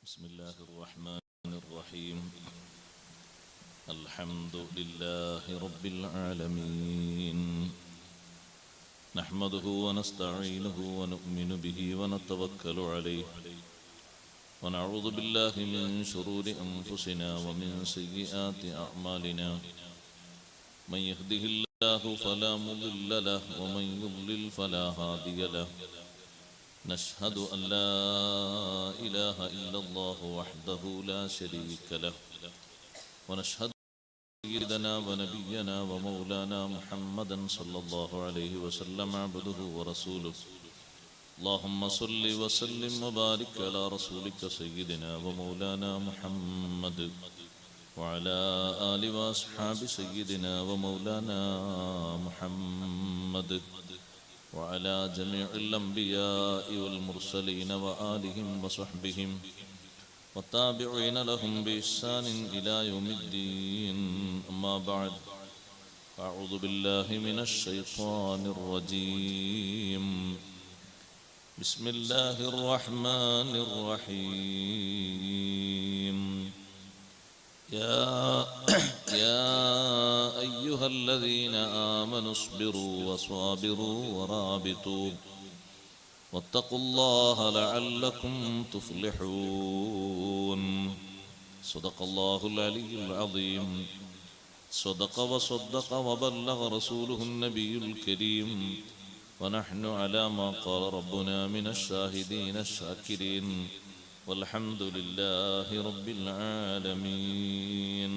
بسم الله الرحمن الرحيم. الحمد لله رب العالمين، نحمده ونستعينه ونؤمن به ونتوكل عليه، ونعوذ بالله من شرور أنفسنا ومن سيئات أعمالنا. من يهده الله فلا مضل له ومن يضلل فلا هادي له. نشهد أن لا إله إلا الله وحده لا شريك له، ونشهد سيدنا ونبينا ومولانا محمدا صلى الله عليه وسلم عبده ورسوله. اللهم صل وسلم وبارك على رسولك سيدنا ومولانا محمد وعلى آل وأصحاب سيدنا ومولانا محمد وعلى جميع الأنبياء والمرسلين وآلهم وصحبهم والتابعين لهم بإحسان إلى يوم الدين. أما بعد، أعوذ بالله من الشيطان الرجيم. بسم الله الرحمن الرحيم. يا أيها الذين آمنوا اصبروا وصابروا ورابطوا واتقوا الله لعلكم تفلحون. صدق الله العلي العظيم. صدق وصدق وبلغ رسوله النبي الكريم، ونحن على ما قال ربنا من الشاهدين الشاكرين، والحمد لله رب العالمين.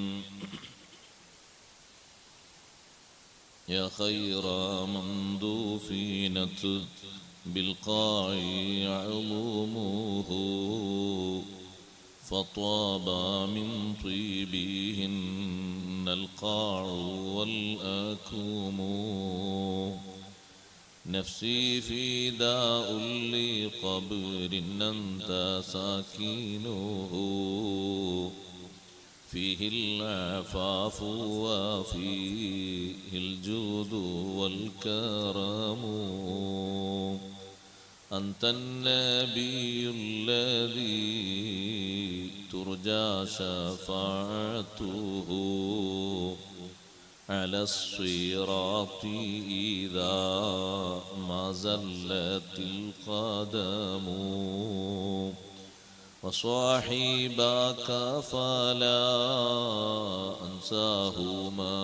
يا خير من دفنت بالقاع علومه، فطاب من طيبهن القاع والأكوم. نفسي فداء لقبر أنت ساكنه، فيه العفاف وفيه الجود والكرم. أنت النبي الذي ترجى شفاعته على الصراط إذا ما زلت القدم. وصاحبك فلا أنساهما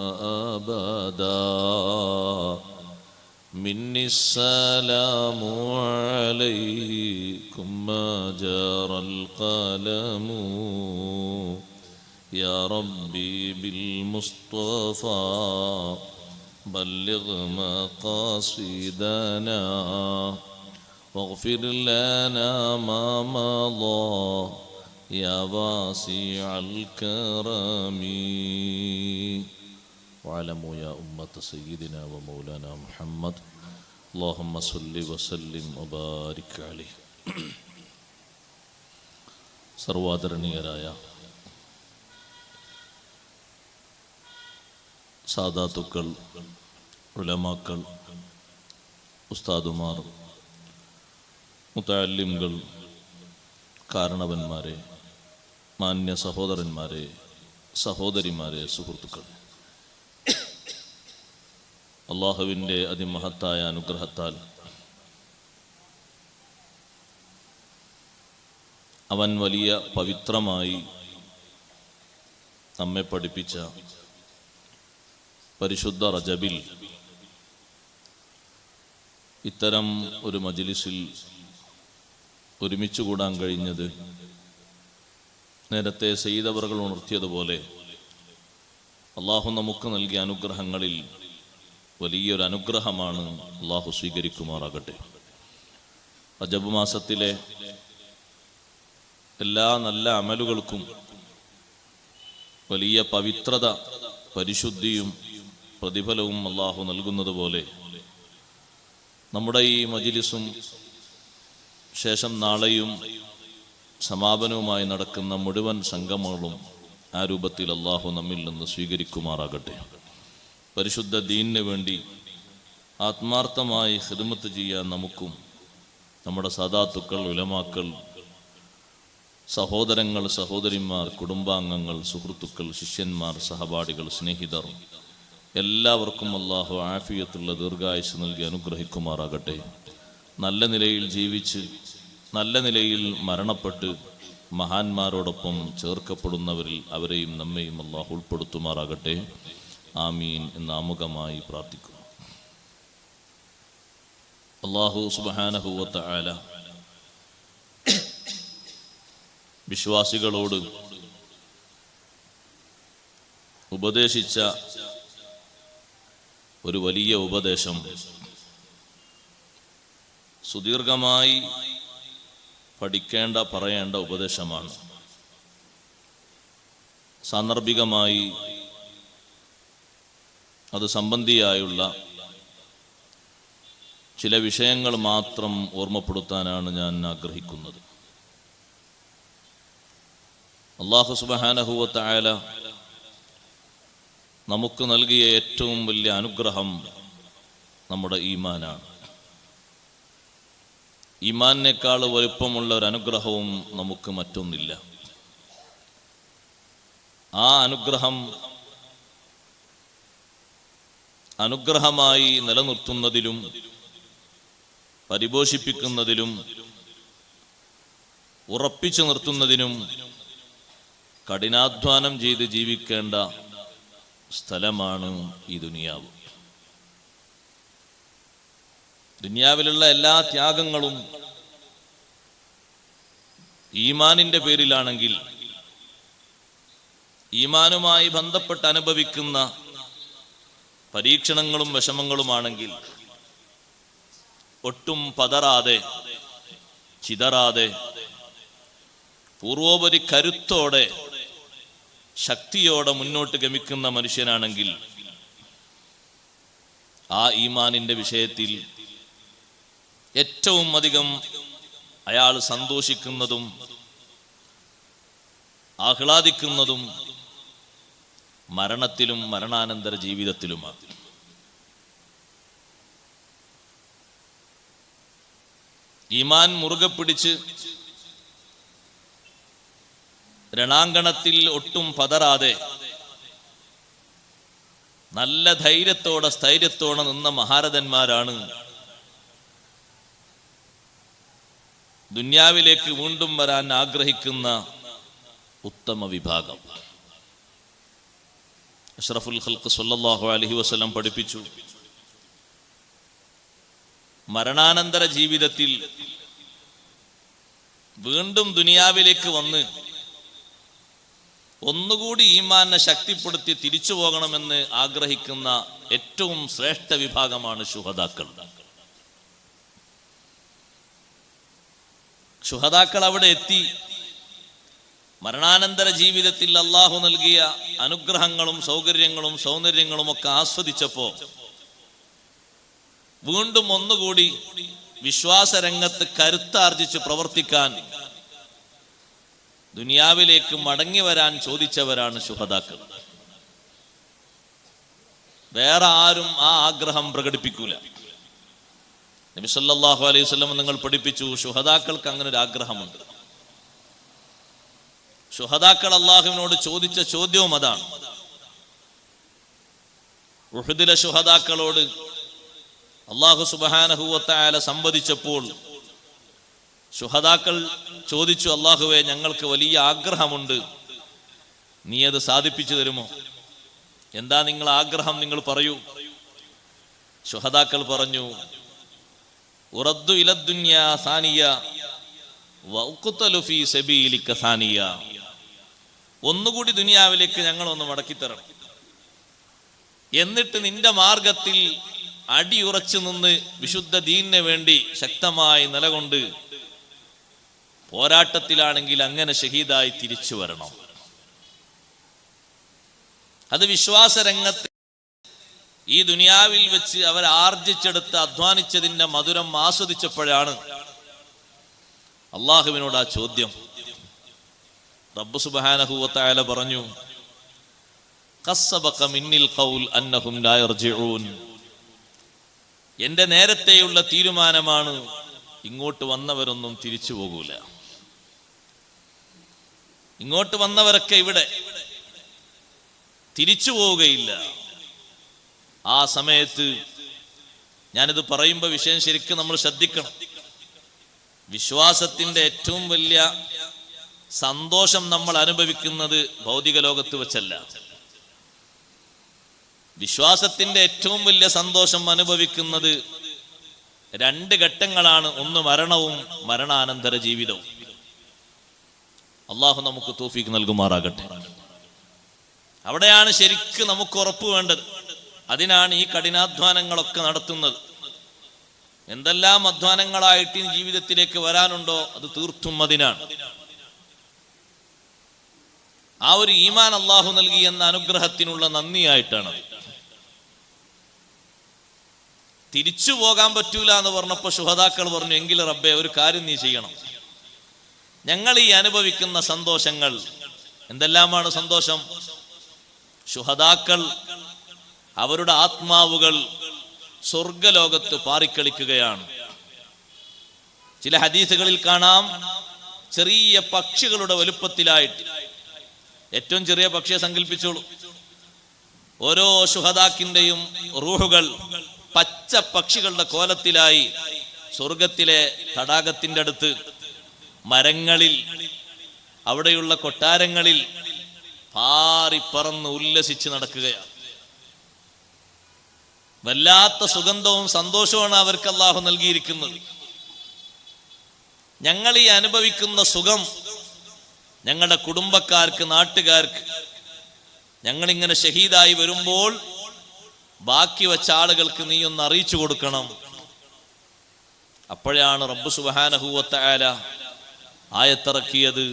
أبدا، مني السلام عليكم ما جرى القلم. يا ربي بالمصطفى بلغ مقاصدنا، واغفر لنا ما مضى يا واسع الكرم. واعلموا يا أمة سيدنا ومولانا محمد، اللهم صل وسلم وبارك عليه. സർവാദരണീയരായ സാദാത്തുക്കൾ, ഉലമാക്കൾ, ഉസ്താദുമാർ, മുതഅല്ലിംകൾ, കാരണവന്മാരെ, മാന്യ സഹോദരന്മാരെ, സഹോദരിമാരെ, സുഹൃത്തുക്കൾ, അള്ളാഹുവിൻ്റെ അതിമഹത്തായ അനുഗ്രഹത്താൽ അവൻ വലിയ പവിത്രമായി നമ്മെ പഠിപ്പിച്ച പരിശുദ്ധ റജബിൽ ഇത്തരം ഒരു മജ്ലിസിൽ ഒരുമിച്ച് കൂടാൻ കഴിഞ്ഞത് നേരത്തെ സയ്യിദ് അവറുകൾ ഉണർത്തിയതുപോലെ അള്ളാഹു നമുക്ക് നൽകിയ അനുഗ്രഹങ്ങളിൽ വലിയൊരു അനുഗ്രഹമാണ്. അള്ളാഹു സ്വീകരിക്കുമാറാകട്ടെ. റജബ് മാസത്തിലെ എല്ലാ നല്ല അമലുകൾക്കും വലിയ പവിത്രത, പരിശുദ്ധിയും പ്രതിഫലവും അള്ളാഹു നൽകുന്നത് പോലെ നമ്മുടെ ഈ മജ്ലിസും ശേഷം നാളെയും സമാപനവുമായി നടക്കുന്ന മുഴുവൻ സംഗമങ്ങളും ആ രൂപത്തിൽ അള്ളാഹു നമ്മിൽ നിന്ന് സ്വീകരിക്കുമാറാകട്ടെ. പരിശുദ്ധ ദീനിന് വേണ്ടി ആത്മാർത്ഥമായി ഖിദ്മത്ത് ചെയ്യാൻ നമുക്കും നമ്മുടെ സാദാത്തുക്കൾ, ഉലമാക്കൾ സഹോദരങ്ങൾ, സഹോദരിമാർ, കുടുംബാംഗങ്ങൾ, സുഹൃത്തുക്കൾ, ശിഷ്യന്മാർ, സഹപാഠികൾ, സ്നേഹിതർ എല്ലാവർക്കും അല്ലാഹു ആഫിയത്തുള്ള ദീർഘായുസ്സ് നൽകി അനുഗ്രഹിക്കുമാറാകട്ടെ. നല്ല നിലയിൽ ജീവിച്ച് നല്ല നിലയിൽ മരണപ്പെട്ട് മഹാന്മാരോടൊപ്പം ചേർക്കപ്പെടുന്നവരിൽ അവരെയും നമ്മെയും അല്ലാഹു ഉൾപ്പെടുത്തുമാറാകട്ടെ. ആമീൻ എന്ന് ആമുഖമായി പ്രാർത്ഥിക്കുന്നു. അല്ലാഹു സുബ്ഹാനഹു വ തആല വിശ്വാസികളോട് ഉപദേശിച്ച ഒരു വലിയ ഉപദേശം സുദീർഘമായി പഠിക്കേണ്ട പറയേണ്ട ഉപദേശമാണ്. സാന്ദർഭികമായി അത് സംബന്ധിയായുള്ള ചില വിഷയങ്ങൾ മാത്രം ഓർമ്മപ്പെടുത്താനാണ് ഞാൻ ആഗ്രഹിക്കുന്നത്. അല്ലാഹു സുബ്ഹാനഹു വ തആല നമുക്ക് നൽകിയ ഏറ്റവും വലിയ അനുഗ്രഹം നമ്മുടെ ഈമാനാണ്. ഈമാനിനേക്കാൾ വലുപ്പമുള്ള ഒരു അനുഗ്രഹവും നമുക്ക് മറ്റൊന്നില്ല. ആ അനുഗ്രഹം അനുഗ്രഹമായി നിലനിർത്തുന്നതിലും പരിപോഷിപ്പിക്കുന്നതിലും ഉറപ്പിച്ചു നിർത്തുന്നതിനും കഠിനാധ്വാനം ചെയ്ത് ജീവിക്കേണ്ട സ്ഥലമാണ് ഈ ദുനിയാവ്. ദുനിയാവിലുള്ള എല്ലാ ത്യാഗങ്ങളും ഈമാനിന്റെ പേരിലാണെങ്കിൽ, ഈമാനുമായി ബന്ധപ്പെട്ട് അനുഭവിക്കുന്ന പരീക്ഷണങ്ങളും വിഷമങ്ങളുമാണെങ്കിൽ ഒട്ടും പതറാതെ ചിതറാതെ പൂർവോപരി കരുത്തോടെ ശക്തിയോടെ മുന്നോട്ട് ഗമിക്കുന്ന മനുഷ്യനാണെങ്കിൽ ആ ഈമാനിന്റെ വിഷയത്തിൽ ഏറ്റവും അധികം അയാൾ സന്തോഷിക്കുന്നതും ആഹ്ലാദിക്കുന്നതും മരണത്തിലും മരണാനന്തര ജീവിതത്തിലുമാണ്. ഈമാൻ മുറുകെ പിടിച്ച് രണാങ്കണത്തിൽ ഒട്ടും പതറാതെ നല്ല ധൈര്യത്തോടെ സ്ഥൈര്യത്തോടെ നിന്ന മഹാരഥന്മാരാണ് ദുന്യാവിലേക്ക് വീണ്ടും വരാൻ ആഗ്രഹിക്കുന്ന ഉത്തമ വിഭാഗം. അഷ്റഫുൽ ഖൽഖ് സ്വല്ലല്ലാഹു അലൈഹി വസല്ലം പഠിപ്പിച്ചു, മരണാനന്തര ജീവിതത്തിൽ വീണ്ടും ദുനിയാവിലേക്ക് വന്ന് ഒന്നുകൂടി ഈമാനെ ശക്തിപ്പെടുത്തി തിരിച്ചു പോകണമെന്ന് ആഗ്രഹിക്കുന്ന ഏറ്റവും ശ്രേഷ്ഠ വിഭാഗമാണ് ശുഹദാക്കൾ. ശുഹദാക്കൾ അവിടെ എത്തി മരണാനന്തര ജീവിതത്തിൽ അള്ളാഹു നൽകിയ അനുഗ്രഹങ്ങളും സൗകര്യങ്ങളും സൗന്ദര്യങ്ങളും ഒക്കെ ആസ്വദിച്ചപ്പോ വീണ്ടും ഒന്നുകൂടി വിശ്വാസരംഗത്ത് കരുത്താർജിച്ച് പ്രവർത്തിക്കാൻ ദുനിയാവിലേക്ക് മടങ്ങി വരാൻ ചോദിച്ചവരാണ് ശുഹദാക്കൾ. വേറെ ആരും ആ ആഗ്രഹം പ്രകടിപ്പിക്കൂല. നബി സല്ലല്ലാഹു അലൈഹി വസല്ലം നിങ്ങൾ പഠിപ്പിച്ചു, ശുഹദാക്കൾക്ക് അങ്ങനെ ഒരു ആഗ്രഹമുണ്ട്. ശുഹദാക്കൾ അള്ളാഹുവിനോട് ചോദിച്ച ചോദ്യവും അതാണ്. ഉഹുദിലെ ശുഹദാക്കളോട് അല്ലാഹു സുബ്ഹാനഹു വ തആല സംവദിച്ചപ്പോൾ ശുഹദാക്കൾ ചോദിച്ചു, അല്ലാഹുവേ, ഞങ്ങൾക്ക് വലിയ ആഗ്രഹമുണ്ട്, നീ അത് സാധിപ്പിച്ചു തരുമോ? എന്താ നിങ്ങൾ ആഗ്രഹം, നിങ്ങൾ പറയൂ. ശുഹദാക്കൾ പറഞ്ഞു, ഉറദ്ദു ഇലദ്ദുനിയാ സാനിയ വഉഖ്തലു ഫീ സബീലിക സാനിയ. ഒന്നുകൂടി ദുനിയാവിലേക്ക് ഞങ്ങളൊന്ന് മടക്കിത്തരണം, എന്നിട്ട് നിന്റെ മാർഗത്തിൽ അടിയുറച്ചു നിന്ന് വിശുദ്ധ ദീനിന് വേണ്ടി ശക്തമായി നിലകൊണ്ട് പോരാട്ടത്തിലാണെങ്കിൽ അങ്ങനെ ഷഹീദായി തിരിച്ചു വരണം. അത് വിശ്വാസരംഗത്ത് ഈ ദുനിയാവിൽ വെച്ച് അവർ ആർജിച്ചെടുത്ത് അധ്വാനിച്ചതിന്റെ മധുരം ആസ്വദിച്ചപ്പോഴാണ് അള്ളാഹുവിനോട് ആ ചോദ്യം. റബ്ബ് സുബ്ഹാനഹു വ തആല പറഞ്ഞു, ഖസ്സബക മിന്നിൽ ഖൗൽ അന്നഹും ലാ യർജിഊൻ. എന്റെ നേരത്തെയുള്ള തീരുമാനമാണ്, ഇങ്ങോട്ട് വന്നവരൊന്നും തിരിച്ചു പോകൂല. ഇങ്ങോട്ട് വന്നവരൊക്കെ ഇവിടെ തിരിച്ചു പോവുകയില്ല. ആ സമയത്ത് ഞാനിത് പറയുമ്പോൾ വിഷയം ശരിക്കും നമ്മൾ ശ്രദ്ധിക്കണം. വിശ്വാസത്തിന്റെ ഏറ്റവും വലിയ സന്തോഷം നമ്മൾ അനുഭവിക്കുന്നത് ഭൗതിക ലോകത്ത് വെച്ചല്ല. വിശ്വാസത്തിന്റെ ഏറ്റവും വലിയ സന്തോഷം അനുഭവിക്കുന്നത് രണ്ട് ഘട്ടങ്ങളാണ്. ഒന്ന് മരണവും മരണാനന്തര ജീവിതവും. അള്ളാഹു നമുക്ക് തൗഫീഖ് നൽകുമാറാകട്ടെ. അവിടെയാണ് ശരിക്കും നമുക്ക് ഉറപ്പ് വേണ്ടത്. അതിനാണ് ഈ കഠിനാധ്വാനങ്ങളൊക്കെ നടത്തുന്നത്. എന്തെല്ലാം അധ്വാനങ്ങളായിട്ട് ഈ ജീവിതത്തിലേക്ക് വരാനുണ്ടോ അത് തീർത്തും അതിനാണ്. ആ ഒരു ഈമാൻ അള്ളാഹു നൽകി എന്ന അനുഗ്രഹത്തിനുള്ള നന്ദിയായിട്ടാണ്. തിരിച്ചു പോകാൻ പറ്റൂല എന്ന് പറഞ്ഞപ്പോൾ ശുഹദാക്കൾ പറഞ്ഞു, എങ്കിൽ റബ്ബേ ഒരു കാര്യം നീ ചെയ്യണം. ഞങ്ങൾ ഈ അനുഭവിക്കുന്ന സന്തോഷങ്ങൾ എന്തെല്ലാമാണ് സന്തോഷം? ശുഹദാക്കൾ അവരുടെ ആത്മാവുകൾ സ്വർഗലോകത്ത് പാറിക്കളിക്കുകയാണ്. ചില ഹദീസുകളിൽ കാണാം, ചെറിയ പക്ഷികളുടെ വലുപ്പത്തിലായിട്ട്. ഏറ്റവും ചെറിയ പക്ഷിയെ സങ്കല്പിച്ചോളൂ. ഓരോ ശുഹദാക്കിന്റെയും റൂഹുകൾ പച്ച പക്ഷികളുടെ കോലത്തിലായി സ്വർഗത്തിലെ തടാകത്തിന്റെ അടുത്ത്, മരങ്ങളിൽ, അവിടെയുള്ള കൊട്ടാരങ്ങളിൽ പാറിപ്പറന്ന് ഉല്ലസിച്ച് നടക്കുകയാണ്. വല്ലാത്ത സുഗന്ധവും സന്തോഷവുമാണ് അവർക്ക് അല്ലാഹു നൽകിയിരിക്കുന്നത്. ഞങ്ങൾ ഈ അനുഭവിക്കുന്ന സുഖം ഞങ്ങളുടെ കുടുംബക്കാർക്ക്, നാട്ടുകാർക്ക്, ഞങ്ങളിങ്ങനെ ഷഹീദായി വരുമ്പോൾ ബാക്കി വെച്ച ആളുകൾക്ക് നീ ഒന്ന് അറിയിച്ചു കൊടുക്കണം. അപ്പോഴാണ് റബ്ബ് സുബ്ഹാനഹു വ തആല ആയത്തിറക്കിയത്,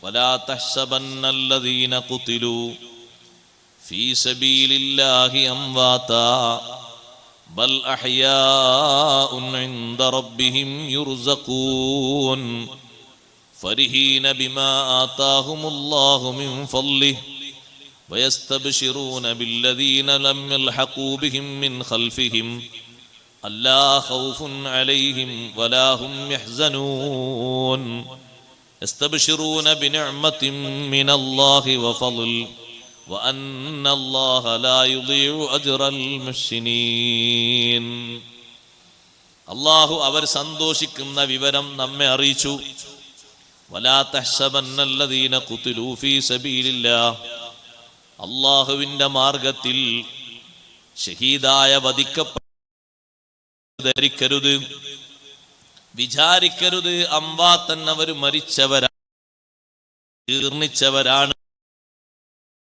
വലാ തഹ്സബന്നല്ലദീന ഖുതിലൂ ഫീ സബീലില്ലാഹി അംവാതാ ബൽ അഹ്യാഉൻ ഇൻദ റബ്ബിഹിം യുർസഖൂൻ ഫരിഹീന ബിമാ ആതാഹുമുല്ലാഹു മിൻ ഫളിഹി വയസ്തബ്ശിറൂന ബില്ലദീന ലം യൽഹഖൂ ബിഹിം മിൻ ഖൽഫിഹിം അല്ലാ ഖൗഫുൻ അലൈഹിം വലാ ഹും യഹ്സനൂൻ യസ്തബ്ശിറൂന ബിനിഅ്മതിൻ മിനല്ലാഹി വഫളൽ വഅന്നല്ലാഹ ലാ യുളീഉ അജ്റൽ മുഹ്സിനീൻ. അല്ലാഹു അവർ സന്തോഷിക്കുന്ന വിവരം നമ്മെ അറിയിച്ചു. വലാ തഹ്സബന്നല്ലദീന ഖുതിലൂ ഫീ സബീലില്ലാഹ്, അല്ലാഹുവിന്റെ മാർഗത്തിൽ ഷഹീദായ വധിക്കപ്പെടരുത്, വിചാരിക്കരുത് അംവാതൻ അവർ മരിച്ചവരാണ്, ജീർണിച്ചവരാണ്.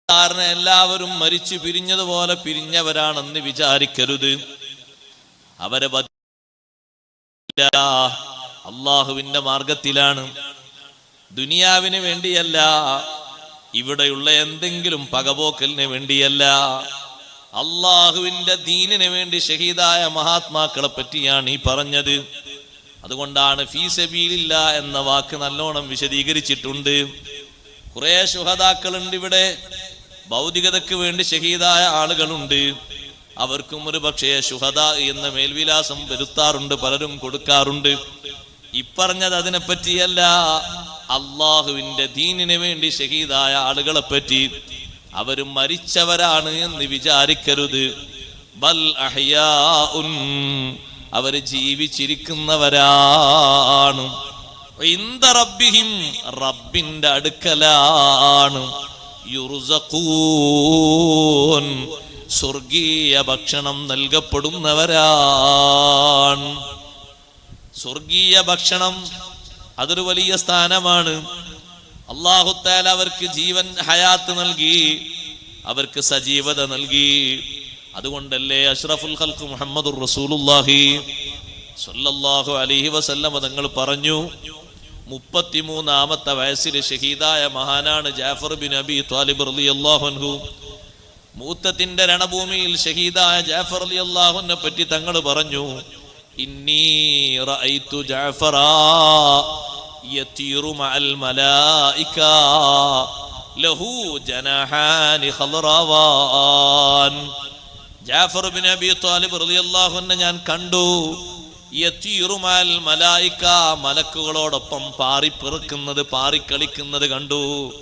കാരണം എല്ലാവരും മരിച്ചു പിരിഞ്ഞതുപോലെ പിരിഞ്ഞവരാണെന്ന് വിചാരിക്കരുത്. അവരെ അല്ലാഹുവിന്റെ മാർഗത്തിലാണ്, ദുനിയാവിന് വേണ്ടിയല്ല, ഇവിടെയുള്ള എന്തെങ്കിലും പകപോക്കലിന് വേണ്ടിയല്ല, അള്ളാഹുവിന്റെ ദീനിന് വേണ്ടി ഷഹീദായ മഹാത്മാക്കളെ പറ്റിയാണ് ഈ പറഞ്ഞത്. അതുകൊണ്ടാണ് ഫീ സബീലില്ല എന്ന വാക്ക് നല്ലോണം വിശദീകരിച്ചിട്ടുണ്ട്. കുറെ ശുഹദാക്കളുണ്ട് ഇവിടെ, ഭൗതികതയ്ക്ക് വേണ്ടി ഷഹീദായ ആളുകളുണ്ട്. അവർക്കും ഒരു പക്ഷേ ശുഹദ എന്ന മേൽവിലാസം വരുത്താറുണ്ട്, പലരും കൊടുക്കാറുണ്ട്. ഇപ്പറഞ്ഞത് അതിനെ പറ്റിയല്ല, അള്ളാഹുവിന്റെ ദീനിന് വേണ്ടി ഷഹീദായ ആളുകളെ പറ്റി. അവരും മരിച്ചവരാണ് എന്ന് വിചാരിക്കരുത്. ബൽ അഹ്യാഉൻ, അവർ ജീവിച്ചിരിക്കുന്നവരാണ്. ഇൻദ റബ്ബിഹിം, റബ്ബിന്റെ അടുക്കലാണ്. യുർസഖൂൻ, സ്വർഗീയ ഭക്ഷണം നൽകപ്പെടുന്നവരാണ്. സ്വർഗീയ ഭക്ഷണം അതൊരു വലിയ സ്ഥാനമാണ്. അല്ലാഹു തആല അവർക്ക് ജീവൻ, ഹയാത്ത് നൽകി, അവർക്ക് സജീവത നൽകി. അതുകൊണ്ടല്ലേ അഷ്റഫുൽ ഖൽഖ് മുഹമ്മദുർ റസൂലുള്ളാഹി സ്വല്ലല്ലാഹു അലൈഹി വസല്ലം തങ്ങൾ പറഞ്ഞു, 33-ാമത്തെ വയസ്സിൽ ഷഹീദായ മഹാനാണ് ജാഫർ ബിൻ അബി ത്വാലിബ് റളിയല്ലാഹു അൻഹു. മൂത്തത്തിന്റെ രണഭൂമിയിൽ ഷഹീദായ ജാഫർ റളിയല്ലാഹു അൻഹുവിനെ പറ്റി തങ്ങൾ പറഞ്ഞു, ഇന്നി റഅയ്തു ജഅഫറാ യതീറു മഅൽ മലായിക ലഹു ജനഹാനി ഖളറവാൻ. ജാഫർ ബിൻ അബി ത്വാലിബ് റളിയല്ലാഹു അൻഹു ഞാൻ കണ്ടു, യതീറുമാൽ മലായിക, മലക്കുകളോടൊപ്പം പാറിപ്പിറക്കുന്നത് പാറിക്കളിക്കുന്നത് കണ്ടു.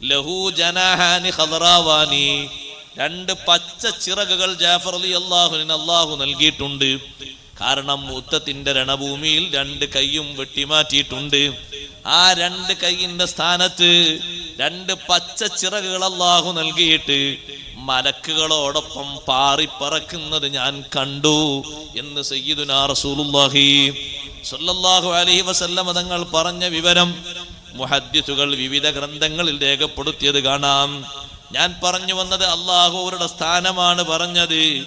ലഹു ജനാഹാനി ഖദറാവാനി, രണ്ട് പച്ച ചിറകുകൾ ജാഫർ റളിയല്ലാഹുവിന് അല്ലാഹു നൽകിയിട്ടുണ്ട്. കാരണം മുത്തത്തിന്റെ രണഭൂമിയിൽ രണ്ട് കൈയും വെട്ടിമാറ്റിയിട്ടുണ്ട്. ആ രണ്ട് കൈയിന്റെ സ്ഥാനത്ത് രണ്ട് പച്ച ചിറകുകൾ അല്ലാഹു നൽകിയിട്ട് മലക്കുകളോടൊപ്പം പാറിപ്പറക്കുന്നത് ഞാൻ കണ്ടു എന്ന് സയ്യിദുനാ റസൂലുള്ളാഹി സ്വല്ലല്ലാഹു അലൈഹി വസല്ലം തങ്ങൾ പറഞ്ഞ വിവരം മുഹദ്ദിസുകൾ വിവിധ ഗ്രന്ഥങ്ങളിൽ രേഖപ്പെടുത്തിയത് കാണാം. ഞാൻ പറഞ്ഞു വന്നത് അല്ലാഹു അവരുടെ സ്ഥാനമാണ് പറഞ്ഞത്.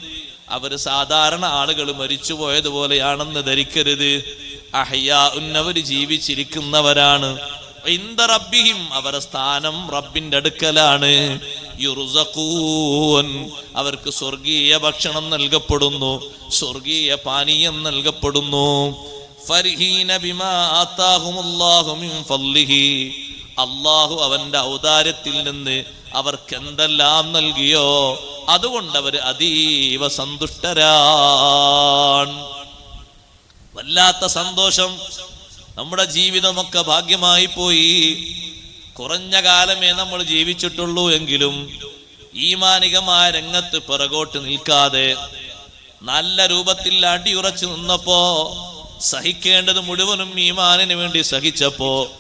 അവർ സാധാരണ ആളുകൾ മരിച്ചുപോയതുപോലെയാണെന്ന് ധരിക്കരുത്. അഹ്യാഉൻ, അവർ ജീവിച്ചിരിക്കുന്നവരാണ്. ഇൻദ റബ്ബിഹിം, അവരുടെ സ്ഥാനം റബ്ബിന്റെ അടുക്കലാണ്. യുർസഖൂൻ, അവർക്ക് സ്വർഗീയ ഭക്ഷണം നൽകപ്പെടുന്നു, സ്വർഗീയ പാനീയം നൽകപ്പെടുന്നു. ഫർഹീന ബിമാ ആതാഹുമുല്ലാഹു മിൻ ഫളിഹി, അല്ലാഹു അവന്റെ ഔദാര്യത്തിൽ നിന്ന് അവർക്ക് എന്തെല്ലാം നൽകിയോ അതുകൊണ്ട് അവർ അതീവ സന്തുഷ്ടരാണ്. വല്ലാത്ത സന്തോഷം. നമ്മുടെ ജീവിതമൊക്കെ ഭാഗ്യമായി പോയി. കുറഞ്ഞ കാലമേ നമ്മൾ ജീവിച്ചിട്ടുള്ളൂ എങ്കിലും ഈമാനികമായ രംഗത്ത് പിറകോട്ട് നിൽക്കാതെ നല്ല രൂപത്തിൽ അടിയുറച്ചു നിന്നപ്പോ, സഹിക്കേണ്ടത് മുഴുവനും ഈമാനിന് വേണ്ടി സഹിച്ചപ്പോ,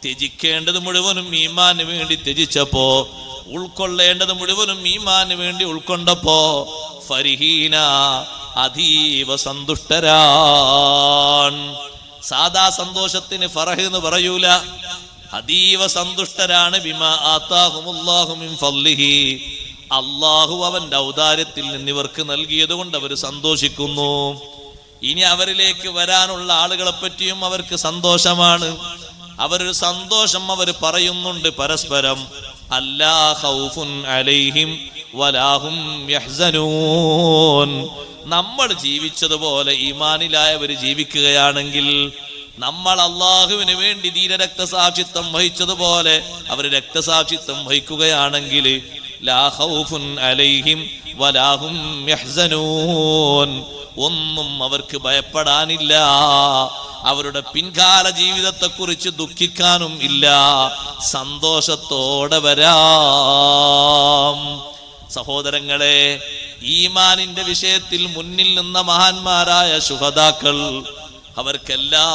ത്യജിക്കേണ്ടത് മുഴുവനും ഈമാന് വേണ്ടി ത്യജിച്ചപ്പോ, ഉൾക്കൊള്ളേണ്ടത് മുഴുവനും ഈമാന് വേണ്ടി ഉൾക്കൊണ്ടപ്പോ ഫരിഹീന, അതീവ സന്തുഷ്ടരാണ്. സാദാ സന്തോഷത്തിന് ഫറഹ് എന്ന് പറയൂല, അതീവ സന്തുഷ്ടരാണ്. ബിമാ ആതാഹുമുല്ലാഹു മിൻ ഫളിഹി, അല്ലാഹു അവന്റെ ഔദാര്യത്തിൽ നിന്ന് ഇവർക്ക് നൽകിയത് കൊണ്ട് അവർ സന്തോഷിക്കുന്നു. ഇനി അവരിലേക്ക് വരാനുള്ള ആളുകളെ പറ്റിയും അവർക്ക് സന്തോഷമാണ്. അവരൊരു സന്തോഷം അവർ പറയുന്നുണ്ട് പരസ്പരം. അല്ലാ ഖൗഫുൻ അലൈഹിം വലാഹും യഹ്സനൂൻ, നമ്മൾ ജീവിച്ചതുപോലെ ഈമാനിലായവർ ജീവിക്കുകയാണെങ്കിൽ, നമ്മൾ അള്ളാഹുവിന് വേണ്ടി ധീരരക്തസാക്ഷിത്വം വഹിച്ചതുപോലെ അവർ രക്തസാക്ഷിത്വം വഹിക്കുകയാണെങ്കിൽ, ലാ ഖൗഫുൻ അലൈഹിം വലാഹും യഹ്സനൂൻ, ഒന്നും അവർക്ക് ഭയപ്പെടാനില്ല. അവരുടെ പിൻകാല ജീവിതത്തെക്കുറിച്ച് ദുഃഖിക്കാനും ഇല്ല. സന്തോഷത്തോടെ വരാം. സഹോദരങ്ങളെ, ഈമാനിന്റെ വിഷയത്തിൽ മുന്നിൽ നിന്ന മഹാന്മാരായ ശുഹദാക്കൾ, അവർക്കെല്ലാ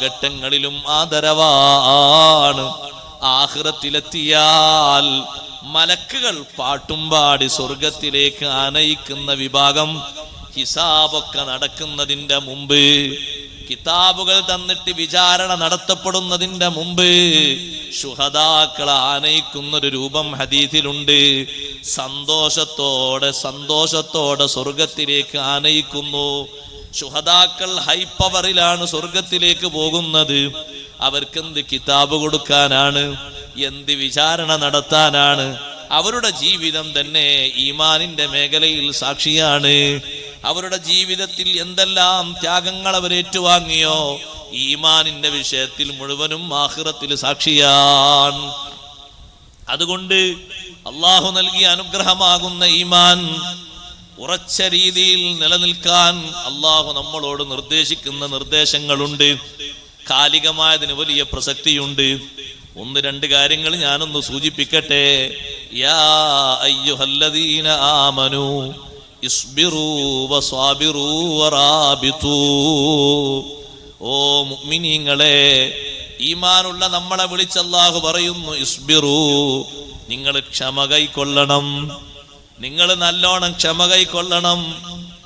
ഘട്ടങ്ങളിലും ആദരവാണ്. ആഖിറത്തിലെത്തിയാൽ മലക്കുകൾ പാട്ടും പാടി സ്വർഗത്തിലേക്ക് ആനയിക്കുന്ന വിഭാഗം, ഹിസാബൊക്കെ നടക്കുന്നതിന്റെ മുമ്പ്, കിതാബുകൾ തന്നിട്ട് വിചാരണ നടത്തപ്പെടുന്നതിന്റെ മുമ്പ് ശുഹദാക്കളെ ആനയിക്കുന്നൊരു രൂപം ഹദീസിലുണ്ട്. സന്തോഷത്തോടെ സ്വർഗത്തിലേക്ക് ആനയിക്കുന്നു. ശുഹദാക്കൾ ഹൈ പവറിലാണ് സ്വർഗത്തിലേക്ക് പോകുന്നത്. അവർക്കെന്ത് കിതാബ് കൊടുക്കാനാണ്, എന്ത് വിചാരണ നടത്താനാണ്? അവരുടെ ജീവിതം തന്നെ ഈമാനിന്റെ മേഖലയിൽ സാക്ഷിയാണ്. അവരുടെ ജീവിതത്തിൽ എന്തെല്ലാം ത്യാഗങ്ങൾ അവർ ഏറ്റുവാങ്ങിയോ, ഈമാനിന്റെ വിഷയത്തിൽ മുഴുവനും ആഖിറത്തിൽ സാക്ഷിയാണ്. അതുകൊണ്ട് അള്ളാഹു നൽകിയ അനുഗ്രഹമാകുന്ന ഈമാൻ ഉറച്ച രീതിയിൽ നിലനിൽക്കാൻ അള്ളാഹു നമ്മളോട് നിർദ്ദേശിക്കുന്ന നിർദ്ദേശങ്ങളുണ്ട്. കാലികമായതിന് വലിയ പ്രസക്തിയുണ്ട്. ഒന്ന് രണ്ട് കാര്യങ്ങൾ ഞാനൊന്ന് സൂചിപ്പിക്കട്ടെ. യാ അയ്യുഹല്ലദീന ആമനൂ ഇസ്ബിറൂ വസ്വാബിറൂ വറാബിതൂ. ഓ മുഅ്മിനീങ്ങളെ, ഈമാനുള്ള നമ്മളെ വിളിച്ച് അല്ലാഹു പറയുന്നു, ഇസ്ബിറൂ, നിങ്ങൾ ക്ഷമ കൈക്കൊള്ളണം, നിങ്ങൾ നല്ലോണം ക്ഷമ കൈക്കൊള്ളണം.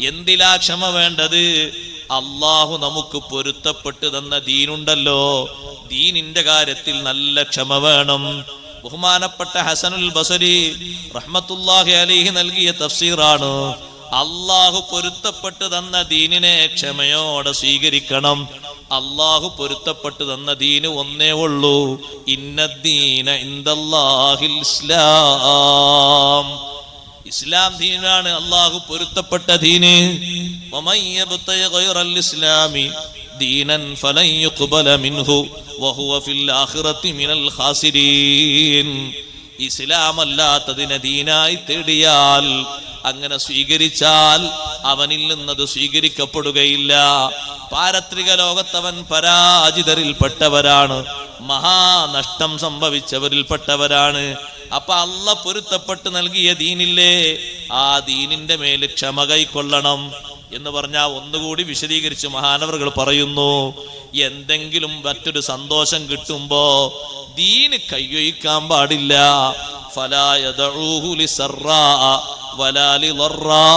എന്തിലാ ക്ഷമ വേണ്ടത്? അള്ളാഹു നമുക്ക് പൊരുത്തപ്പെട്ട് തന്ന ദീനുണ്ടല്ലോ, ദീനിന്റെ കാര്യത്തിൽ നല്ല ക്ഷമ വേണം. ബഹുമാനപ്പെട്ട ഹസനുൽ ബസരി റഹ്മത്തുള്ളാഹി അലൈഹി നൽകിയ തഫ്സീറാണ്, അള്ളാഹു പൊരുത്തപ്പെട്ട് തന്ന ദീനിനെ ക്ഷമയോടെ സ്വീകരിക്കണം. അള്ളാഹു പൊരുത്തപ്പെട്ട് തന്ന ദീന് ഒന്നേ ഉള്ളൂ, ഇന്നദ്ദീന ഇൻദല്ലാഹിൽ ഇസ്ലാം. ഇസ്ലാം ദീനാണ് അള്ളാഹു പൊരുത്തപ്പെട്ട ദീന്. വമൻ യബ്തഗി ഗൈറൽ ഇസ്ലാമി ദീനൻ ഫലൻ യുഖ്ബല മിൻഹു വഹുവ ഫിൽ ആഖിറതി മിനൽ ഖാസിരീൻ. ഇസ്ലാം അല്ലാത്തതിനെ ദീനായി തേടിയാൽ അങ്ങനെ സ്വീകരിച്ചാൽ അവനിൽ നിന്നത് സ്വീകരിക്കപ്പെടുകയില്ല. പാരത്രിക ലോകത്തവൻ പരാജിതരിൽപ്പെട്ടവരാണ്, മഹാനഷ്ടം സംഭവിച്ചവരിൽപ്പെട്ടവരാണ്. അപ്പൊ അള്ളാഹ് പൊരുത്തപ്പെട്ട് നൽകിയ ദീനില്ലേ, ആ ദീനിന്റെ മേൽ ക്ഷമ കൈക്കൊള്ളണം എന്ന് പറഞ്ഞാൽ ഒന്നുകൂടി വിശദീകരിച്ച് മഹാനവറുകൾ പറയുന്നു, എന്തെങ്കിലും മറ്റൊരു സന്തോഷം കിട്ടുമ്പോ ദീന് കയ്യൊഴിക്കാൻ പാടില്ല. ഫലാ യദഊഹു ലിസറാ വലാ ലിളറാ.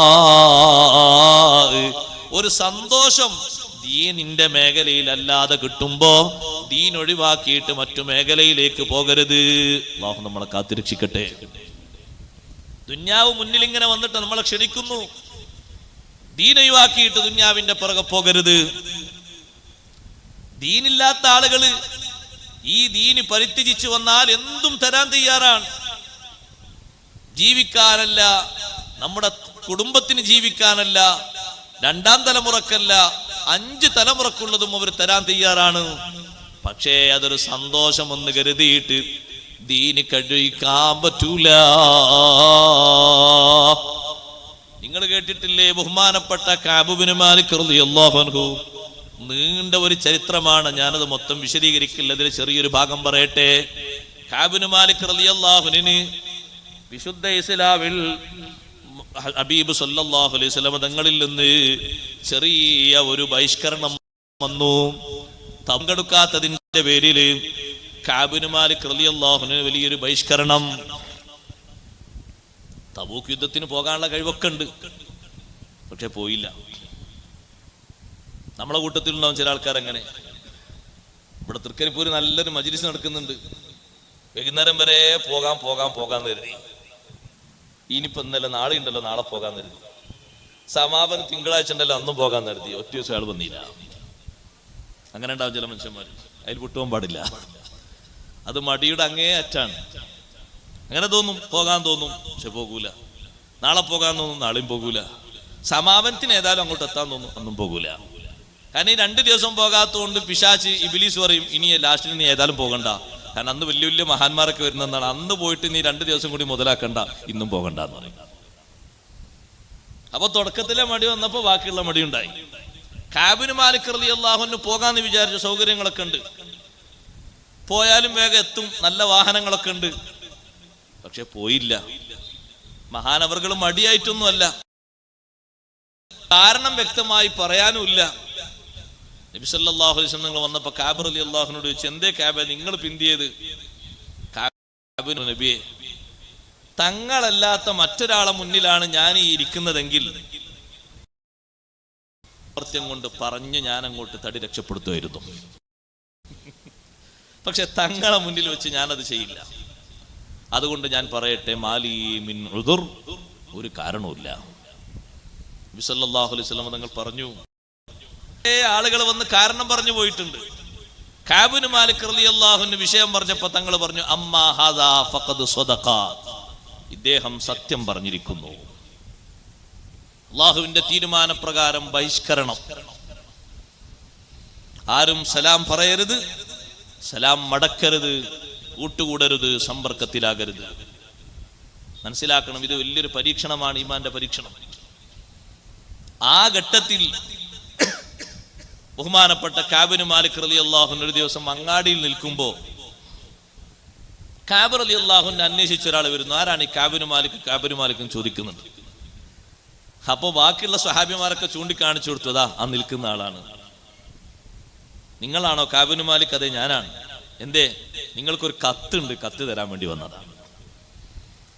ഒരു സന്തോഷം ദീനിന്റെ മേഖലയിൽ അല്ലാതെ കിട്ടുമ്പോ ദീൻ ഒഴിവാക്കിയിട്ട് മറ്റു മേഖലയിലേക്ക് പോകരുത്. അല്ലാഹു നമ്മളെ കാത്തിരക്ഷിക്കട്ടെ. ദുന്യാവ് മുന്നിൽ ഇങ്ങനെ വന്നിട്ട് നമ്മളെ ക്ഷണിക്കുന്നു, ദീൻ ഒഴിവാക്കിയിട്ട് ദുന്യാവിന്റെ പുറകെ പോകരുത്. ദീനില്ലാത്ത ആളുകള് ഈ ദീന് പരിത്യജിച്ചു വന്നാൽ എന്തും തരാൻ തയ്യാറാണ്. ജീവിക്കാനല്ല, നമ്മുടെ കുടുംബത്തിന് ജീവിക്കാനല്ല, രണ്ടാം തലമുറക്കല്ല, 5 തലമുറക്കുള്ളതും അവർ തരാൻ തയ്യാറാണ്. പക്ഷേ അതൊരു സന്തോഷം എന്ന് കരുതിയിട്ട് ദീന് കഴിക്കാൻ പറ്റൂല. നിങ്ങൾ കേട്ടിട്ടില്ലേ ബഹുമാനപ്പെട്ട കഅബ് ബിൻ മാലിക് റളിയല്ലാഹു അൻഹു? നീണ്ട ഒരു ചരിത്രമാണ്, ഞാനത് മൊത്തം വിശദീകരിക്കില്ല, അതിൽ ചെറിയൊരു ഭാഗം പറയട്ടെ. കഅബ് ബിൻ മാലിക് റളിയല്ലാഹു അൻഹു വിശുദ്ധ ഇസ്ലാമിൽ ഹബീബ് സല്ലല്ലാഹു അലൈഹി വസല്ലം തങ്ങളിൽ നിന്ന് ചെറിയ ഒരു ബഹിഷ്കരണം വന്നു. പങ്കെടുക്കാത്തതിന്റെ പേരിൽ കഅബ് ബിൻ മാലിക് റളിയല്ലാഹു അൻഹു വലിയൊരു ബഹിഷ്കരണം. തബൂക്ക് യുദ്ധത്തിന് പോകാനുള്ള കഴിവൊക്കെ ഉണ്ട്, പക്ഷെ പോയില്ല. നമ്മളെ കൂട്ടത്തിലുണ്ടാവും ചില ആൾക്കാർ അങ്ങനെ. ഇവിടെ തൃക്കരിപ്പൂര് നല്ലൊരു മജ്‌ലിസ് നടക്കുന്നുണ്ട്, വൈകുന്നേരം വരെ പോകാന്ന് കരുതി. ഇനിയിപ്പോ ഇന്നലെ നാളെ ഉണ്ടല്ലോ, നാളെ പോകാന്ന് കരുതി. സമാപനം തിങ്കളാഴ്ച ഉണ്ടല്ലോ, അന്നും പോകാന്ന് കരുതി. ഒറ്റ ദിവസം അയാൾ വന്നില്ല. അങ്ങനെ ഉണ്ടാവും ചില മനുഷ്യന്മാർ, അതിൽ വിട്ടുപോകാൻ പാടില്ല. അത് മടിയുടെ അങ്ങേ അറ്റാണ്. അങ്ങനെ തോന്നും, പോകാൻ തോന്നും, പക്ഷെ പോകൂല. നാളെ പോകാൻ തോന്നും, നാളെയും പോകൂല. സമാപനത്തിന് ഏതായാലും അങ്ങോട്ട് എത്താൻ തോന്നും, അന്നും പോകൂല. കാരണം ഈ 2 ദിവസം പോകാത്തതുകൊണ്ട് പിശാച് ഇബ്ലീസ് പറയും, ഇനി ലാസ്റ്റിൽ നീ ഏതായാലും പോകണ്ട, കാരണം അന്ന് വലിയ വലിയ മഹാന്മാരൊക്കെ വരുന്നതാണ്, അന്ന് പോയിട്ട് നീ 2 ദിവസം കൂടി മുതലാക്കണ്ട, ഇന്നും പോകണ്ട എന്ന് പറയും. അപ്പൊ തുടക്കത്തിലെ മടി വന്നപ്പോ ബാക്കിയുള്ള മടി ഉണ്ടായി. കഅബ് ബിൻ മാലിക് റളിയല്ലാഹു അൻഹു പോകാന്ന് വിചാരിച്ച സൗകര്യങ്ങളൊക്കെ ഉണ്ട്, പോയാലും വേഗം എത്തും, നല്ല വാഹനങ്ങളൊക്കെ ഉണ്ട്, പക്ഷെ പോയില്ല. മഹാനവറുകൾ മടിയായിട്ടൊന്നുമല്ല, കാരണം വ്യക്തമായി പറയാനുമില്ല. നബി സല്ലല്ലാഹു അലൈഹി വസല്ലം വന്നപ്പോ കഅബ് റളിയല്ലാഹു അൻഹു ചോദിച്ചു, എന്തേ കഅബ നിങ്ങൾ പിന്തിയത്? കഅബ് നബിയെ, തങ്ങളല്ലാത്ത മറ്റൊരാളെ മുന്നിലാണ് ഞാൻ ഈ ഇരിക്കുന്നതെങ്കിൽ സത്യം കൊണ്ട് പറഞ്ഞു ഞാൻ അങ്ങോട്ട് തടി രക്ഷപ്പെടുത്തുമായിരുന്നു. പക്ഷെ തങ്ങളെ മുന്നിൽ വെച്ച് ഞാനത് ചെയ്യില്ല. അതുകൊണ്ട് ഞാൻ പറയട്ടെ, മാലി മിൻ ഉദുർ, ഒരു കാരണവുമില്ല. നബി സല്ലല്ലാഹു അലൈഹി വസല്ലം തങ്ങൾ പറഞ്ഞു, ആളുകൾ വന്ന് കാരണം പറഞ്ഞു പോയിട്ടുണ്ട്. കഅബ് ബിൻ മാലിക് റളിയല്ലാഹു അൻഹു വിഷയം പറഞ്ഞപ്പോൾ തങ്ങൾ പറഞ്ഞു, അമ്മാ ഹാദാ ഫഖദ് സദഖ, ഇദ്ദേഹം സത്യം പറഞ്ഞിരിക്കുന്നു. അല്ലാഹുവിന്റെ തീരുമാനപ്രകാരം ബഹിഷ്കരണം. ആരും സലാം പറയരുത്, സലാം മടക്കരുത്, കൂട്ടുകൂടരുത്, സമ്പർക്കത്തിലാകരുത്. മനസ്സിലാക്കണം, ഇത് വലിയൊരു പരീക്ഷണമാണ്, ഈമാന്റെ പരീക്ഷണം. ആ ഘട്ടത്തിൽ ബഹുമാനപ്പെട്ട കഅബ് ബിൻ മാലിക് റളിയല്ലാഹു അൻഹു ഒരു ദിവസം അങ്ങാടിയിൽ നിൽക്കുമ്പോൾ കഅബ് റളിയല്ലാഹു അൻഹു അന്വേഷിച്ച ഒരാൾ വരുന്നു. ആരാണ് ഈ കഅബ് ബിൻ മാലിക്കും ചോദിക്കുന്നുണ്ട്. അപ്പോ ബാക്കിയുള്ള സ്വഹാബിമാരൊക്കെ ചൂണ്ടിക്കാണിച്ചു കൊടുത്തു, അതാ ആ നിൽക്കുന്ന ആളാണ്. നിങ്ങളാണോ കഅബ് ബിൻ മാലിക്? അതെ, ഞാനാണ്. എന്തേ? നിങ്ങൾക്കൊരു കത്തുണ്ട്, കത്ത് തരാൻ വേണ്ടി വന്നതാണ്.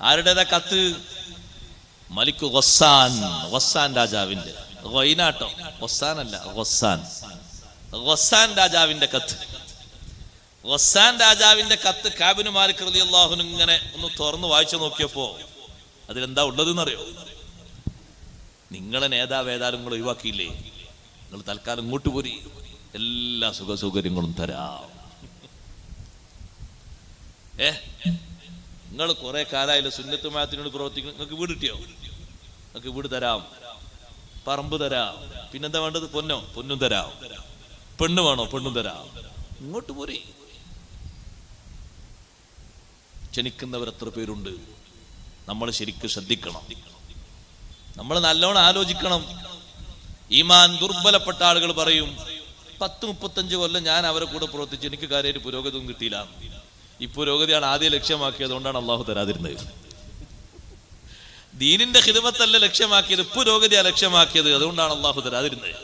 ആരുടേതാ കത്ത്? മലിക് ഗസ്സാൻ രാജാവിന്റെ. ഗൈനാട്ടോ, ഗസ്സാനല്ല, ഗസ്സാൻ രാജാവിന്റെ കത്ത്. ഗസ്സാൻ രാജാവിന്റെ കത്ത് കഅബ് ബിൻ മാലിക് റളിയല്ലാഹു അൻഹു ഇങ്ങനെ ഒന്ന് തുറന്ന് വായിച്ചു നോക്കിയപ്പോ അതിലെന്താ ഉള്ളതെന്നറിയോ? നിങ്ങളെ നേതാവ് ഏതായാലും നിങ്ങൾ ഒഴിവാക്കിയില്ലേ, നിങ്ങൾ തൽക്കാലം ഇങ്ങോട്ട് പോരി, എല്ലാ സുഖ സൗകര്യങ്ങളും തരാം. നിങ്ങൾ കുറെ കാലമായില്ല സുന്നത്ത് ജമാഅത്തിനോട് പ്രവർത്തിക്കുന്നു, നിങ്ങൾക്ക് വീട് കിട്ടിയോ? നിങ്ങൾക്ക് വീട് തരാം, പറമ്പ് തരാം, പിന്നെന്താ വേണ്ടത്? പൊന്നും തരാം, പെണ്ണ് വേണോ? പെണ്ണും തരാം, ഇങ്ങോട്ട് പോരി. ക്ഷണിക്കുന്നവർ എത്ര പേരുണ്ട്? നമ്മൾ ശരിക്കും ശ്രദ്ധിക്കണം. നമ്മൾ നല്ലോണം ആലോചിക്കണം. ഈമാൻ ദുർബലപ്പെട്ട ആളുകൾ പറയും 10-35 കൊല്ലം ഞാൻ അവരെ കൂടെ പ്രവർത്തിച്ച് എനിക്ക് കാര്യമായിട്ട് പുരോഗതി ഒന്നും കിട്ടിയില്ല. ഈ പുരോഗതിയാണ് ആദ്യം ലക്ഷ്യമാക്കിയത്, അതുകൊണ്ടാണ് അള്ളാഹു തരാതിരുന്നത്. ദീനിന്റെ ഖിദ്മത്തല്ല ലക്ഷ്യമാക്കിയത്, പുരോഗതിയാ ലക്ഷ്യമാക്കിയത്, അതുകൊണ്ടാണ് അള്ളാഹു തരാതിരുന്നത്.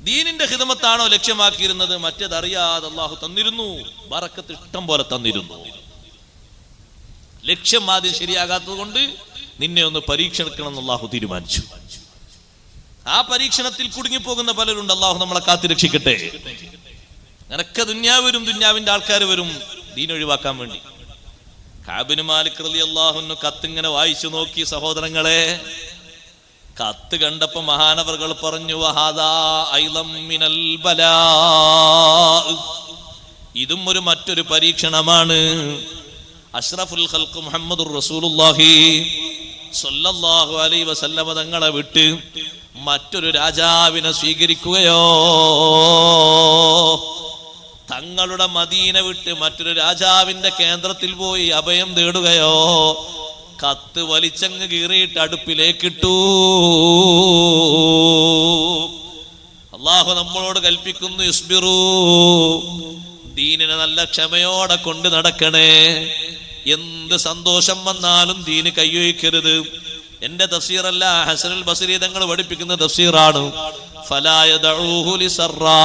ദീനിന്റെ ഖിദ്മത്താണോ ലക്ഷ്യമാക്കിയിരുന്നത്, മറ്റേതറിയാതെ അള്ളാഹു തന്നിരുന്നു, ബറക്കത്ത് ഇഷ്ടം പോലെ തന്നിരുന്നു. ലക്ഷ്യം ആദ്യം ശരിയാകാത്തത് കൊണ്ട് നിന്നെ ഒന്ന് പരീക്ഷണം എന്ന് അള്ളാഹു തീരുമാനിച്ചു. ആ പരീക്ഷണത്തിൽ കുടുങ്ങിപ്പോകുന്ന പലരുണ്ട്. അള്ളാഹു നമ്മളെ കാത്തു രക്ഷിക്കട്ടെ. നിനക്ക് ദുന്യാവരും ദുന്യാവിന്റെ ആൾക്കാർ വരും ദീൻ ഒഴിവാക്കാൻ വേണ്ടി. കഅബ് ബിൻ മാലിക് റളിയല്ലാഹു അൻഹു കത്തിങ്ങനെ വായിച്ചു നോക്കി. സഹോദരങ്ങളെ, കത്ത് കണ്ടപ്പോ മഹാനവറുകൾ പറഞ്ഞു, വഹാദാ ഐളം മിനൽ ബലാ, ഇതും മറ്റൊരു പരീക്ഷണമാണ്. അഷ്റഫുൽ ഖൽഖ് മുഹമ്മദുർ റസൂലുള്ളാഹി സ്വല്ലല്ലാഹു അലൈഹി വസല്ലമ തങ്ങളെ വിട്ട് മറ്റൊരു രാജാവിനെ സ്വീകരിക്കുകയോ, തങ്ങളുടെ മദീന വിട്ട് മറ്റൊരു രാജാവിന്റെ കേന്ദ്രത്തിൽ പോയി അഭയം തേടുകയോ, കത്ത് വലിച്ചങ്ങ് കീറിയിട്ട് അടുപ്പിലേക്കിട്ടു. അള്ളാഹു നമ്മളോട് കൽപ്പിക്കുന്നു, ഇസ്ബിറൂ, ദീനിനെ നല്ല ക്ഷമയോടെ കൊണ്ട് നടക്കണേ. എന്ത് സന്തോഷം വന്നാലും ദീന് കൈയൊഴിക്കരുത്. എന്റെ തഫ്സീറല്ല, ഹസനുൽ ബസ്രി തങ്ങൾ പഠിപ്പിക്കുന്ന തഫ്സീറാണ്. ഫലാ യദഊഹു ലിസറാ,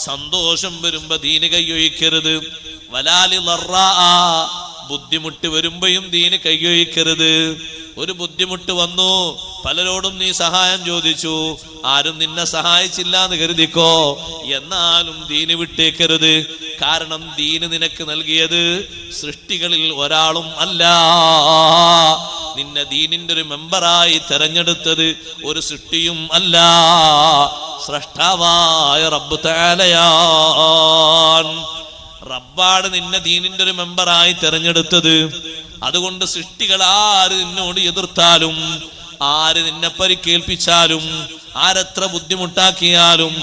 സന്തോഷം വരുമ്പോ ദീന് കൈയൊഴിക്കരുത്. വലാ ലിളറാ, ബുദ്ധിമുട്ട് വരുമ്പോഴും ദീന് കൈയൊഴിക്കരുത്. ഒരു ബുദ്ധിമുട്ട് വന്നു, പലരോടും നീ സഹായം ചോദിച്ചു, ആരും നിന്നെ സഹായിച്ചില്ല എന്ന് കരുതിക്കോ, എന്നാലും ദീന് വിട്ടേക്കരുത്. കാരണം ദീന് നിനക്ക് നൽകിയത് സൃഷ്ടികളിൽ ഒരാളും അല്ല. നിന്നെ ദീനിന്റെ ഒരു മെമ്പറായി തെരഞ്ഞെടുത്തത് ഒരു സൃഷ്ടിയും അല്ല, സ്രഷ്ടാവായ റബ്ബ് തആലയാണ്. റബ്ബാണ് നിന്നെ ദീനിന്റെ ഒരു മെമ്പറായി തെരഞ്ഞെടുത്തത്. അതുകൊണ്ട് സൃഷ്ടികൾ ആര് നിന്നോട് എതിർത്താലും, ആര് നിന്നെ പരിക്കേൽപ്പിച്ചാലും, ആരെത്ര ബുദ്ധിമുട്ടാക്കിയാലും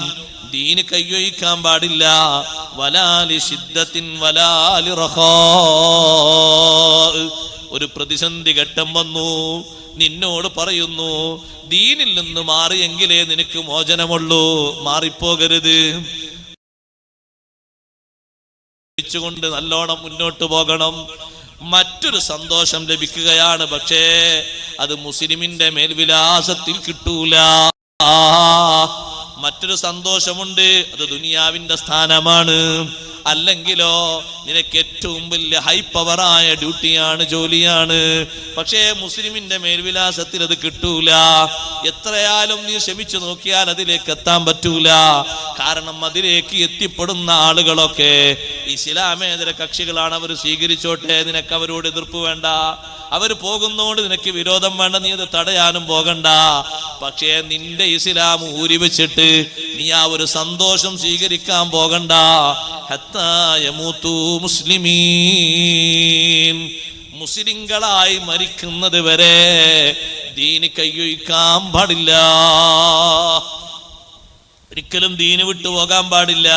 ദീന് കൈയൊഴിക്കാൻ പാടില്ല. വലാലി ശിദ്ദത്തിൻ വലാലി റഖാ, ഒരു പ്രതിസന്ധി ഘട്ടം വന്നു, നിന്നോട് പറയുന്നു ദീനിൽ നിന്ന് മാറിയെങ്കിലേ നിനക്ക് മോചനമുള്ളൂ, മാറിപ്പോകരുത്. കൊണ്ട് നല്ലോണം മുന്നോട്ട് പോകണം. മറ്റൊരു സന്തോഷം ലഭിക്കുകയാണ്, പക്ഷേ അത് മുസ്ലിമിന്റെ മേൽവിലാസത്തിൽ കിട്ടൂല. മറ്റൊരു സന്തോഷമുണ്ട്, അത് ദുനിയാവിന്റെ സ്ഥാനമാണ്. അല്ലെങ്കിലോ നിനക്ക് ഏറ്റവും വലിയ ഹൈ പവറായ ഡ്യൂട്ടിയാണ്, ജോലിയാണ്. പക്ഷേ മുസ്ലിമിന്റെ മേൽവിലാസത്തിൽ അത് കിട്ടൂല. എത്രയാലും നീ ശ്രമിച്ചു നോക്കിയാൽ അതിലേക്ക് എത്താൻ പറ്റൂല. കാരണം അതിലേക്ക് എത്തിപ്പെടുന്ന ആളുകളൊക്കെ ഇസ്ലാമേതര കക്ഷികളാണ്. അവർ സ്വീകരിച്ചോട്ടെ, നിനക്ക് അവരോട് എതിർപ്പ് വേണ്ട. അവർ പോകുന്നോണ്ട് നിനക്ക് വിരോധം വേണ്ട, നീ അത് തടയാനും പോകണ്ട. പക്ഷേ നിന്റെ ഇസ്ലാം ഊരി വെച്ചിട്ട് നീ ആ ഒരു സന്തോഷം സ്വീകരിക്കാൻ പോകണ്ട. ഹത്താ യമൂതു മുസ്ലിമീൻ, മുസ്ലിങ്ങളായി മരിക്കുന്നത് വരെ ദീന് കൈയൊഴിക്കാൻ പാടില്ല. ഒരിക്കലും ദീന് വിട്ടു പോകാൻ പാടില്ല.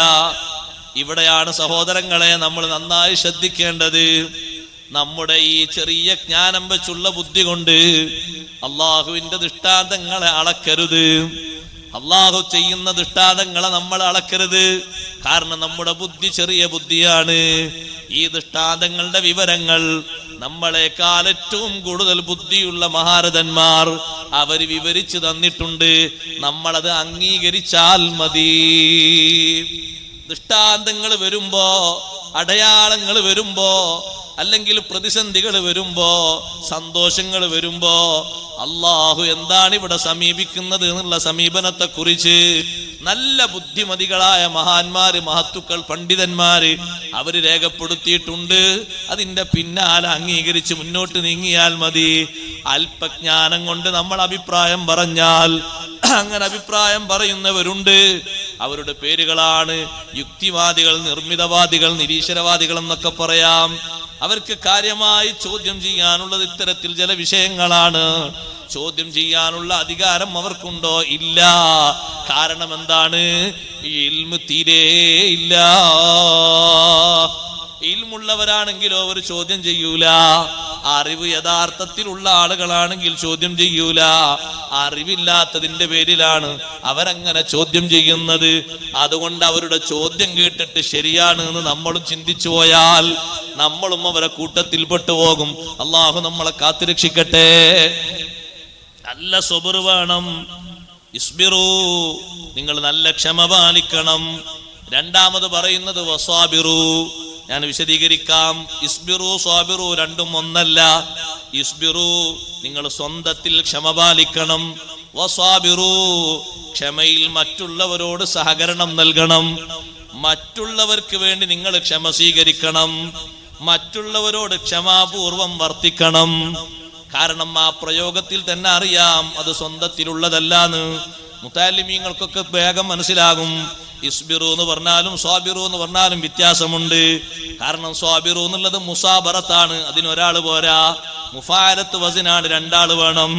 ഇവിടെയാണ് സഹോദരങ്ങളെ നമ്മൾ നന്നായി ശ്രദ്ധിക്കേണ്ടത്. നമ്മുടെ ഈ ചെറിയ ജ്ഞാനം വെച്ചുള്ള ബുദ്ധി കൊണ്ട് അള്ളാഹുവിന്റെ ദൃഷ്ടാന്തങ്ങളെ അളക്കരുത്. അള്ളാഹു ചെയ്യുന്ന ദൃഷ്ടാന്തങ്ങളെ നമ്മൾ അളക്കരുത്. കാരണം നമ്മുടെ ബുദ്ധി ചെറിയ ബുദ്ധിയാണ്. ഈ ദൃഷ്ടാന്തങ്ങളുടെ വിവരങ്ങൾ നമ്മളെക്കാൾ ഏറ്റവും കൂടുതൽ ബുദ്ധിയുള്ള മഹാരഥന്മാർ അവർ വിവരിച്ചു തന്നിട്ടുണ്ട്. നമ്മളത് അംഗീകരിച്ചാൽ മതി. ദൃഷ്ടാന്തങ്ങൾ വരുമ്പോ, അടയാളങ്ങൾ വരുമ്പോ, അല്ലെങ്കിൽ പ്രതിസന്ധികൾ വരുമ്പോ, സന്തോഷങ്ങൾ വരുമ്പോ അള്ളാഹു എന്താണ് ഇവിടെ സമീപിക്കുന്നത് എന്നുള്ള സമീപനത്തെ കുറിച്ച് നല്ല ബുദ്ധിമതികളായ മഹാന്മാര്, മഹത്തുക്കൾ, പണ്ഡിതന്മാര് അവര് രേഖപ്പെടുത്തിയിട്ടുണ്ട്. അതിന്റെ പിന്നാലെ അംഗീകരിച്ച് മുന്നോട്ട് നീങ്ങിയാൽ മതി. അല്പജ്ഞാനം കൊണ്ട് നമ്മൾ അഭിപ്രായം പറഞ്ഞാൽ, അങ്ങനെ അഭിപ്രായം പറയുന്നവരുണ്ട്. അവരുടെ പേരുകളാണ് യുക്തിവാദികൾ, നിർമ്മിതവാദികൾ, നിരീശ്വരവാദികൾ എന്നൊക്കെ പറയാം. അവർക്ക് കാര്യമായി ചോദ്യം ചെയ്യാനുള്ളത് ഇത്തരത്തിൽ ചില വിഷയങ്ങളാണ്. ചോദ്യം ചെയ്യാനുള്ള അധികാരം അവർക്കുണ്ടോ? ഇല്ല. കാരണം എന്താണ്? ഇൽമ് തീരെ ഇല്ല. ഇൽമുള്ളവരാണെങ്കിലോ അവർ ചോദ്യം ചെയ്യൂല. അറിവ് യഥാർത്ഥത്തിലുള്ള ആളുകളാണെങ്കിൽ ചോദ്യം ചെയ്യൂല. അറിവില്ലാത്തതിന്റെ പേരിലാണ് അവരങ്ങനെ ചോദ്യം ചെയ്യുന്നത്. അതുകൊണ്ട് അവരുടെ ചോദ്യം കേട്ടിട്ട് ശരിയാണ് എന്ന് നമ്മളും ചിന്തിച്ചു പോയാൽ നമ്മളും അവരെ കൂട്ടത്തിൽ പെട്ടുപോകും. അള്ളാഹു നമ്മളെ കാത്തുരക്ഷിക്കട്ടെ. നല്ല സബർ വേണം. ഇസ്ബിറു, നിങ്ങൾ നല്ല ക്ഷമ പാലിക്കണം. രണ്ടാമത് പറയുന്നത് വസ്വാബിറു. ഞാൻ വിശദീകരിക്കാം. ഇസ്ബിറു സ്വാബിറു രണ്ടും ഒന്നല്ല. ഇസ്ബിറു, നിങ്ങൾ സ്വന്തത്തിൽ ക്ഷമ പാലിക്കണം. വസ്വാബിറു, ക്ഷമയിൽ മറ്റുള്ളവരോട് സഹകരണം നൽകണം. മറ്റുള്ളവർക്ക് വേണ്ടി നിങ്ങൾ ക്ഷമ സ്വീകരിക്കണം. മറ്റുള്ളവരോട് ക്ഷമാപൂർവം വർത്തിക്കണം. കാരണം ആ പ്രയോഗത്തിൽ തന്നെ അറിയാം അത് സ്വന്തത്തിലുള്ളതല്ലാന്ന്. മുതഅല്ലിമീങ്ങൾക്കൊക്കെ വേഗം മനസ്സിലാകും. ഇസ്ബിറു എന്ന് പറഞ്ഞാലും സ്വാബിറു എന്ന് പറഞ്ഞാലും വ്യത്യാസമുണ്ട്. കാരണം സ്വാബിറു എന്നുള്ളത് മുസാബറത്താണ്, അതിനൊരാള് പോരാ. മുഫാലത്ത് വസിനാണ്, രണ്ടാള് വേണം.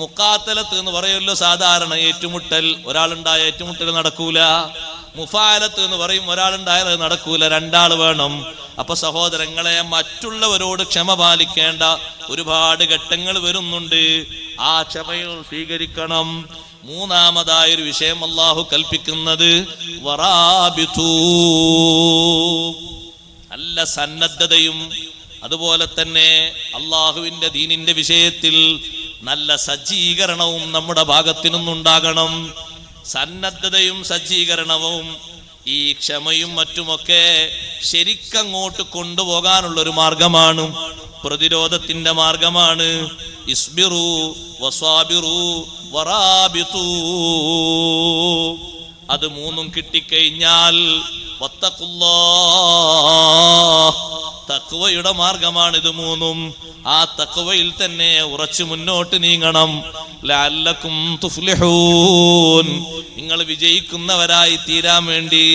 മുഖാത്തലത്ത് എന്ന് പറയുമല്ലോ സാധാരണ ഏറ്റുമുട്ടൽ, ഒരാളുണ്ടായ ഏറ്റുമുട്ടൽ നടക്കൂല. മുഫാലത്ത് എന്ന് പറയും ഒരാളുണ്ടായാൽ അത് നടക്കൂല, രണ്ടാള് വേണം. അപ്പൊ സഹോദരങ്ങളെ, മറ്റുള്ളവരോട് ക്ഷമ പാലിക്കേണ്ട ഒരുപാട് ഘട്ടങ്ങൾ വരുന്നുണ്ട്. ആ ക്ഷമയിൽ സ്വീകരിക്കണം. മൂന്നാമതായൊരു വിഷയം അല്ലാഹു കൽപ്പിക്കുന്നത് വറാബിതു, നല്ല സന്നദ്ധതയും അതുപോലെ തന്നെ അള്ളാഹുവിന്റെ ദീനിന്റെ വിഷയത്തിൽ നല്ല സജ്ജീകരണവും നമ്മുടെ ഭാഗത്തു നിന്നുണ്ടാകണം. സന്നദ്ധതയും സജ്ജീകരണവും ഈ ക്ഷമയും മറ്റുമൊക്കെ ശരിക്കങ്ങോട്ട് കൊണ്ടുപോകാനുള്ളൊരു മാർഗമാണ്, പ്രതിരോധത്തിന്റെ മാർഗമാണ്. ഇസ്ബിറു വസ്വാബിറു വറാബിതു. അത് മൂന്നും കിട്ടിക്കഴിഞ്ഞാൽ വത്തഖുല്ലാഹ്, തഖ്വയുടെ മാർഗമാണ് ഇത് മൂന്നും. ആ തഖ്വയിൽ തന്നെ ഉറച്ചു മുന്നോട്ട് നീങ്ങണം. ലഅല്ലക്കും തുഫ്ലിഹൂൻ, നിങ്ങൾ വിജയിക്കുന്നവരായി തീരാൻ വേണ്ടി.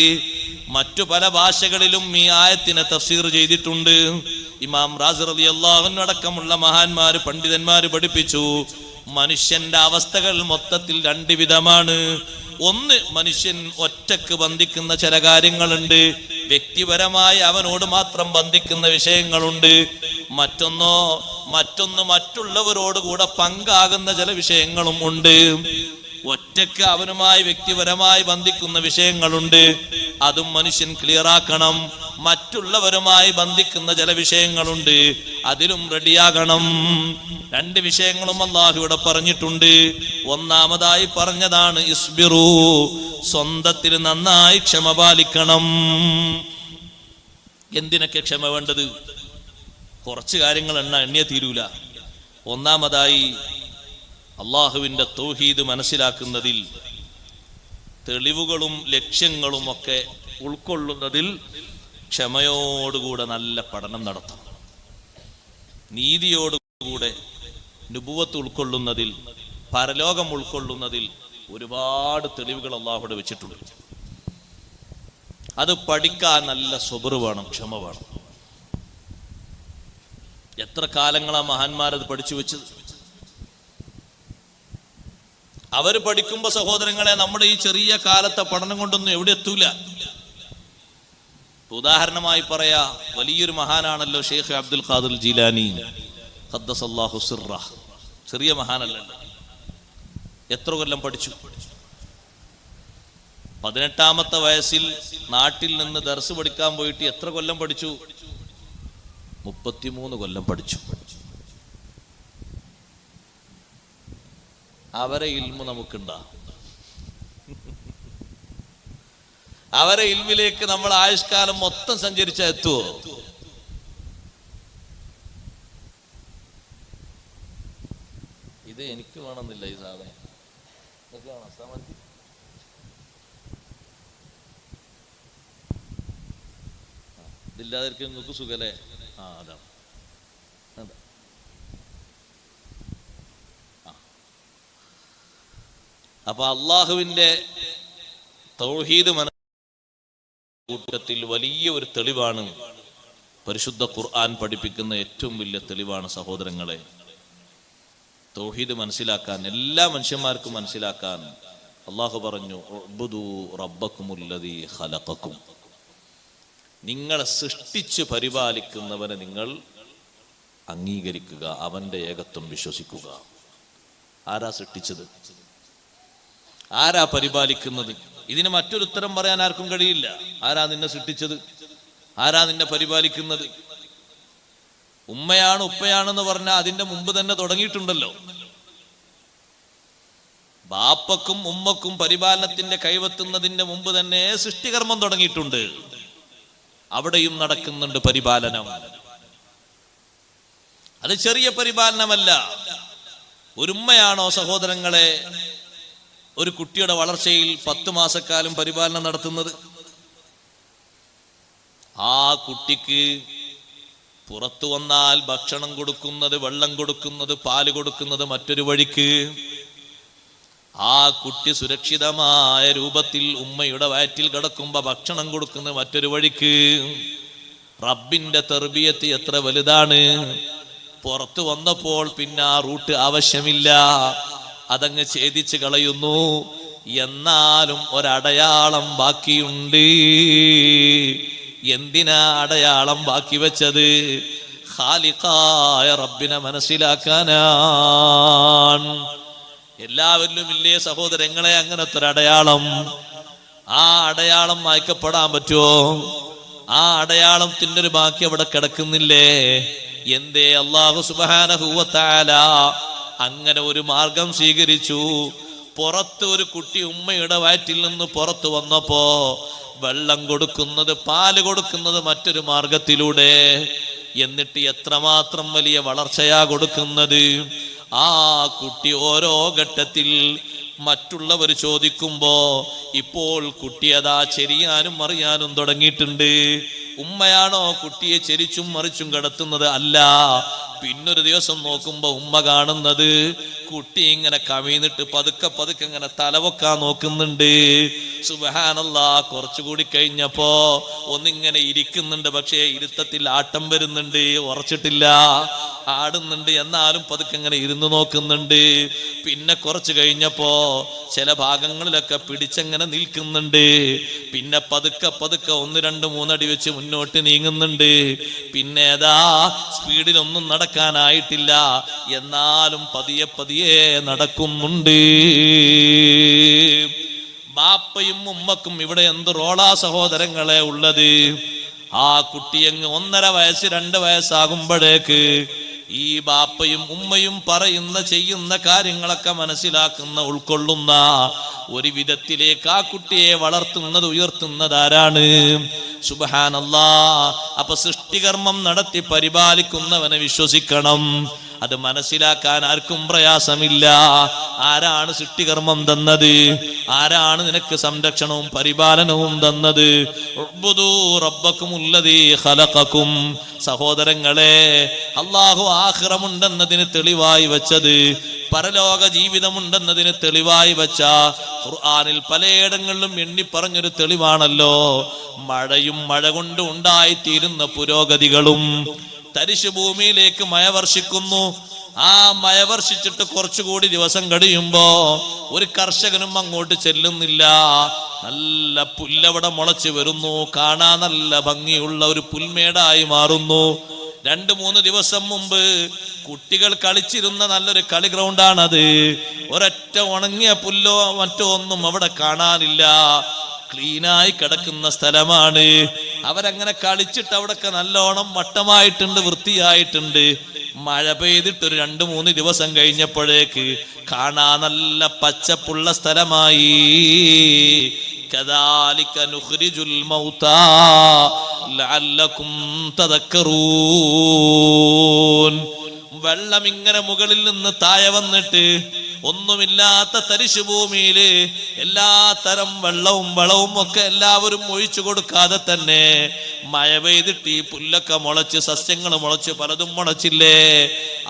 മറ്റു പല ഭാഷകളിലും ഈ ആയത്തിനെ തഫ്സീർ ചെയ്തിട്ടുണ്ട്. ഇമാം റാസി റളിയല്ലാഹു അൻഹു അടക്കമുള്ള മഹാന്മാര് പണ്ഡിതന്മാര് പഠിപ്പിച്ചു, മനുഷ്യന്റെ അവസ്ഥകൾ മൊത്തത്തിൽ രണ്ട് വിധമാണ്. ഒന്ന്, മനുഷ്യൻ ഒറ്റക്ക് ബന്ധിക്കുന്ന ചില കാര്യങ്ങളുണ്ട്, വ്യക്തിപരമായി അവനോട് മാത്രം ബന്ധിക്കുന്ന വിഷയങ്ങളുണ്ട്. മറ്റൊന്ന് മറ്റുള്ളവരോട് കൂടെ പങ്കാകുന്ന ചില വിഷയങ്ങളും ഉണ്ട്. ഒറ്റക്ക് അവനുമായി വ്യക്തിപരമായി ബന്ധിക്കുന്ന വിഷയങ്ങളുണ്ട്, അതും മനുഷ്യൻ ക്ലിയറാക്കണം. മറ്റുള്ളവരുമായി ബന്ധിക്കുന്ന ചില വിഷയങ്ങളുണ്ട്, അതിലും റെഡിയാകണം. രണ്ട് വിഷയങ്ങളും അല്ലാഹു ഇവിടെ പറഞ്ഞിട്ടുണ്ട്. ഒന്നാമതായി പറഞ്ഞതാണ് ഇസ്ബിറു, സ്വന്തത്തിൽ നന്നായി ക്ഷമ പാലിക്കണം. എന്തിനൊക്കെ ക്ഷമ വേണ്ടത്? കുറച്ച് കാര്യങ്ങൾ എണ്ണിയ തീരൂല. ഒന്നാമതായി അള്ളാഹുവിന്റെ തൗഹീദ് മനസ്സിലാക്കുന്നതിൽ, തെളിവുകളും ലക്ഷ്യങ്ങളും ഒക്കെ ഉൾക്കൊള്ളുന്നതിൽ ക്ഷമയോടുകൂടെ നല്ല പഠനം നടത്തണം. നീതിയോടുകൂടെ നുബുവത്ത് ഉൾക്കൊള്ളുന്നതിൽ, പരലോകം ഉൾക്കൊള്ളുന്നതിൽ ഒരുപാട് തെളിവുകൾ അള്ളാഹുവിടെ വെച്ചിട്ടുണ്ട്. അത് പഠിക്കാൻ നല്ല സബർ വേണം, ക്ഷമ വേണം. എത്ര കാലങ്ങളാ മഹാന്മാരത് പഠിച്ചു വെച്ചത്. അവര് പഠിക്കുമ്പോ സഹോദരങ്ങളെ, നമ്മുടെ ഈ ചെറിയ കാലത്തെ പഠനം കൊണ്ടൊന്നും എവിടെ എത്തൂല. ഉദാഹരണമായി പറയാ, വലിയൊരു മഹാനാണല്ലോ ഷെയ്ഖ് അബ്ദുൽ ഖാദിർ ജീലാനി ഖദ്ദസല്ലാഹു സിർറഹ്. ചെറിയ മഹാനല്ലല്ലോ. എത്ര കൊല്ലം പഠിച്ചു? 18ാമത്തെ വയസ്സിൽ നാട്ടിൽ നിന്ന് ദർസ് പഠിക്കാൻ പോയിട്ട് എത്ര കൊല്ലം പഠിച്ചു? 33 കൊല്ലം പഠിച്ചു. അവരെ ഇൽമു നമുക്കുണ്ടാ? അവരെ ഇൽമിലേക്ക് നമ്മൾ ആയുഷ്കാലം മൊത്തം സഞ്ചരിച്ചാൽ എത്തുവോ? ഇത് എനിക്ക് വേണമെന്നില്ല ഈ സാധനം. ഇതില്ലാതിരിക്കും നിങ്ങൾക്ക് സുഖല്ലേ? അതാണ്. അപ്പൊ അള്ളാഹുവിന്റെ തൗഹീദ് കൂട്ടത്തിൽ വലിയ ഒരു തെളിവാണ് പരിശുദ്ധ ഖുർആൻ പഠിപ്പിക്കുന്ന ഏറ്റവും വലിയ തെളിവാണ് സഹോദരങ്ങളെ. തൗഹീദ് മനസ്സിലാക്കാൻ, എല്ലാ മനുഷ്യന്മാർക്കും മനസ്സിലാക്കാൻ അള്ളാഹു പറഞ്ഞു, ഉഅ്ബുദൂ റബ്ബക്കുമുല്ലദീ ഖലഖക്കും, നിങ്ങളെ സൃഷ്ടിച്ച് പരിപാലിക്കുന്നവനെ നിങ്ങൾ അംഗീകരിക്കുക, അവന്റെ ഏകത്വം വിശ്വസിക്കുക. ആരാ സൃഷ്ടിച്ചത്? ആരാ പരിപാലിക്കുന്നത്? ഇതിന് മറ്റൊരു ഉത്തരം പറയാൻ ആർക്കും കഴിയില്ല. ആരാ നിന്നെ സൃഷ്ടിച്ചത്? ആരാ നിന്നെ പരിപാലിക്കുന്നത്? ഉമ്മയാണ് ഉപ്പയാണെന്ന് പറഞ്ഞാൽ അതിന്റെ മുമ്പ് തന്നെ തുടങ്ങിയിട്ടുണ്ടല്ലോ. ബാപ്പക്കും ഉമ്മക്കും പരിപാലനത്തിന്റെ കൈവത്തുന്നതിന്റെ മുമ്പ് തന്നെ സൃഷ്ടികർമ്മം തുടങ്ങിയിട്ടുണ്ട്. അവിടെയും നടക്കുന്നുണ്ട് പരിപാലനം. അത് ചെറിയ പരിപാലനമല്ല. ഒരു ഉമ്മയാണോ സഹോദരങ്ങളെ ഒരു കുട്ടിയുടെ വളർച്ചയിൽ 10 മാസക്കാലം പരിപാലനം നടത്തുന്നത്? ആ കുട്ടിക്ക് പുറത്തു വന്നാൽ ഭക്ഷണം കൊടുക്കുന്നത്, വെള്ളം കൊടുക്കുന്നത്, പാല് കൊടുക്കുന്നത് മറ്റൊരു വഴിക്ക്. ആ കുട്ടി സുരക്ഷിതമായ രൂപത്തിൽ ഉമ്മയുടെ വയറ്റിൽ കിടക്കുമ്പോ ഭക്ഷണം കൊടുക്കുന്നത് മറ്റൊരു വഴിക്ക്. റബ്ബിന്റെ തർബിയത്ത് എത്ര വലുതാണ്! പുറത്തു വന്നപ്പോൾ പിന്നെ ആ റൂട്ട് ആവശ്യമില്ല, അതങ്ങ് ഛേദിച്ച് കളയുന്നു. എന്നാലും ഒരടയാളം ബാക്കിയുണ്ട്. എന്തിനാ അടയാളം ബാക്കി വെച്ചത്? ഖാലിഖായ റബ്ബിനെ മനസ്സിലാക്കാനാണ്. എല്ലാവരിലും ഇല്ലേ സഹോദരങ്ങളെ അങ്ങനത്തെ ഒരു അടയാളം? ആ അടയാളം മായ്ക്കപ്പെടാൻ പറ്റുമോ? ആ അടയാളത്തിന്റെ ഒരു ബാക്കി അവിടെ കിടക്കുന്നില്ലേ? എന്തേ അല്ലാഹു സുബ്ഹാനഹു വ തആല അങ്ങനെ ഒരു മാർഗം സ്വീകരിച്ചു? പുറത്ത് ഒരു കുട്ടി ഉമ്മയുടെ വയറ്റിൽ നിന്ന് പുറത്തു വന്നപ്പോ വെള്ളം കൊടുക്കുന്നത്, പാല് കൊടുക്കുന്നത് മറ്റൊരു മാർഗത്തിലൂടെ. എന്നിട്ട് എത്രമാത്രം വലിയ വളർച്ചയാ കൊടുക്കുന്നത്! ആ കുട്ടി ഓരോ ഘട്ടത്തിൽ മറ്റുള്ളവർ ചോദിക്കുമ്പോ ഇപ്പോൾ കുട്ടി അതാ ചെരിയാനും മറിയാനും തുടങ്ങിയിട്ടുണ്ട്. ഉമ്മയാണോ കുട്ടിയെ ചെരിച്ചും മറിച്ചും കിടത്തുന്നത്? അല്ല. പിന്നൊരു ദിവസം നോക്കുമ്പോ ഉമ്മ കാണുന്നത് കുട്ടി ഇങ്ങനെ കവിഞ്ഞിട്ട് പതുക്കെ പതുക്കെ ഇങ്ങനെ തലവെക്കാൻ നോക്കുന്നുണ്ട്. സുബ്ഹാനല്ലാഹ്. കുറച്ചുകൂടി കഴിഞ്ഞപ്പോ ഒന്നിങ്ങനെ ഇരിക്കുന്നുണ്ട്, പക്ഷേ ഇരുത്തത്തിൽ ആട്ടം വരുന്നുണ്ട്, ഉറച്ചിട്ടില്ല, ആടുന്നുണ്ട്, എന്നാലും പതുക്കെ ഇങ്ങനെ ഇരുന്ന് നോക്കുന്നുണ്ട്. പിന്നെ കുറച്ച് കഴിഞ്ഞപ്പോ ചില ഭാഗങ്ങളിലൊക്കെ പിടിച്ചങ്ങനെ നിൽക്കുന്നുണ്ട്. പിന്നെ പതുക്കെ പതുക്കെ 1, 2, 3 അടി വെച്ച് മുന്നോട്ട് നീങ്ങുന്നുണ്ട്. പിന്നെ ഏതാ സ്പീഡിലൊന്നും നടക്കാനായിട്ടില്ല, എന്നാലും പതിയെ പതിയെ നടക്കുന്നുണ്ട്. ബാപ്പയും ഉമ്മക്കും ഇവിടെ എന്ത് റോളാ സഹോദരങ്ങളെ ഉള്ളത്? ആ കുട്ടിയങ്ങ് 1.5 വയസ്സ് 2 വയസ്സാകുമ്പോഴേക്ക് ഈ ബാപ്പയും ഉമ്മയും പറയുന്ന ചെയ്യുന്ന കാര്യങ്ങളൊക്കെ മനസ്സിലാക്കുന്ന, ഉൾക്കൊള്ളുന്ന ഒരു വിധത്തിലേക്ക് ആ കുട്ടിയെ വളർത്തുന്നത്, ഉയർത്തുന്നത് ആരാണ്? സുബ്ഹാനല്ലാഹ്. അപ്പൊ സൃഷ്ടികർമ്മം നടത്തി പരിപാലിക്കുന്നവനെ വിശ്വസിക്കണം. അത് മനസ്സിലാക്കാൻ ആർക്കും പ്രയാസമില്ല. ആരാണ് സൃഷ്ടികർമ്മം തന്നത്? ആരാണ് നിനക്ക് സംരക്ഷണവും പരിപാലനവും തന്നത്? ഉഅ്ബുദൂ റബ്ബക്കുമുല്ലദീ ഖലഖക്കും. സഹോദരങ്ങളെ, അല്ലാഹു ആഖിറമുണ്ടെന്നതിന് തെളിവായി വെച്ചത്, പരലോക ജീവിതമുണ്ടെന്നതിന് തെളിവായി വെച്ച ഖുർആനിൽ പലയിടങ്ങളിലും എണ്ണി പറഞ്ഞൊരു തെളിവാണല്ലോ മഴയും മഴ കൊണ്ട് ഉണ്ടായിത്തീരുന്ന പുരോഗതികളും. തരിശു ഭൂമിയിലേക്ക് മഴ വർഷിക്കുന്നു. ആ മഴ വർഷിച്ചിട്ട് കുറച്ചുകൂടി ദിവസം കഴിയുമ്പോ ഒരു കർഷകനും അങ്ങോട്ട് ചെല്ലുന്നില്ല. നല്ല പുല്ലവിടെ മുളച്ചു വരുന്നു, കാണാൻ നല്ല ഭംഗിയുള്ള ഒരു പുൽമേടായി മാറുന്നു. 2-3 ദിവസം മുമ്പ് കുട്ടികൾ കളിച്ചിരുന്ന നല്ലൊരു കളി ഗ്രൗണ്ടാണത്. ഒരൊറ്റ ഉണങ്ങിയ പുല്ലോ മറ്റോ ഒന്നും അവിടെ കാണാനില്ല. ക്ലീനായി കിടക്കുന്ന സ്ഥലമാണ്. അവരങ്ങനെ കളിച്ചിട്ട് അവിടൊക്കെ നല്ലോണം വട്ടമായിട്ടുണ്ട്, വൃത്തിയായിട്ടുണ്ട്. മഴ പെയ്തിട്ട് ഒരു 2-3 ദിവസം കഴിഞ്ഞപ്പോഴേക്ക് കാണാൻ നല്ല പച്ചപ്പുള്ള സ്ഥലമായി. കദാലിക നുഖ്രിജുൽ മൗതാ ലഅല്ലകും തദക്കറൂൻ. വെള്ളം ഇങ്ങനെ മുകളിൽ നിന്ന് താഴെ വന്നിട്ട് ഒന്നുമില്ലാത്ത തരിശു ഭൂമിയില് എല്ലാ തരം വെള്ളവും വളവും ഒക്കെ എല്ലാവരും ഒഴിച്ചു കൊടുക്കാതെ തന്നെ മഴ പെയ്തിട്ട് ഈ പുല്ലൊക്കെ മുളച്ച്, സസ്യങ്ങൾ മുളച്ച്, പലതും മുളച്ചില്ലേ?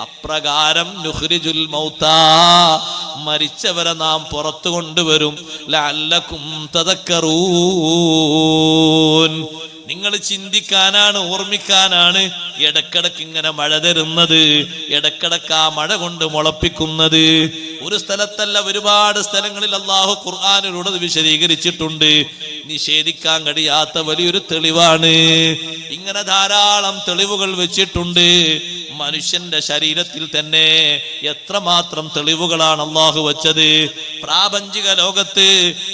അപ്രകാരം നുഖ്രിജുൽ മൗതാ, മരിച്ചവരെ നാം പുറത്തു കൊണ്ടുവരും. ലഅല്ലകും തദക്കറൂൻ. നിങ്ങൾ ചിന്തിക്കാനാണ്, ഓർമ്മിക്കാനാണ് ഇടക്കിടക്ക് ഇങ്ങനെ മഴ തരുന്നത്, ഇടക്കിടക്ക് ആ മഴ കൊണ്ട് മുളപ്പിക്കുന്നത്. ഒരു സ്ഥലത്തല്ല, ഒരുപാട് സ്ഥലങ്ങളിൽ അല്ലാഹു ഖുർആനിലൂടെ വിശദീകരിച്ചിട്ടുണ്ട്. നിഷേധിക്കാൻ കഴിയാത്ത വലിയൊരു തെളിവാണ്. ഇങ്ങനെ ധാരാളം തെളിവുകൾ വെച്ചിട്ടുണ്ട്. മനുഷ്യന്റെ ശരീരത്തിൽ തന്നെ എത്രമാത്രം തെളിവുകളാണ് അള്ളാഹു വെച്ചത്. പ്രാപഞ്ചിക ലോകത്ത്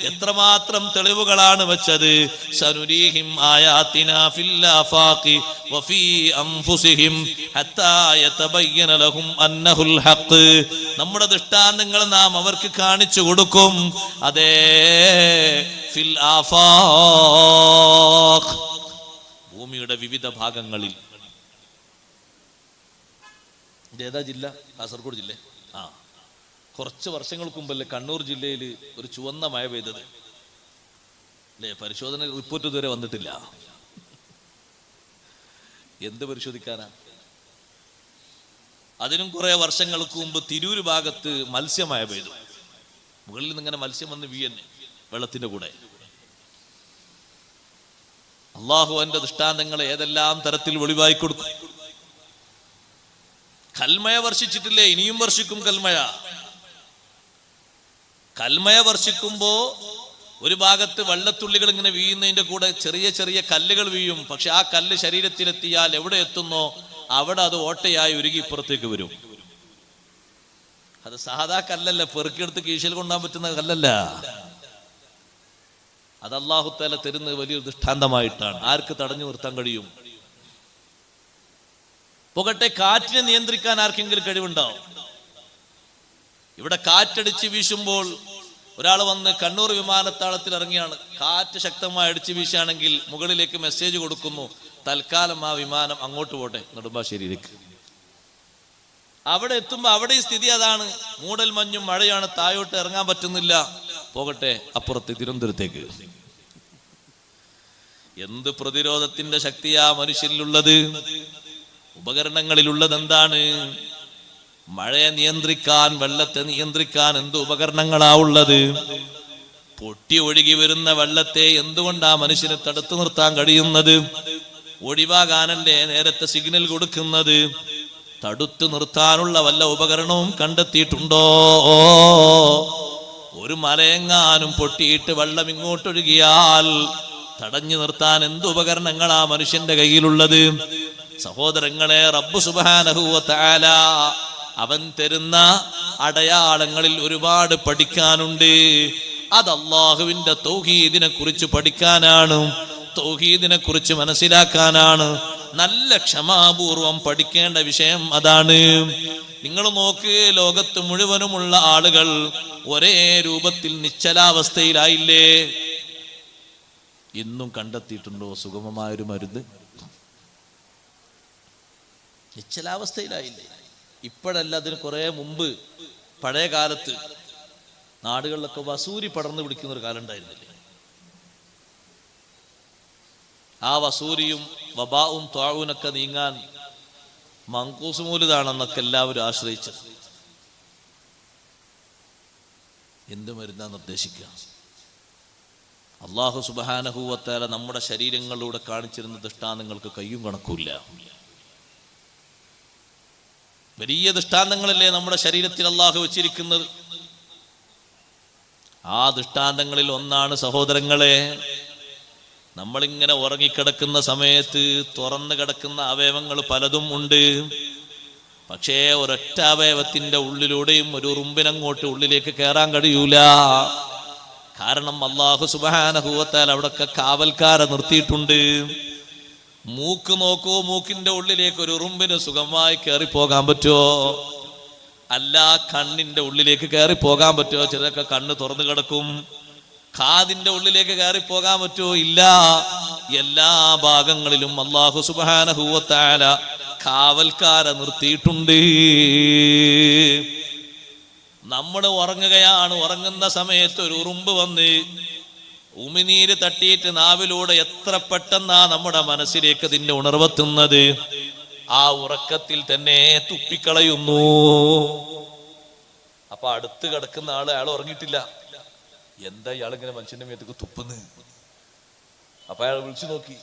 എത്രമാത്രം തെളിവുകളാണ് വെച്ചത്. സനുരീഹിം ആയാതിനാ ഫിൽ ആഫാഖി വഫീ അൻഫുസിഹിം ഹത്താ യതബയ്യന ലഹും അന്നഹുൽ ഹഖ്. നമ്മുടെ ദൃഷ്ടാന്തങ്ങൾ നാം അവർക്ക് കാണിച്ചു കൊടുക്കും. അതേ ഫിൽ ആഫാഖ്, ഭൂമിയുടെ വിവിധ ഭാഗങ്ങളിൽ. ഇതേതാ ജില്ല? കാസർഗോഡ് ജില്ല. കുറച്ച് വർഷങ്ങൾക്ക് മുമ്പല്ലേ കണ്ണൂർ ജില്ലയിൽ ഒരു ചുവന്ന മഴ പെയ്തത് അല്ലേ? പരിശോധന റിപ്പോർട്ട് ഇതുവരെ വന്നിട്ടില്ല. എന്ത് പരിശോധിക്കാനാ? അതിനും കുറെ വർഷങ്ങൾക്ക് മുമ്പ് തിരൂര് ഭാഗത്ത് മത്സ്യമഴ പെയ്തു. മുകളിൽ നിന്ന് ഇങ്ങനെ മത്സ്യം വന്ന് വീയന്നെ വെള്ളത്തിന്റെ കൂടെ. അള്ളാഹു അവന്റെ ദൃഷ്ടാന്തങ്ങളെ ഏതെല്ലാം തരത്തിൽ വെളിവായി കൊടുക്കും. കൽമയ വർഷിച്ചിട്ടില്ലേ? ഇനിയും വർഷിക്കും കൽമയ. കൽമയ വർഷിക്കുമ്പോ ഒരു ഭാഗത്ത് വെള്ളത്തുള്ളികൾ ഇങ്ങനെ വീഴുന്നതിന്റെ കൂടെ ചെറിയ ചെറിയ കല്ലുകൾ വീഴും. പക്ഷെ ആ കല്ല് ശരീരത്തിലെത്തിയാൽ എവിടെ എത്തുന്നോ അവിടെ അത് ഓട്ടയായി ഉരുകി ഇപ്പുറത്തേക്ക് വരും. അത് സാധാ കല്ലല്ല, പെറുക്കിയെടുത്ത് കീശയിൽ കൊണ്ടാൻ പറ്റുന്ന കല്ലല്ല. അത് അല്ലാഹു തആല തരുന്ന വലിയൊരു ദൃഷ്ടാന്തമായിട്ടാണ്. ആർക്ക് തടഞ്ഞു നിർത്താൻ കഴിയും? പോകട്ടെ, കാറ്റിനെ നിയന്ത്രിക്കാൻ ആർക്കെങ്കിലും കഴിവുണ്ടാവും? ഇവിടെ കാറ്റടിച്ച് വീശുമ്പോൾ ഒരാൾ വന്ന് കണ്ണൂർ വിമാനത്താവളത്തിൽ ഇറങ്ങിയാണ്, കാറ്റ് ശക്തമായി അടിച്ചു വീശുകയാണെങ്കിൽ മുകളിലേക്ക് മെസ്സേജ് കൊടുക്കുന്നു, തൽക്കാലം ആ വിമാനം അങ്ങോട്ട് പോട്ടെ, നെടുമ്പാശ്ശേരിയിലേക്ക്. അവിടെ എത്തുമ്പോ അവിടെ ഈ സ്ഥിതി അതാണ്. മൂടൽ മഞ്ഞും മഴയാണ്, താഴോട്ട് ഇറങ്ങാൻ പറ്റുന്നില്ല. പോകട്ടെ, അപ്പുറത്ത് തിരുവനന്തപുരത്തേക്ക്. എന്ത് പ്രതിരോധത്തിന്റെ ശക്തിയാ മനുഷ്യരിലുള്ളത്, ഉപകരണങ്ങളിലുള്ളത് എന്താണ്? മഴയെ നിയന്ത്രിക്കാൻ, വെള്ളത്തെ നിയന്ത്രിക്കാൻ എന്ത് ഉപകരണങ്ങളാ ഉള്ളത്? പൊട്ടി ഒഴുകി വരുന്ന വെള്ളത്തെ എന്തുകൊണ്ടാ മനുഷ്യന് തടുത്തു നിർത്താൻ കഴിയുന്നത്? ഒഴിവാകാനല്ലേ നേരത്തെ സിഗ്നൽ കൊടുക്കുന്നത്? തടുത്തു നിർത്താനുള്ള വല്ല ഉപകരണവും കണ്ടെത്തിയിട്ടുണ്ടോ? ഒരു മലയെങ്ങാനും പൊട്ടിയിട്ട് വെള്ളം ഇങ്ങോട്ടൊഴുകിയാൽ തടഞ്ഞു നിർത്താൻ എന്ത് ഉപകരണങ്ങളാ മനുഷ്യന്റെ കയ്യിലുള്ളത്? സഹോദരങ്ങളെ, റബ്ബ് സുബ്ഹാനഹു വ തആല അവൻ തരുന്ന അടയാളങ്ങളിൽ ഒരുപാട് പഠിക്കാനുണ്ട്. അത് അല്ലാഹുവിന്റെ തൗഹീദിനെ കുറിച്ച് പഠിക്കാനാണ്, തൗഹീദിനെ കുറിച്ച് മനസ്സിലാക്കാനാണ്. നല്ല ക്ഷമാപൂർവം പഠിക്കേണ്ട വിഷയം അതാണ്. നിങ്ങൾ നോക്ക്, ലോകത്ത് മുഴുവനുമുള്ള ആളുകൾ ഒരേ രൂപത്തിൽ നിശ്ചലാവസ്ഥയിലായില്ലേ? ഇന്നും കണ്ടെത്തിയിട്ടുണ്ടോ സുഗമമായൊരു മരുന്ന്? നിശ്ചലാവസ്ഥയിലായില്ലേ? ഇപ്പോഴല്ല, അതിന് കുറെ മുമ്പ് പഴയ കാലത്ത് നാടുകളിലൊക്കെ വസൂരി പടർന്നു പിടിക്കുന്ന ഒരു കാലം ഉണ്ടായിരുന്നില്ലേ? ആ വസൂരിയും വബാവും ത്വാഊനൊക്കെ നീങ്ങാൻ മങ്കൂസ് മൂലിതാണെന്നൊക്കെ എല്ലാവരും ആശ്രയിച്ചത്. എന്ത് മരുന്നാ നിർദ്ദേശിക്കുക? അല്ലാഹു സുബ്ഹാനഹു വ തആല നമ്മുടെ ശരീരങ്ങളിലൂടെ കാണിച്ചിരുന്ന ദൃഷ്ടാന്തങ്ങൾക്ക് കയ്യും കണക്കൂല്ല. വലിയ ദൃഷ്ടാന്തങ്ങളല്ലേ നമ്മുടെ ശരീരത്തിൽ അല്ലാഹു വെച്ചിരിക്കുന്നത്. ആ ദൃഷ്ടാന്തങ്ങളിൽ ഒന്നാണ് സഹോദരങ്ങളെ, നമ്മളിങ്ങനെ ഉറങ്ങിക്കിടക്കുന്ന സമയത്ത് തുറന്നു കിടക്കുന്ന അവയവങ്ങൾ പലതും ഉണ്ട്. പക്ഷേ ഒരൊറ്റ അവയവത്തിന്റെ ഉള്ളിലൂടെയും ഒരു ഉറുമ്പിനങ്ങോട്ട് ഉള്ളിലേക്ക് കയറാൻ കഴിയൂല. കാരണം അല്ലാഹു സുബ്ഹാനഹു വ തആല അവിടൊക്കെ കാവൽക്കാരെ നിർത്തിയിട്ടുണ്ട്. മൂക്ക് നോക്കൂ, മൂക്കിന്റെ ഉള്ളിലേക്ക് ഒരു ഉറുമ്പിന് സുഖമായി കയറി പോകാൻ പറ്റുമോ? അല്ല. കണ്ണിന്റെ ഉള്ളിലേക്ക് കയറി പോകാൻ പറ്റുമോ? ചിലരൊക്കെ കണ്ണ് തുറന്നു കിടക്കും. കാതിന്റെ ഉള്ളിലേക്ക് കയറി പോകാൻ പറ്റുമോ? ഇല്ല. എല്ലാ ഭാഗങ്ങളിലും അല്ലാഹു സുബ്ഹാനഹു വ തആല കാവൽക്കാരെ നിർത്തിയിട്ടുണ്ട്. നമ്മൾ ഉറങ്ങുകയാണ്, ഉറങ്ങുന്ന സമയത്ത് ഒരു ഉറുമ്പ് വന്ന് ഉമിനീര് തട്ടിയിട്ട് നാവിലൂടെ എത്ര പെട്ടെന്നാ നമ്മുടെ മനസ്സിലേക്ക് അതിന്റെ ഉണർവെത്തുന്നത്. ആ ഉറക്കത്തിൽ തന്നെ തുപ്പിക്കളയുന്നു. അപ്പൊ അടുത്ത് കിടക്കുന്ന അയാൾ ഉറങ്ങിയിട്ടില്ല. എന്താ ഇയാളിങ്ങനെ മനുഷ്യന്റെ മേത്തേക്ക് തുപ്പുന്നു? അപ്പൊ അയാൾ വിളിച്ചു നോക്കി,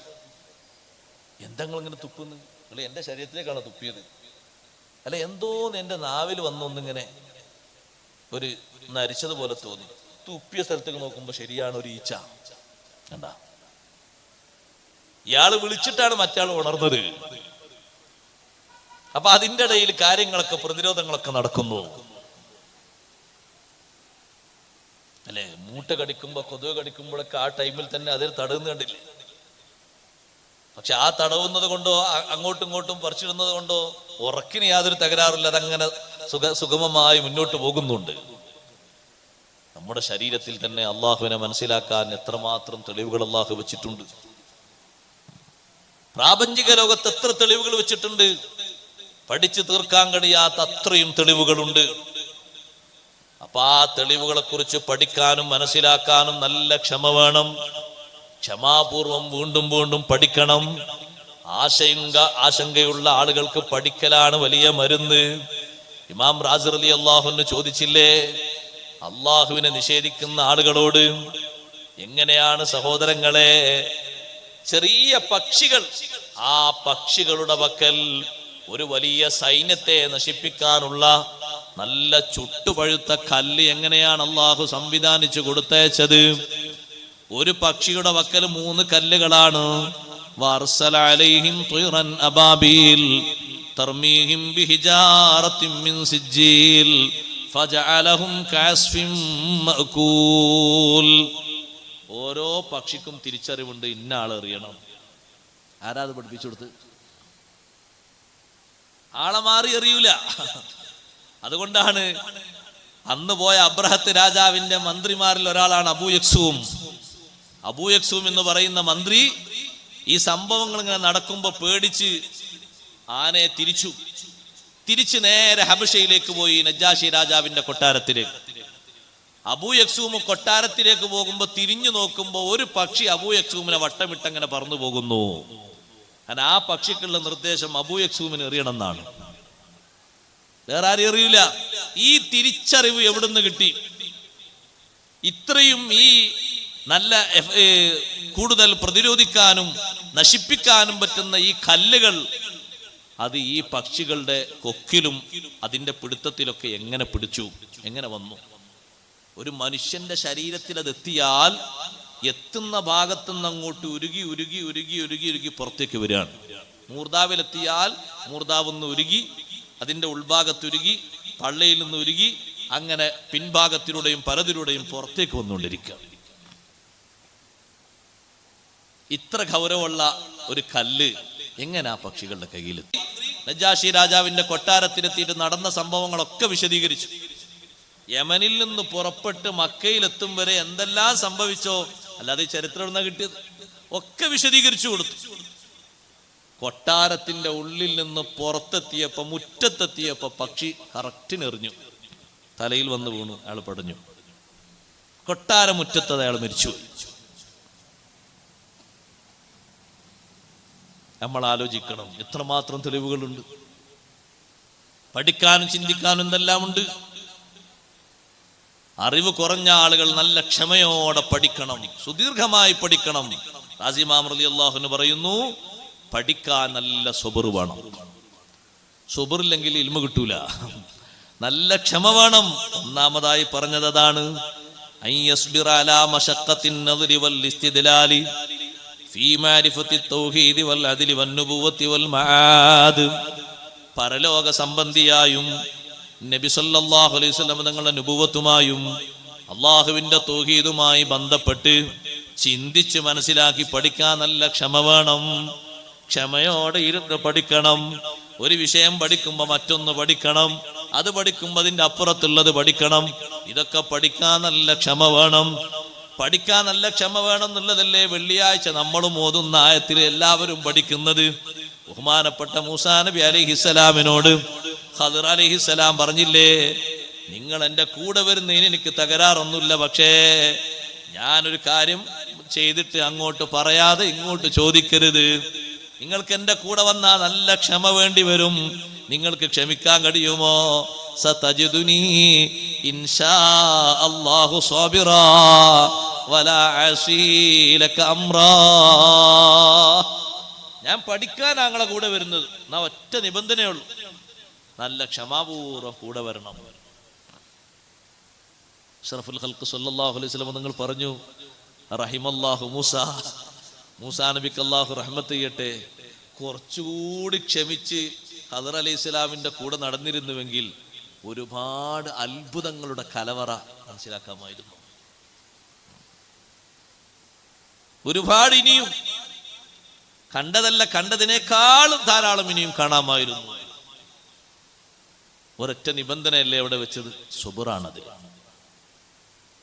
എന്താ ഇങ്ങനെ തുപ്പുന്നു? നിങ്ങൾ എന്റെ ശരീരത്തിലേക്കാണ് തുപ്പിയത്? അല്ല, എന്തോന്ന് എന്റെ നാവിൽ വന്നൊന്നിങ്ങനെ ഒരു നരിച്ചതുപോലെ തോന്നി. തുപ്പിയ സ്ഥലത്തേക്ക് നോക്കുമ്പോ ശരിയാണ്, ഒരു ഈച്ച. കണ്ട, ഇയാള് വിളിച്ചിട്ടാണ് മറ്റാൾ ഉണർന്നത്. അപ്പൊ അതിൻ്റെ ഇടയിൽ കാര്യങ്ങളൊക്കെ പ്രതിരോധങ്ങളൊക്കെ നടക്കുന്നു അല്ലെ. മൂട്ട കടിക്കുമ്പോ കൊതുക് കടിക്കുമ്പോഴൊക്കെ ആ ടൈമിൽ തന്നെ അതിൽ തടയുന്ന കണ്ടില്ലേ. പക്ഷെ ആ തടവുന്നത് കൊണ്ടോ അങ്ങോട്ടും ഇങ്ങോട്ടും പറിച്ചിടുന്നത് കൊണ്ടോ ഉറക്കിന് യാതൊരു തകരാറില്ല, അതങ്ങനെ സുഗമമായി മുന്നോട്ട് പോകുന്നുണ്ട്. നമ്മുടെ ശരീരത്തിൽ തന്നെ അള്ളാഹുവിനെ മനസ്സിലാക്കാൻ എത്രമാത്രം തെളിവുകൾ അള്ളാഹു വെച്ചിട്ടുണ്ട്. പ്രാപഞ്ചിക ലോകത്ത് എത്ര തെളിവുകൾ വെച്ചിട്ടുണ്ട്, പഠിച്ചു തീർക്കാൻ കഴിയാത്ത അത്രയും തെളിവുകളുണ്ട്. അപ്പൊ ആ തെളിവുകളെ കുറിച്ച് പഠിക്കാനും മനസ്സിലാക്കാനും നല്ല ക്ഷമ വേണം. ക്ഷമാപൂർവം വീണ്ടും വീണ്ടും പഠിക്കണം. ആശങ്കയുള്ള ആളുകൾക്ക് പഠിക്കലാണ് വലിയ മരുന്ന്. ഇമാം റാസി റളിയല്ലാഹു അൻഹു ചോദിച്ചില്ലേ, അള്ളാഹുവിനെ നിഷേധിക്കുന്ന ആളുകളോട് എങ്ങനെയാണ് സഹോദരങ്ങളെ ചെറിയ പക്ഷികൾ, ആ പക്ഷികളുടെ പക്കൽ ഒരു വലിയ സൈന്യത്തെ നശിപ്പിക്കാനുള്ള നല്ല ചുട്ടുപഴുത്ത കല്ല് എങ്ങനെയാണ് അള്ളാഹു സംവിധാനിച്ചു കൊടുത്തയച്ചത്? ഒരു പക്ഷിയുടെ പക്കൽ 3 കല്ലുകളാണ്. വഅർസല അലൈഹിം തുയ്റൻ അബാബീൽ തർമീഹിം ബിഹിജാറത്തിൻ മിൻ സിജ്ജീൽ ഫജഅലഹും കഅസ്ഫിൻ മഅകൂൽ. ഓരോ പക്ഷിക്കും തിരിച്ചറിവുണ്ട്, ഇന്ന ആൾ എറിയണം. ആരാ അത് പഠിപ്പിച്ചു കൊടുത്ത്? ആളെ മാറി എറിയൂല. അതുകൊണ്ടാണ് അന്ന് പോയ അബ്രഹത്ത് രാജാവിന്റെ മന്ത്രിമാരിൽ ഒരാളാണ് അബൂ യക്സൂം. അബൂ യക്സൂം എന്ന് പറയുന്ന മന്ത്രി ഈ സംഭവങ്ങൾ ഇങ്ങനെ നടക്കുമ്പോ പേടിച്ച് ആനയെ തിരിച്ച് നേരെ ഹബശയിലേക്ക് പോയി, നജ്ജാശി രാജാവിന്റെ കൊട്ടാരത്തിലേക്ക്. അബൂ യക്സൂം കൊട്ടാരത്തിലേക്ക് പോകുമ്പോ തിരിഞ്ഞു നോക്കുമ്പോ ഒരു പക്ഷി അബൂ യക്സൂമിനെ വട്ടമിട്ടങ്ങനെ പറന്നു പോകുന്നു. കാരണം ആ പക്ഷിക്കുള്ള നിർദ്ദേശം അബൂ യക്സൂമിന് എറിയണം എന്നാണ്, വേറെ ആരും എറിയില്ല. ഈ തിരിച്ചറിവ് എവിടുന്ന് കിട്ടി? ഇത്രയും ഈ നല്ല കൂടുതൽ പ്രതിരോധിക്കാനും നശിപ്പിക്കാനും പറ്റുന്ന ഈ കല്ലുകൾ അത് ഈ പക്ഷികളുടെ കൊക്കിലും അതിന്റെ പിടുത്തത്തിലൊക്കെ എങ്ങനെ പിടിച്ചു, എങ്ങനെ വന്നു? ഒരു മനുഷ്യന്റെ ശരീരത്തിൽ അത് എത്തിയാൽ എത്തുന്ന ഭാഗത്തുനിന്ന് അങ്ങോട്ട് ഉരുകി ഉരുകി ഉരുകി ഉരുകി ഉരുകി പുറത്തേക്ക് വരികയാണ്. മൂർദാവിലെത്തിയാൽ മൂർദാവൊന്ന് ഉരുകി അതിന്റെ ഉൾഭാഗത്തുരുകി പള്ളയിൽ നിന്ന് ഉരുകി അങ്ങനെ പിൻഭാഗത്തിലൂടെയും പലതിലൂടെയും പുറത്തേക്ക് വന്നുകൊണ്ടിരിക്കുക. ഇത്ര ഗൗരവമുള്ള ഒരു കല്ല് എങ്ങനെ ആ പക്ഷികളുടെ കയ്യിലെത്തി? നജ്ജാശി രാജാവിന്റെ കൊട്ടാരത്തിലെത്തിയിട്ട് നടന്ന സംഭവങ്ങളൊക്കെ വിശദീകരിച്ചു. യമനിൽ നിന്ന് പുറപ്പെട്ട് മക്കയിലെത്തും വരെ എന്തെല്ലാം സംഭവിച്ചോ, അല്ലാതെ ചരിത്രം എവിടുന്നാ കിട്ടിയത്, ഒക്കെ വിശദീകരിച്ചു കൊടുത്തു. കൊട്ടാരത്തിന്റെ ഉള്ളിൽ നിന്ന് പുറത്തെത്തിയപ്പോ, മുറ്റത്തെത്തിയപ്പോ പക്ഷി കറക്റ്റിനെറിഞ്ഞു, തലയിൽ വന്ന് വീണു, അയാൾ പടഞ്ഞു. കൊട്ടാര മുറ്റത്ത് അയാൾ മരിച്ചുപോയി. നമ്മൾ ആലോചിക്കണം, എത്രമാത്രം തെളിവുകളുണ്ട്. പഠിക്കാനും ചിന്തിക്കാനും എന്തെല്ലാം ഉണ്ട്. അറിവ് കുറഞ്ഞ ആളുകൾ നല്ല ക്ഷമയോടെ പഠിക്കണം, സുദീർഘമായി പഠിക്കണം. റാസി ഇമാം റളിയല്ലാഹു അൻഹു പറയുന്നു, പഠിക്കാൻ നല്ല സബർ വേണം. സബറില്ലെങ്കിൽ ഇൽമ കിട്ടൂല, നല്ല ക്ഷമ വേണം. ഒന്നാമതായി പറഞ്ഞത് അതാണ്. അയ്യസ്ബിറ അലാ മശഖത്തിൻ നദ്രി വൽ ഇസ്തിദ്ലാലി ഫീ മാരിഫത്തി തൗഹീദി വൽ അദ്ലി വൻ നുബുവത്തി വൽ മആദ്. പരലോക സംബന്ധിയായും നബി സല്ലല്ലാഹു അലൈഹി വസല്ലം തങ്ങളുടെ നുബുവത്തുമായും അള്ളാഹുവിന്റെ തൗഹീദുമായി ബന്ധപ്പെട്ട് ചിന്തിച്ച് മനസ്സിലാക്കി പഠിക്കാൻ നല്ല ക്ഷമ വേണം. ക്ഷമയോടെ ഇരുന്ന് പഠിക്കണം. ഒരു വിഷയം പഠിക്കുമ്പോൾ മറ്റൊന്ന് പഠിക്കണം, അത് പഠിക്കുമ്പോൾ അതിൻ്റെ അപ്പുറത്തുള്ളത് പഠിക്കണം. ഇതൊക്കെ പഠിക്കാൻ നല്ല ക്ഷമ വേണം. പഠിക്കാൻ നല്ല ക്ഷമ വേണം എന്നുള്ളതല്ലേ വെള്ളിയാഴ്ച നമ്മളും ഓതുന്ന ആയത്തിൽ എല്ലാവരും പഠിക്കുന്നത്. ബഹുമാനപ്പെട്ട മൂസാ നബി അലൈഹിസ്സലാമിനോട് ഖദർ അലൈഹിസ്സലാം പറഞ്ഞില്ലേ, നിങ്ങൾ എൻ്റെ കൂടെ വരുന്നതിന് എനിക്ക് തകരാറൊന്നുമില്ല, പക്ഷേ ഞാനൊരു കാര്യം ചെയ്തിട്ട് അങ്ങോട്ട് പറയാതെ ഇങ്ങോട്ട് ചോദിക്കരുത്. നിങ്ങൾക്ക് എൻ്റെ കൂടെ വന്നാൽ നല്ല ക്ഷമ വേണ്ടി വരും. നിങ്ങൾക്ക് ക്ഷമിക്കാൻ കഴിയുമോ? സതജിദുനി ഇൻഷാ അല്ലാഹു സാബിറാ വലാ അസീ ലക അംറാ. ഞാൻ പഠിക്കാൻ ഞങ്ങളെ കൂടെ വരുന്നത്, എന്നാ ഒറ്റ നിബന്ധനയുള്ളൂ, നല്ല ക്ഷമാപൂർവ്വം കൂടെ വരണം. അഷ്റഫുൽ ഖൽഖ് സല്ലല്ലാഹു അലൈഹി വസല്ലം നിങ്ങൾ പറഞ്ഞു, റഹിമല്ലാഹു മൂസാ നബിക്ക് അല്ലാഹു റഹ്മത്ത് ചെയ്യട്ടെ, കുറച്ചുകൂടി ക്ഷമിച്ച് ഖദർ അലൈഹിസ്സലാമിന്റെ കൂടെ നടന്നിരുന്നുവെങ്കിൽ ഒരുപാട് അത്ഭുതങ്ങളുടെ കലവറ മനസ്സിലാക്കാമായിരുന്നു. ഒരുപാട് ഇനിയും കണ്ടതല്ല, കണ്ടതിനേക്കാളും ധാരാളം ഇനിയും കാണാമായിരുന്നു. ഒരൊറ്റ നിബന്ധനയല്ലേ അവിടെ വെച്ചത്? സുബ്റാണത്.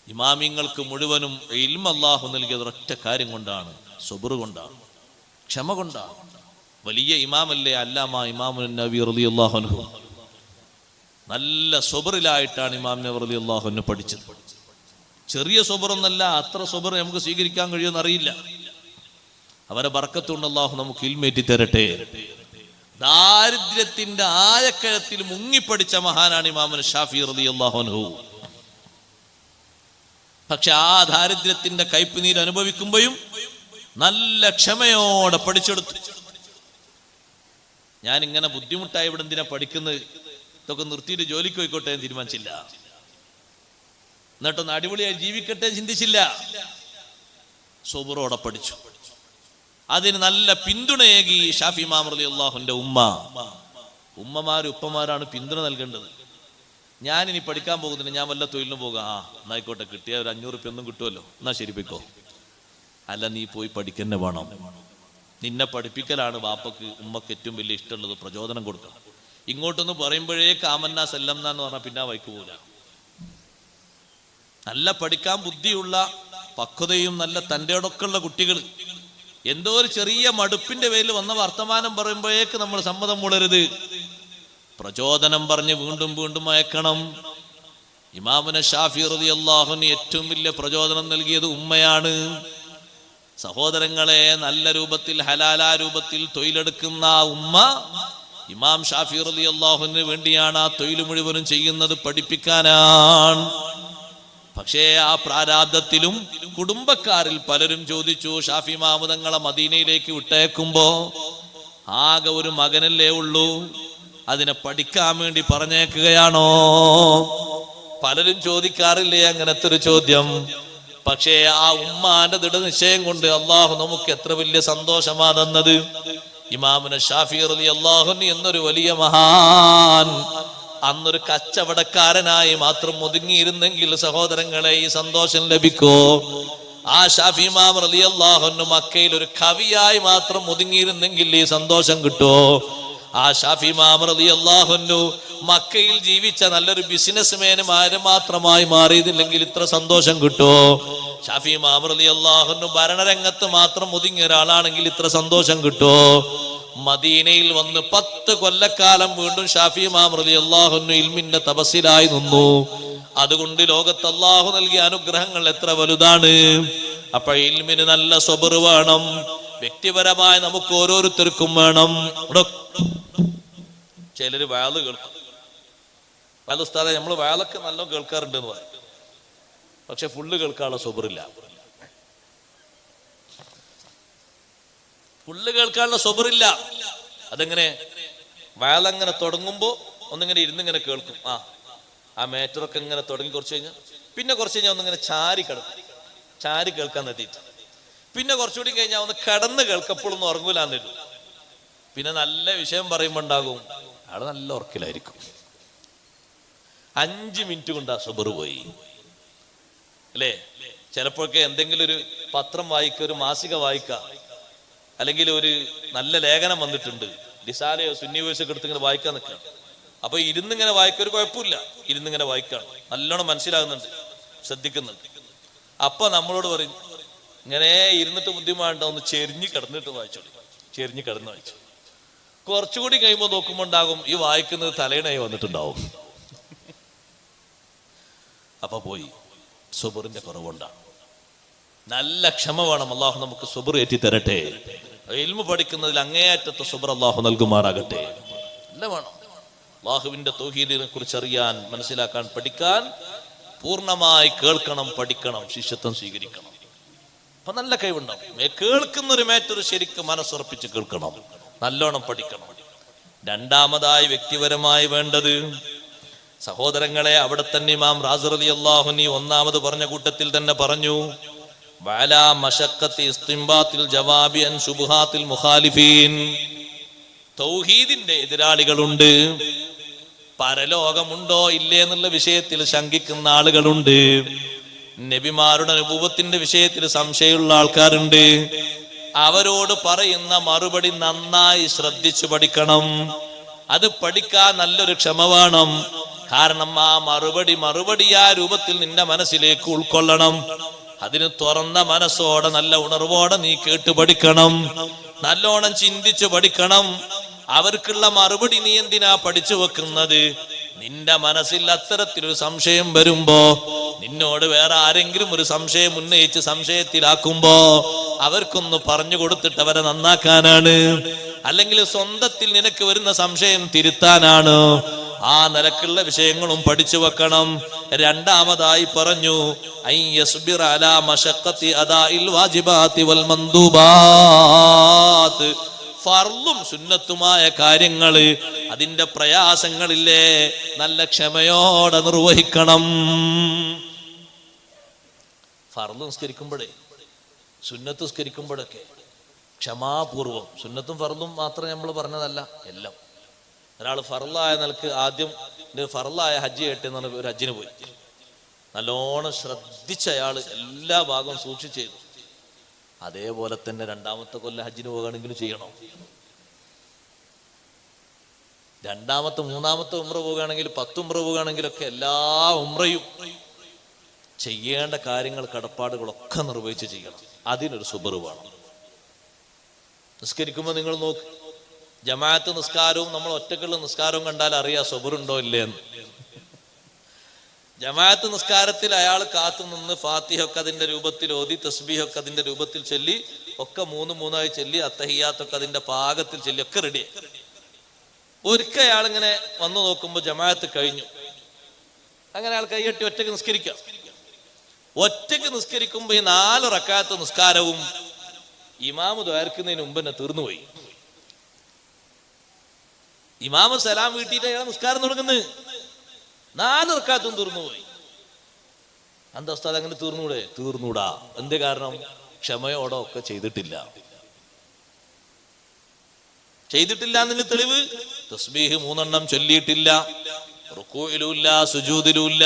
ഇമാമിങ്ങൾക്ക് മുഴുവനും ഇൽമ അല്ലാഹു നൽകിയത് ഒരൊറ്റ കാര്യം കൊണ്ടാണ്, സുബ്ർ കൊണ്ടാണ്, ക്ഷമ കൊണ്ടാണ്. വലിയ ഇമാമല്ലേ അല്ലാമ ഇമാമുൻ നബി റളിയല്ലാഹു അൻഹു. നല്ല സുബ്റിലായിട്ടാണ് ഇമാം നബി റളിയല്ലാഹു അൻഹു പഠിച്ചത്. ചെറിയ സുബ്റൊന്നല്ല, അത്ര സുബ്ർ നമുക്ക് സ്വീകരിക്കാൻ കഴിയുമെന്ന് അറിയില്ല. അവരെ ബർക്കത്തുകൊണ്ട് അല്ലാഹു നമുക്ക് ഇൽമേറ്റി തരട്ടെ. ദാരിദ്ര്യത്തിന്റെ ആഴക്കഴത്തിൽ മുങ്ങിപ്പടിച്ച മഹാനാണ് ഇമാം ഷാഫി റളിയല്ലാഹു അൻഹു. പക്ഷെ ആ ദാരിദ്ര്യത്തിന്റെ കയ്പുനീര് അനുഭവിക്കുമ്പോഴും നല്ല ക്ഷമയോടെ പഠിച്ചെടുത്തു. ഞാൻ ഇങ്ങനെ ബുദ്ധിമുട്ടായി ഇവിടെ എന്തിനാ പഠിക്കുന്നത്, ഇതൊക്കെ നിർത്തിയിട്ട് ജോലിക്ക് പോയിക്കോട്ടെ എന്ന് തീരുമാനിച്ചില്ല. എന്നിട്ടൊന്ന് അടിപൊളിയായി ജീവിക്കട്ടെ ചിന്തിച്ചില്ല. സുബ്റോടെ പഠിച്ചു. അതിന് നല്ല പിന്തുണയേകി ഷാഫി ഇമാം റളിയല്ലാഹുവിന്റെ ഉമ്മമാര് ഉപ്പമാരാണ് പിന്തുണ നൽകേണ്ടത്. ഞാനിനി പഠിക്കാൻ പോകുന്നില്ല, ഞാൻ വല്ല തൊഴിലിനും പോകാം. എന്നായിക്കോട്ടെ, കിട്ടിയ ഒരു 500 റുപ്യ ഒന്നും കിട്ടുമല്ലോ, എന്നാ ശരി പോയിക്കോ. അല്ല, നീ പോയി പഠിക്കന്നെ വേണം. നിന്നെ പഠിപ്പിക്കലാണ് ബാപ്പക്ക് ഉമ്മക്ക് ഏറ്റവും വലിയ ഇഷ്ടമുള്ളത്, പ്രചോദനം കൊടുക്കണം. ഇങ്ങോട്ടൊന്ന് പറയുമ്പോഴേ കാമന്നാ സല്ലംന്നാന്ന് പറഞ്ഞാൽ പിന്നെ വൈക്ക് പോല. നല്ല പഠിക്കാൻ ബുദ്ധിയുള്ള പക്വതയും നല്ല തൻ്റെടൊക്കെയുള്ള കുട്ടികൾ എന്തോ ഒരു ചെറിയ മടുപ്പിന്റെ പേരിൽ വന്ന വർത്തമാനം പറയുമ്പോഴേക്ക് നമ്മൾ സമ്മതം മൂളരുത്. പ്രചോദനം പറഞ്ഞ് വീണ്ടും വീണ്ടും അയക്കണം. ഇമാമുന ഷാഫി റളിയല്ലാഹുവിന് ഏറ്റവും വലിയ പ്രചോദനം നൽകിയത് ഉമ്മയാണ്. സഹോദരങ്ങളെ, നല്ല രൂപത്തിൽ ഹലാലാ രൂപത്തിൽ തൊഴിലെടുക്കുന്ന ഉമ്മ ഇമാം ഷാഫി റളിയല്ലാഹുവിന് വേണ്ടിയാണ് ആ തൊഴിൽ മുഴുവനും ചെയ്യുന്നത്, പഠിപ്പിക്കാനാണ്. പക്ഷേ ആ പ്രാരാബ്ധത്തിലും കുടുംബക്കാരിൽ പലരും ചോദിച്ചു, ഷാഫി ഇമാമു തങ്ങളെ മദീനയിലേക്ക് വിട്ടയക്കുമ്പോ ആകെ ഒരു മകനല്ലേ ഉള്ളൂ, അതിനെ പഠിക്കാൻ വേണ്ടി പറഞ്ഞേക്കുകയാണോ? പലരും ചോദിക്കാറില്ലേ അങ്ങനത്തെ ഒരു ചോദ്യം. പക്ഷേ ആ ഉമ്മാന്റെ ദൃഢനിശ്ചയം കൊണ്ട് അള്ളാഹു നമുക്ക് എത്ര വലിയ സന്തോഷമാ തന്നത്. ഇമാമുന ഷാഫി റളിയല്ലാഹു അൻഹു എന്നൊരു വലിയ മഹാൻ അന്നൊരു കച്ചവടക്കാരനായി മാത്രം ഒതുങ്ങിയിരുന്നെങ്കിൽ സഹോദരങ്ങളെ ഈ സന്തോഷം ലഭിക്കോ? ആ ഷാഫി ഇമാം റളിയല്ലാഹു അൻഹു മക്കയിൽ ഒരു കവിയായി മാത്രം ഒതുങ്ങിയിരുന്നെങ്കിൽ ഈ സന്തോഷം കിട്ടോ? ആ ഷാഫി ഇമാം റളിയല്ലാഹു അൻഹു മക്കയിൽ ജീവിച്ച നല്ലൊരു ബിസിനസ്മാനും മാത്രമായി മാറിയതില്ലെങ്കിൽ ഇത്ര സന്തോഷം കിട്ടോ? ഷാഫി ഇമാം റളിയല്ലാഹു അൻഹു ഭരണരംഗത്ത് മാത്രം ഒതുങ്ങിയ ഒരാളാണെങ്കിൽ ഇത്ര സന്തോഷം കിട്ടോ? മദീനയിൽ വന്ന് 10 കൊല്ലക്കാലം വീണ്ടും ഷാഫി ഇമാം റളിയല്ലാഹു അൻഹു ഇൽമിന്റെ തപസ്സിലായി നിന്നു. അതുകൊണ്ട് ലോകത്ത് അല്ലാഹു നൽകിയ അനുഗ്രഹങ്ങൾ എത്ര വലുതാണ്. അപ്പൊ ഇൽമിന് നല്ല സ്വബർ വേണം, വ്യക്തിപരമായി നമുക്ക് ഓരോരുത്തർക്കും വേണം. ചിലര് വയല് കേൾക്കും. ഉസ്താദെ, നമ്മൾ വയലൊക്കെ നല്ല കേൾക്കാറുണ്ട് എന്ന് പറയും. പക്ഷെ ഫുള്ള് കേൾക്കാനുള്ള സ്വബറില്ല. ഫുള്ള് കേൾക്കാനുള്ള സ്വബറില്ല. അതെങ്ങനെ? വയലങ്ങനെ തുടങ്ങുമ്പോ ഒന്നിങ്ങനെ ഇരുന്നിങ്ങനെ കേൾക്കും. ആ മേറ്ററൊക്കെ ഇങ്ങനെ തുടങ്ങി കുറച്ച് കഴിഞ്ഞാൽ പിന്നെ കുറച്ച് കഴിഞ്ഞാൽ ഒന്നിങ്ങനെ ചാരി കിടക്കും, ചാരി കേൾക്കാൻ നിർത്തിയിട്ട് പിന്നെ കുറച്ചുകൂടി കഴിഞ്ഞാൽ ഒന്ന് കിടന്ന് കേൾക്കപ്പോഴൊന്നും ഉറങ്ങൂലാന്ന് വരും. പിന്നെ നല്ല വിഷയം പറയുമ്പോ ഉണ്ടാകും ആള് നല്ല ഉറക്കിലായിരിക്കും. 5 മിനിറ്റ് കൊണ്ട് ആ സ്വബറ് പോയി അല്ലേ? ചിലപ്പോഴൊക്കെ എന്തെങ്കിലും ഒരു പത്രം വായിക്കുക, ഒരു മാസിക വായിക്കുക, അല്ലെങ്കിൽ ഒരു നല്ല ലേഖനം വന്നിട്ടുണ്ട്, ഡിസാലയോ സുന്നിവേഴ്സൊക്കെ എടുത്ത് ഇങ്ങനെ വായിക്കാൻ നിൽക്കുക. അപ്പൊ ഇരുന്നിങ്ങനെ വായിക്കുക, ഒരു കുഴപ്പമില്ല, ഇരുന്നിങ്ങനെ വായിക്കാണ്, നല്ലോണം മനസ്സിലാകുന്നുണ്ട്, ശ്രദ്ധിക്കുന്നുണ്ട്. അപ്പൊ നമ്മളോട് പറയും ഇങ്ങനെ ഇരുന്നിട്ട് ബുദ്ധിമുട്ടുണ്ടോ, ഒന്ന് ചെരിഞ്ഞ് കിടന്നിട്ട് വായിച്ചോളൂ, ചെരിഞ്ഞ് കിടന്ന് വായിച്ചു. കുറച്ചുകൂടി കഴിയുമ്പോൾ നോക്കുമ്പോ ഉണ്ടാകും ഈ വായിക്കുന്നത് തലയിണായി വന്നിട്ടുണ്ടാവും. അപ്പൊ പോയി. സുബറിന്റെ കുറവുണ്ടാണ്. നല്ല ക്ഷമ വേണം. അള്ളാഹു നമുക്ക് സുബർ ഏറ്റി തരട്ടെ. ഇൽമു പഠിക്കുന്നതിൽ അങ്ങേയറ്റത്തെ സുബർ അള്ളാഹു നൽകുമാറാകട്ടെ. നല്ല വേണം. അള്ളാഹുവിന്റെ തൗഹീദിനെ കുറിച്ച് അറിയാൻ, മനസ്സിലാക്കാൻ, പഠിക്കാൻ പൂർണ്ണമായി കേൾക്കണം, പഠിക്കണം, ശിഷ്യത്വം സ്വീകരിക്കണം. അപ്പൊ നല്ല കഴിവുണ്ടാവും. കേൾക്കുന്നൊരു മാറ്റർ ശരിക്കും മനസ്സുറപ്പിച്ച് കേൾക്കണം, നല്ലോണം പഠിക്കണം. രണ്ടാമതായി വ്യക്തിപരമായി വേണ്ടത്, സഹോദരങ്ങളെ, അവിടെ തന്നെ ഇമാം റാസി റളിയല്ലാഹു അൻഹു ഒന്നാമത് പറഞ്ഞ കൂട്ടത്തിൽ തന്നെ പറഞ്ഞു, വഅലാ മശഖത്തി ഇസ്തിംബാത്തിൽ ജവാബി അൻ ശുബ്ഹാത്തിൽ മുഖാലിഫീൻ. തൗഹീദിന്റെ എതിരാളികളുണ്ട്. പരലോകമുണ്ടോ ഇല്ലേ എന്നുള്ള വിഷയത്തിൽ ശങ്കിക്കുന്ന ആളുകളുണ്ട്. നബിമാരുടെ നുബുവത്തിന്റെ വിഷയത്തിൽ സംശയമുള്ള ആൾക്കാരുണ്ട്. അവരോട് പറയുന്ന മറുപടി നന്നായി ശ്രദ്ധിച്ചു പഠിക്കണം. അത് പഠിക്കാൻ നല്ലൊരു ക്ഷമ വേണം. കാരണം ആ മറുപടി ആ രൂപത്തിൽ നിന്റെ മനസ്സിലേക്ക് ഉൾക്കൊള്ളണം. അതിന് തുറന്ന മനസ്സോടെ നല്ല ഉണർവോടെ നീ കേട്ടു പഠിക്കണം. നല്ലോണം ചിന്തിച്ചു പഠിക്കണം. അവർക്കുള്ള മറുപടി നീ എന്തിനാ പഠിച്ചു വെക്കുന്നത്? നിന്റെ മനസ്സിൽ അത്തരത്തിലൊരു സംശയം വരുമ്പോ, നിന്നോട് വേറെ ആരെങ്കിലും ഒരു സംശയം ഉന്നയിച്ച് സംശയത്തിലാക്കുമ്പോ അവർക്കൊന്ന് പറഞ്ഞു കൊടുത്തിട്ട് അവരെ നന്നാക്കാനാണ്. അല്ലെങ്കിൽ സ്വന്തത്തിൽ നിനക്ക് വരുന്ന സംശയം തിരുത്താനാണ്. ആ നിലക്കുള്ള വിഷയങ്ങളും പഠിച്ചു വെക്കണം. രണ്ടാമതായി പറഞ്ഞു, അയ്യസ്ബിറ അലാ മശഖത്തി അദാഇൽ വാജിബാതി വൽ മന്ദൂബാത്ത്. ഫർളും സുന്നത്തുമായ കാര്യങ്ങള്, അതിന്റെ പ്രയാസങ്ങളില്ലേ, നല്ല ക്ഷമയോടെ നിർവഹിക്കണം. ഫർള് നിസ്കരിക്കുമ്പോഴേ, സുന്നത്ത് നിസ്കരിക്കുമ്പോഴൊക്കെ ക്ഷമാപൂർവം. സുന്നത്തും ഫർളും മാത്രം നമ്മൾ പറഞ്ഞതല്ല, എല്ലാം. ഒരാൾ ഫർളായ നിലക്ക് ആദ്യം ഫർളായ ഹജ്ജ് കേട്ടെന്ന് ഒരു ഹജ്ജിന് പോയി. നല്ലോണം ശ്രദ്ധിച്ച അയാൾ എല്ലാ ഭാഗവും സൂക്ഷിച്ചു ചെയ്തു. അതേപോലെ തന്നെ രണ്ടാമത്തെ കൊല്ലം ഹജ്ജിന് പോകുകയാണെങ്കിലും ചെയ്യണം. രണ്ടാമത്തെ മൂന്നാമത്തെ ഉംറ പോകുകയാണെങ്കിൽ 10 ഉംറ പോകുകയാണെങ്കിലൊക്കെ എല്ലാ ഉംറയും ചെയ്യേണ്ട കാര്യങ്ങൾ കടപ്പാടുകളൊക്കെ നിർവഹിച്ച് ചെയ്യണം. അതിനൊരു സുബർ വേണം. നിസ്കരിക്കുമ്പോൾ നിങ്ങൾ നോക്ക്, ജമാഅത്ത് നിസ്കാരവും നമ്മൾ ഒറ്റക്കുള്ള നിസ്കാരവും കണ്ടാൽ അറിയാം സുബറുണ്ടോ ഇല്ലേന്ന്. ജമാഅത്ത് നിസ്കാരത്തിൽ അയാൾ കാത്തു നിന്ന് ഫാത്തിഹൊക്കെ അതിന്റെ രൂപത്തിൽ ഓതി, തസ്ബീഹൊക്കെ അതിന്റെ രൂപത്തിൽ ചൊല്ലി, ഒക്കെ 3-3 ചൊല്ലി, അത്തഹിയ്യാത്തൊക്കെ അതിന്റെ പാകത്തിൽ ചൊല്ലി, ഒക്കെ റെഡി. ഒരിക്കൽ അയാളിങ്ങനെ വന്നു നോക്കുമ്പോൾ ജമാഅത്ത് കഴിഞ്ഞു. അങ്ങനെ അയാൾ കൈയ്യട്ടി ഒറ്റക്ക് നിസ്കരിക്കാം. ഒറ്റക്ക് നിസ്കരിക്കുമ്പോ ഈ 4 റക്അത്ത് നിസ്കാരവും ഇമാമ് ദ്വാരക്കുന്നതിന് മുമ്പ് തന്നെ തീർന്നുപോയി. ഇമാമ് സലാം വീട്ടിയിട്ട് അയാൾ നിസ്കാരം തുടങ്ങുന്നത്, 4 റക്അത്തും തീർന്നുപോയി. എന്താ ഉസ്താദ് അങ്ങനെ തീർന്നൂടാ? എന്തേ കാരണം? ക്ഷമയോടെ ഒക്കെ ചെയ്തിട്ടില്ല. എന്നതിന് തെളിവ് തസ്ബീഹ് 3 എണ്ണം ചൊല്ലിയിട്ടില്ല, റുകൂഇലുമില്ല, സുജൂദിലുമില്ല,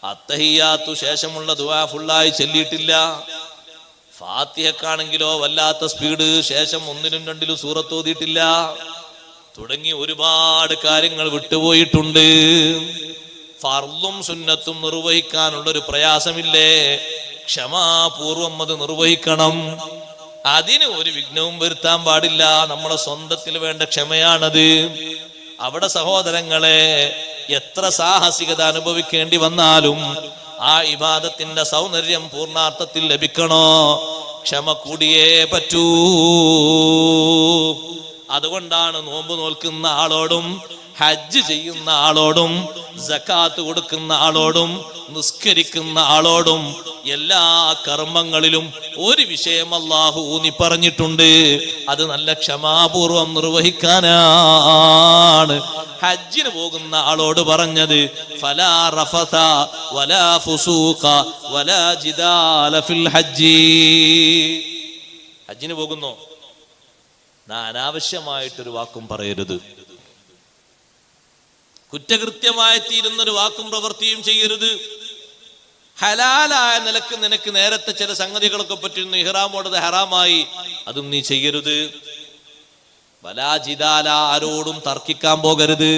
അത്തഹിയ്യാത്തു ശേഷമുള്ള ദുആ ഫുള്ളായി ചൊല്ലിയിട്ടില്ല. ഫാത്തിഹക്കാണെങ്കിലോ വല്ലാത്ത സ്പീഡ്, ശേഷം 1-ലും 2-ലും സൂറത്ത് ഓതിയിട്ടില്ല. തുടങ്ങി ഒരുപാട് കാര്യങ്ങൾ വിട്ടുപോയിട്ടുണ്ട്. ഫർളും സുന്നത്തും നിർവഹിക്കാനുള്ളൊരു പ്രയാസമില്ലേ? ക്ഷമാപൂർവം അത് നിർവഹിക്കണം. അതിന് ഒരു വിഘ്നവും വരുത്താൻ പാടില്ല. നമ്മുടെ സ്വന്തത്തിൽ വേണ്ട ക്ഷമയാണത്. അവിടെ സഹോദരങ്ങളെ, എത്ര സാഹസികത അനുഭവിക്കേണ്ടി വന്നാലും ആ ഇബാദത്തിന്റെ സൗന്ദര്യം പൂർണ്ണാർത്ഥത്തിൽ ലഭിക്കണോ? ക്ഷമ കൂടിയേ പറ്റൂ. അതുകൊണ്ടാണ് നോമ്പ് നോൽക്കുന്ന ആളോടും, ഹജ്ജ് ചെയ്യുന്ന ആളോടും, സക്കാത്ത് കൊടുക്കുന്ന ആളോടും, നിസ്കരിക്കുന്ന ആളോടും എല്ലാ കർമ്മങ്ങളിലും ഒരു വിഷയം അല്ലാഹു ഊന്നി പറഞ്ഞിട്ടുണ്ട്. അത് നല്ല ക്ഷമാപൂർവം നിർവഹിക്കാനാണ്. ഹജ്ജിന് പോകുന്ന ആളോട് പറഞ്ഞത് ഫലാ റഫത വലാ ഫുസൂഖ വലാ ജിദാല ഫിൽ ഹജ്ജി. ഹജ്ജിന് പോകുന്നു, അനാവശ്യമായിട്ടൊരു വാക്കും പറയരുത്. കുറ്റകൃത്യമായി തീരുന്നൊരു വാക്കും പ്രവൃത്തിയും ചെയ്യരുത്. ഹലാലായ നിലക്ക് നിനക്ക് നേരത്തെ ചില സംഗതികളൊക്കെ പറ്റുന്നു, ഇഹ്റാമോടത് ഹറാമായി, അതും നീ ചെയ്യരുത്. വലാ ജിദാല, ആരോടും തർക്കിക്കാൻ പോകരുത്.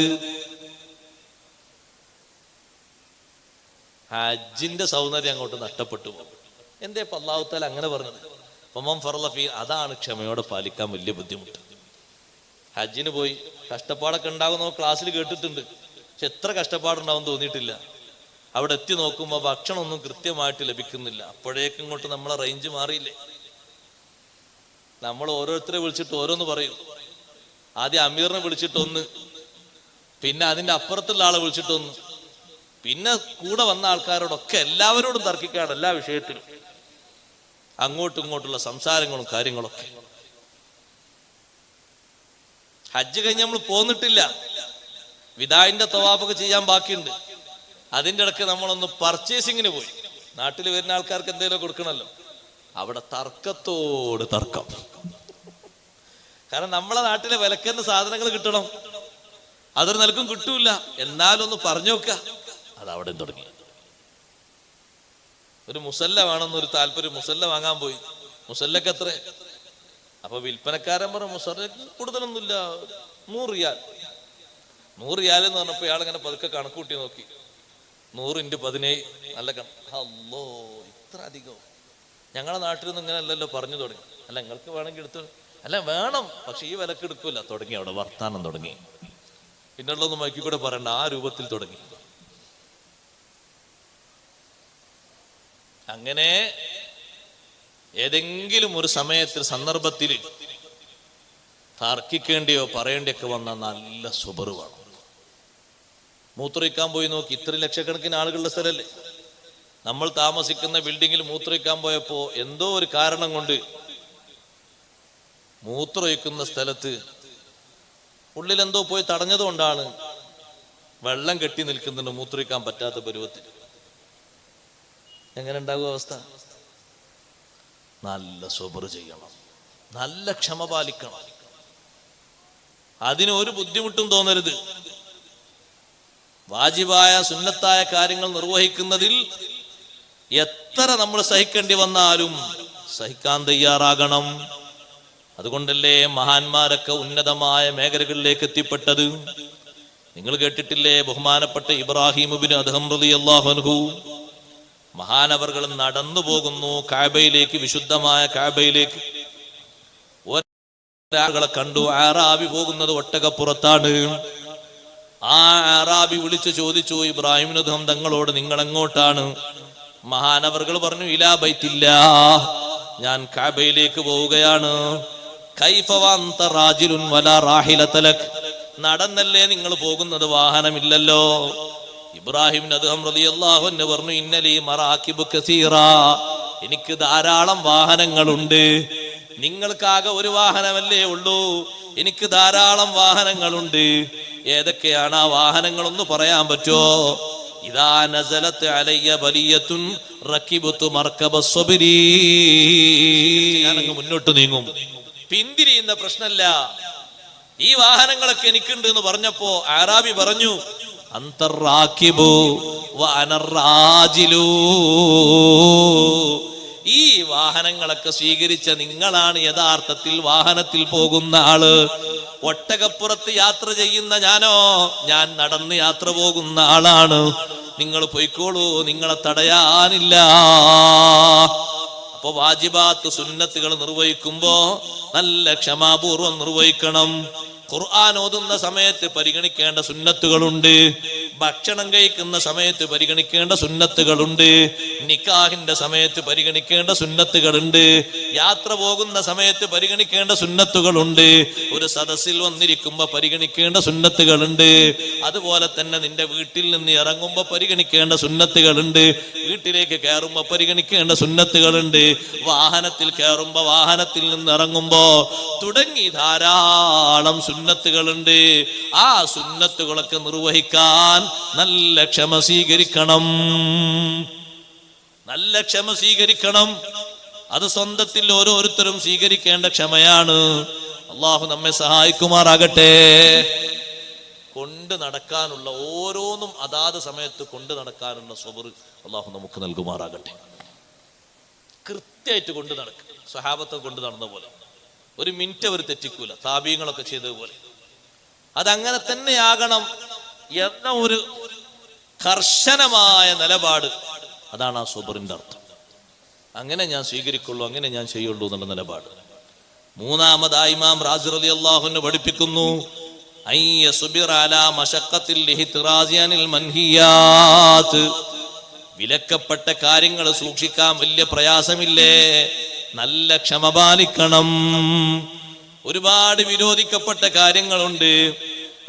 ഹജ്ജിന്റെ സൗന്ദര്യം അങ്ങോട്ട് നഷ്ടപ്പെട്ടു പോകും. എന്തേ അല്ലാഹു തആല അങ്ങനെ പറഞ്ഞത്? അതാണ് ക്ഷമയോടെ പാലിക്കാൻ വലിയ ബുദ്ധിമുട്ട്. ഹജ്ജിന് പോയി കഷ്ടപ്പാടൊക്കെ ഉണ്ടാകുന്ന ക്ലാസ്സിൽ കേട്ടിട്ടുണ്ട്. പക്ഷെ എത്ര കഷ്ടപ്പാടുണ്ടാവും തോന്നിയിട്ടില്ല. അവിടെ എത്തി നോക്കുമ്പോൾ ഭക്ഷണമൊന്നും കൃത്യമായിട്ട് ലഭിക്കുന്നില്ല. അപ്പോഴേക്കും ഇങ്ങോട്ട് നമ്മളെ റേഞ്ച് മാറിയില്ലേ? നമ്മൾ ഓരോരുത്തരെ വിളിച്ചിട്ട് ഓരോന്ന് പറയും. ആദ്യം അമീറിനെ വിളിച്ചിട്ടൊന്ന്, പിന്നെ അതിന്റെ അപ്പുറത്തുള്ള ആളെ വിളിച്ചിട്ടൊന്ന്, പിന്നെ കൂടെ വന്ന ആൾക്കാരോടൊക്കെ എല്ലാവരോടും തർക്കിക്കാണ് എല്ലാ വിഷയത്തിലും. അങ്ങോട്ടും ഇങ്ങോട്ടുള്ള സംസാരങ്ങളും കാര്യങ്ങളൊക്കെ. ഹജ്ജ് കഴിഞ്ഞ് നമ്മൾ പോന്നിട്ടില്ല, വിദായിന്റെ തവാഫൊക്കെ ചെയ്യാൻ ബാക്കിയുണ്ട്. അതിൻ്റെ ഇടയ്ക്ക് നമ്മളൊന്ന് പർച്ചേസിങ്ങിന് പോയി. നാട്ടിൽ വരുന്ന ആൾക്കാർക്ക് എന്തെങ്കിലും കൊടുക്കണമല്ലോ. അവിടെ തർക്കത്തോട് തർക്കം. കാരണം നമ്മളെ നാട്ടിലെ വിലക്കുന്ന സാധനങ്ങൾ കിട്ടണം, അതൊരു നിലക്കും കിട്ടൂല. എന്നാലൊന്ന് പറഞ്ഞു നോക്ക, അത് അവിടെ തുടങ്ങി. ഒരു മുസല്ല വേണമെന്നൊരു താല്പര്യം, മുസല്ല വാങ്ങാൻ പോയി. മുസല്ലക്ക് എത്ര? അപ്പൊ വിൽപ്പനക്കാരൻ പറഞ്ഞു മുസല്ലക്ക് കൂടുതലൊന്നുമില്ല, 100 റിയാൽ. 100 റിയാൽ എന്ന് പറഞ്ഞപ്പോ ഇയാളിങ്ങനെ പതുക്കെ കണക്കൂട്ടി നോക്കി. 100 × 17 നല്ല അല്ലോ, ഇത്ര അധികം. ഞങ്ങളെ നാട്ടിൽ നിന്ന് ഇങ്ങനെ അല്ലല്ലോ പറഞ്ഞു തുടങ്ങി. അല്ല നിങ്ങൾക്ക് വേണമെങ്കിൽ എടുത്തു, അല്ല വേണം, പക്ഷെ ഈ വിലക്ക് എടുക്കൂല. തുടങ്ങി അവിടെ വർത്താനം തുടങ്ങി. പിന്നുള്ളൊന്നും മൈക്കി കൂടെ പറയണ്ട, ആ രൂപത്തിൽ തുടങ്ങി. അങ്ങനെ ഏതെങ്കിലും ഒരു സമയത്തിൽ സന്ദർഭത്തിൽ തർക്കിക്കേണ്ടിയോ പറയേണ്ടിയൊക്കെ വന്ന നല്ല സുബറ് വേണം. മൂത്രയിക്കാൻ പോയി നോക്കി, ഇത്ര ലക്ഷക്കണക്കിന് ആളുകളുടെ സ്ഥലല്ലേ. നമ്മൾ താമസിക്കുന്ന ബിൽഡിങ്ങിൽ മൂത്രയിക്കാൻ പോയപ്പോ എന്തോ ഒരു കാരണം കൊണ്ട് മൂത്രയിക്കുന്ന സ്ഥലത്ത് ഉള്ളിലെന്തോ പോയി തടഞ്ഞതുകൊണ്ടാണ് വെള്ളം കെട്ടി നിൽക്കുന്നുണ്ട്, മൂത്രയിക്കാൻ പറ്റാത്ത പരുവത്തിൽ. എങ്ങനെ ഉണ്ടാകും അവസ്ഥ? നല്ല സുബറ് ചെയ്യണം, നല്ല ക്ഷമ പാലിക്കണം. അതിനൊരു ബുദ്ധിമുട്ടും തോന്നരുത്. വാജിബായ സുന്നത്തായ കാര്യങ്ങൾ നിർവഹിക്കുന്നതിൽ എത്ര നമ്മൾ സഹിക്കേണ്ടി വന്നാലും സഹിക്കാൻ തയ്യാറാകണം. അതുകൊണ്ടല്ലേ മഹാന്മാരൊക്കെ ഉന്നതമായ മേഖലകളിലേക്ക് എത്തിപ്പെട്ടത്. നിങ്ങൾ കേട്ടിട്ടില്ലേ, ബഹുമാനപ്പെട്ട ഇബ്രാഹിം ഇബ്നു അദ്ഹം റളിയല്ലാഹു അൻഹു മഹാനവർകൾ നടന്നു പോകുന്നു കഅബയിലേക്ക്, വിശുദ്ധമായ കഅബയിലേക്ക്. ഒരാളെ കണ്ടു, അറാബി പോകുന്നത് ഒട്ടകപ്പുറത്താണ്. ആ അറാബി വിളിച്ചു ചോദിച്ചു ഇബ്രാഹിം ഇബ്നു അദ്ഹം തങ്ങളോട്, നിങ്ങൾ എങ്ങോട്ടാണ്? മഹാനവർകൾ പറഞ്ഞു, ഇലാ ബൈത്തില്ലാഹ്, ഞാൻ കഅബയിലേക്ക് പോവുകയാണ്. കൈഫ വഅൻത റാജിലുൻ വലാ റാഹിലത ലക്, നടന്നല്ലേ നിങ്ങൾ പോകുന്നത്, വാഹനമില്ലല്ലോ. ഇബ്രാഹിം അദ്ഹം റളിയല്ലാഹു അൻഹു പറഞ്ഞു, ഇന്നലി മറാകിബു കസീറാ, എനിക്ക് ധാരാളം വാഹനങ്ങളുണ്ട്. നിങ്ങൾക്കാകെ ഒരു വാഹനമല്ലേ ഉള്ളൂ, എനിക്ക് ധാരാളം വാഹനങ്ങളുണ്ട്. ഏതൊക്കെയാണ് ആ വാഹനങ്ങളൊന്ന് പറയാൻ പറ്റുമോ? ഇദാ നസലത് അലയ്യ ബലിയത്തുൻ റകിബതു മർകബസ് സബ്രി, ഞാനങ്ങ് മുന്നോട്ട് നീങ്ങും, പിന്തിരിയുന്ന പ്രശ്നമല്ല. ഈ വാഹനങ്ങളൊക്കെ എനിക്കുണ്ട് എന്ന് പറഞ്ഞപ്പോ അറാബി പറഞ്ഞു, അന്തർ റാകിബു വ അനർ റാജിലു, ഈ വാഹനങ്ങളൊക്കെ സ്വീകരിച്ച നിങ്ങളാണ് യഥാർത്ഥത്തിൽ വാഹനത്തിൽ പോകുന്ന ആള്. ഒട്ടകപ്പുറത്ത് യാത്ര ചെയ്യുന്ന ഞാനോ, ഞാൻ നടന്ന് യാത്ര പോകുന്ന ആളാണ്. നിങ്ങൾ പൊയ്ക്കോളൂ, നിങ്ങളെ തടയാനില്ല. അപ്പൊ വാജിബാത്ത് സുന്നത്തുകൾ നിർവഹിക്കുമ്പോ നല്ല ക്ഷമാപൂർവം നിർവഹിക്കണം. ഖുർആൻ ഓതുന്ന സമയത്ത് പരിഗണിക്കേണ്ട സുന്നത്തുകളുണ്ട്, ഭക്ഷണം കഴിക്കുന്ന സമയത്ത് പരിഗണിക്കേണ്ട സുന്നത്തുകളുണ്ട്, നിക്കാഹിന്റെ സമയത്ത് പരിഗണിക്കേണ്ട സുന്നത്തുകളുണ്ട്, യാത്ര പോകുന്ന സമയത്ത് പരിഗണിക്കേണ്ട സുന്നത്തുകളുണ്ട്, ഒരു സദസ്സിൽ വന്നിരിക്കുമ്പോ പരിഗണിക്കേണ്ട സുന്നത്തുകളുണ്ട്. അതുപോലെ തന്നെ നിന്റെ വീട്ടിൽ നിന്ന് ഇറങ്ങുമ്പോ പരിഗണിക്കേണ്ട സുന്നത്തുകളുണ്ട്, വീട്ടിലേക്ക് കയറുമ്പോ പരിഗണിക്കേണ്ട സുന്നത്തുകളുണ്ട്, വാഹനത്തിൽ കയറുമ്പോ വാഹനത്തിൽ നിന്ന് ഇറങ്ങുമ്പോ തുടങ്ങി ധാരാളം സുന്നത്തുകളുണ്ട്. ആ സുന്നത്തുകളൊക്കെ നിർവഹിക്കാൻ നല്ല ക്ഷമ സ്വീകരിക്കണം, നല്ല ക്ഷമ സ്വീകരിക്കണം. അത് സ്വന്തത്തിൽ ഓരോരുത്തരും സ്വീകരിക്കേണ്ട ക്ഷമയാണ്. അള്ളാഹു നമ്മെ സഹായിക്കുമാറാകട്ടെ. കൊണ്ട് നടക്കാനുള്ള ഓരോന്നും അതാത് സമയത്ത് കൊണ്ട് നടക്കാനുള്ള സബർ അള്ളാഹു നമുക്ക് നൽകുമാറാകട്ടെ. കൃത്യമായിട്ട് കൊണ്ട് നടക്കുക, സ്വഹാബത്തെ കൊണ്ട് നടന്ന പോലെ, ഒരു മിനിറ്റ് അവർ തെറ്റിക്കൂല, താബീങ്ങളൊക്കെ ചെയ്തതുപോലെ. അതങ്ങനെ തന്നെയാകണം എന്ന ഒരു കർശനമായ നിലപാട്, അതാണ് ആ സുബറിന്റെ അർത്ഥം. അങ്ങനെ ഞാൻ സ്വീകരിക്കുള്ളൂ, അങ്ങനെ ഞാൻ ചെയ്യുള്ളൂ എന്നുള്ള നിലപാട്. മൂന്നാമതായി ഇമാം റാസി റളിയല്ലാഹു അൻഹു പഠിപ്പിക്കുന്നു, അയ്യസ്ബിറ അലാ മശഖത്തിൽ ഇഹ്തിറാസി അനിൽ മൻഹിയാത്ത്, വിലക്കപ്പെട്ട കാര്യങ്ങൾ സൂക്ഷിക്കാൻ വലിയ പ്രയാസമില്ലേ, നല്ല ക്ഷമ പാലിക്കണം. ഒരുപാട് വിരോധിക്കപ്പെട്ട കാര്യങ്ങളുണ്ട്,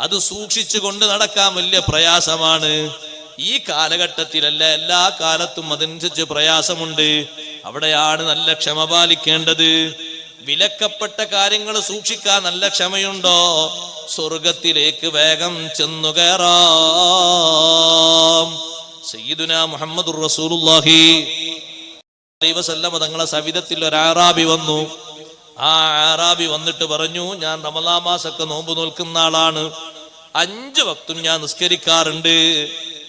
അത് സൂക്ഷിച്ചു കൊണ്ട് നടക്കാൻ വലിയ പ്രയാസമാണ്. ഈ കാലഘട്ടത്തിലല്ല, എല്ലാ കാലത്തും അതനുസരിച്ച് പ്രയാസമുണ്ട്. അവിടെയാണ് നല്ല ക്ഷമ പാലിക്കേണ്ടത്. വിലക്കപ്പെട്ട കാര്യങ്ങൾ സൂക്ഷിക്കാൻ നല്ല ക്ഷമയുണ്ടോ, സ്വർഗത്തിലേക്ക് വേഗം ചെന്നു കയറാം. സയ്യിദുനാ മുഹമ്മദുർ റസൂലുള്ളാഹി തങ്ങളെ സവിധത്തിൽ ഒരു അറാബി വന്നു. ആ ആറാബി വന്നിട്ട് പറഞ്ഞു, ഞാൻ റമളാൻ മാസമൊക്കെ നോമ്പ് നോൽക്കുന്ന ആളാണ്, 5 വക്തും ഞാൻ നിസ്കരിക്കാറുണ്ട്,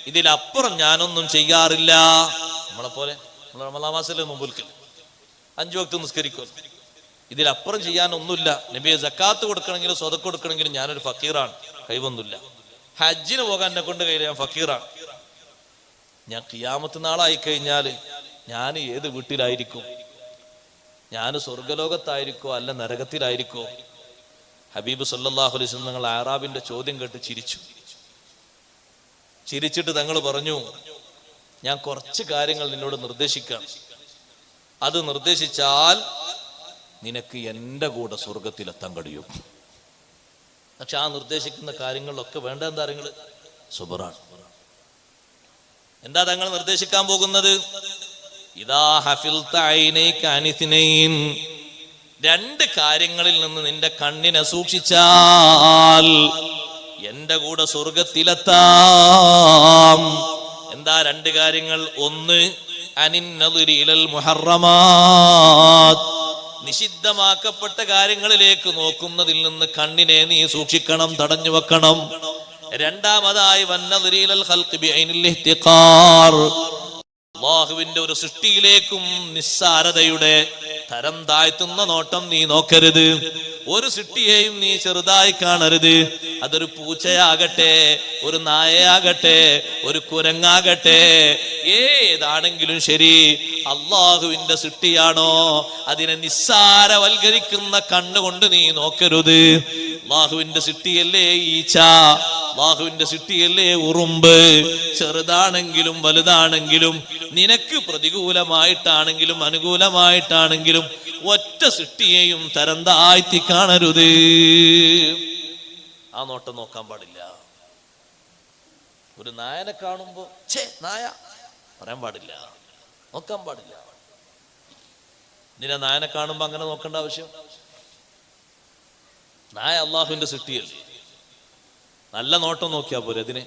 ഇതിലപ്പുറം ഞാനൊന്നും ചെയ്യാറില്ല. നമ്മളെപ്പോലെ നമ്മൾ റമളാൻ മാസത്തിലെ നോമ്പ് നോൽക്കില്ല, 5 വക്തും നിസ്കരിക്കും, ഇതിലപ്പുറം ചെയ്യാനൊന്നുമില്ല. നബിയെ സക്കാത്ത് കൊടുക്കണമെങ്കിലും സ്വതക്ക് കൊടുക്കണമെങ്കിലും ഞാനൊരു ഫക്കീറാണ്, കഴിവൊന്നുമില്ല. ഹജ്ജിന് പോകാൻ എന്നെ കൊണ്ട് കഴിയില്ല, ഞാൻ ഫക്കീറാണ്. ഞാൻ ഖിയാമത്ത് നാളായി കഴിഞ്ഞാൽ ഞാൻ ഏത് വീട്ടിലായിരിക്കും? ഞാൻ സ്വർഗലോകത്തായിരിക്കോ അല്ല നരകത്തിലായിരിക്കോ? ഹബീബ് സല്ലല്ലാഹു അലൈഹി വസല്ലം തങ്ങൾ ആറാബിന്റെ ചോദ്യം കേട്ട് ചിരിച്ചിട്ട് തങ്ങൾ പറഞ്ഞു, ഞാൻ കുറച്ച് കാര്യങ്ങൾ നിന്നോട് നിർദ്ദേശിക്കാം, അത് നിർദ്ദേശിച്ചാൽ നിനക്ക് എൻ്റെ കൂടെ സ്വർഗത്തിലെത്താൻ കഴിയും. പക്ഷെ ആ നിർദ്ദേശിക്കുന്ന കാര്യങ്ങളിലൊക്കെ വേണ്ട എന്താ അറിയുന്നത്? സുബ്റാണ്. എന്താ തങ്ങൾ നിർദ്ദേശിക്കാൻ പോകുന്നത്? ഇദാ ഹഫിൽത ഐനൈക അനിത്നൈൻ, 2 കാര്യങ്ങളിൽ നിന്ന് നിന്റെ കണ്ണിനെ സൂക്ഷിച്ചാൽ എന്റെ കൂടെ സ്വർഗത്തിലെത്താം. എന്താ 2 കാര്യങ്ങൾ? ഒന്ന്, അനിന്നദുരി ഇലൽ മുഹറമാത്, നിഷിദ്ധമാക്കപ്പെട്ട കാര്യങ്ങളിലേക്ക് നോക്കുന്നതിൽ നിന്ന് കണ്ണിനെ നീ സൂക്ഷിക്കണം, തടഞ്ഞു വെക്കണം. രണ്ടാമതായി വന്നദുരി ഇലൽ ഖൽഖി ബിഐനിൽ ഇഹ്തിഖാർ, അല്ലാഹുവിന്റെ ഒരു സൃഷ്ടിയിലേക്കും നിസ്സാരതയുടെ തരം താഴ്ത്തുന്ന നോട്ടം നീ നോക്കരുത്. ഒരു സൃഷ്ടിയെയും നീ ചെറുതായി കാണരുത്. അതൊരു പൂച്ചയാകട്ടെ, ഒരു നായയാകട്ടെ, ഒരു കുരങ്ങാകട്ടെ, ഏതാണെങ്കിലും ശരി, അള്ളാഹുവിന്റെ സൃഷ്ടിയാണോ അതിനെ നിസ്സാരവൽക്കരിക്കുന്ന കണ്ണുകൊണ്ട് നീ നോക്കരുത്. അള്ളാഹുവിന്റെ സൃഷ്ടിയല്ലേ ഈച്ച, അള്ളാഹുവിന്റെ സൃഷ്ടിയല്ലേ ഉറുമ്പ്. ചെറുതാണെങ്കിലും വലുതാണെങ്കിലും, നിനക്ക് പ്രതികൂലമായിട്ടാണെങ്കിലും അനുകൂലമായിട്ടാണെങ്കിലും, ഒറ്റ സൃഷ്ടിയെയും തരം താഴ്ത്തി കാണരുത്. ആ നോട്ടം നോക്കാൻ പാടില്ല. ഒരു നായനെ കാണുമ്പോ ഛേ നായ പറയാൻ പാടില്ല, നോക്കാൻ പാടില്ല. നിന്നെ നായനെ കാണുമ്പോ അങ്ങനെ നോക്കേണ്ട ആവശ്യം? നായ അള്ളാഹുവിന്റെ സൃഷ്ടിയല്ലേ, നല്ല നോട്ടം നോക്കിയാ പോരെ അതിനെ.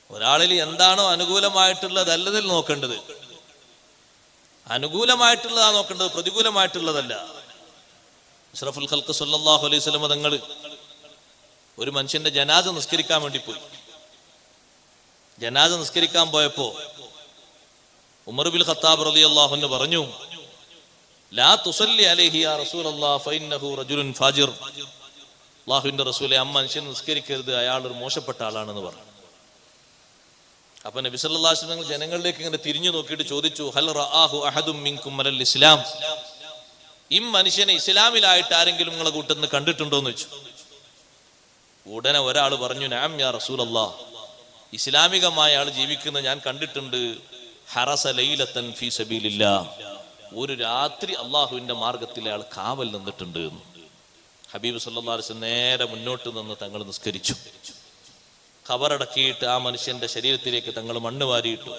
ഒരാളിൽ എന്താണോ അനുകൂലമായിട്ടുള്ളത് അല്ലതിൽ നോക്കേണ്ടത്. അനുകൂലമായിട്ടുള്ളതാ നോക്കേണ്ടത്, പ്രതികൂലമായിട്ടുള്ളതല്ല. അഷ്റഫുൽ ഖൽഖ് സല്ലല്ലാഹു അലൈഹി വസല്ലം തങ്ങൾ ഒരു മനുഷ്യന്റെ ജനാസ നിസ്കരിക്കാൻ വേണ്ടി പോയി. ജനാസ നിസ്കരിക്കാൻ പോയപ്പോ ഉമർ ബിൻ ഖത്താബ് റളിയല്ലാഹു അൻഹു പറഞ്ഞു, ലാ തുസല്ലി അലൈഹി യാ റസൂലല്ലാഹ് ഫഇന്നഹു റജുലുൻ ഫാജിർ. അല്ലാഹുവിന്റെ റസൂലേ, ആ മനുഷ്യൻ നിസ്കരിക്കരുത്, അയാൾ ഒരു മോശപ്പെട്ട ആളാണെന്ന് പറഞ്ഞു. അപ്പൊ നബി സല്ലല്ലാഹു അലൈഹി വസല്ലം ജനങ്ങളിലേക്ക് ഇങ്ങനെ തിരിഞ്ഞു നോക്കിയിട്ട് ചോദിച്ചു, ഹൽ റആഹു അഹദും മിൻകും അലൽ ഇസ്ലാം, ഈ മനുഷ്യനെ ഇസ്ലാമിലായിട്ട് ആരെങ്കിലും നിങ്ങളെ കൂട്ടത്തിൽ നിന്ന് കണ്ടിട്ടുണ്ടോ എന്ന് വെച്ചു. ഉടനെ ഒരാൾ പറഞ്ഞു, നഅം യാ റസൂലല്ലാഹ്, ഇസ്ലാമികമായ ആൾ ജീവിക്കുന്ന ഞാൻ കണ്ടിട്ടുണ്ട്. ഹറസ ലൈലത്തൻ ഫീ സബീലില്ലാഹ്, ഒരു രാത്രി അള്ളാഹുവിന്റെ മാർഗത്തിൽ അയാൾ കാവൽ നിന്നിട്ടുണ്ട്. ഹബീബ് സല്ലല്ലാഹു അലൈഹി വസല്ലം നേരെ മുന്നോട്ട് നിന്ന് തങ്ങൾ നിസ്കരിച്ചു. ഖബറടക്കിയിട്ട് ആ മനുഷ്യന്റെ ശരീരത്തിലേക്ക് തങ്ങൾ മണ്ണ് വാരിയിട്ടു.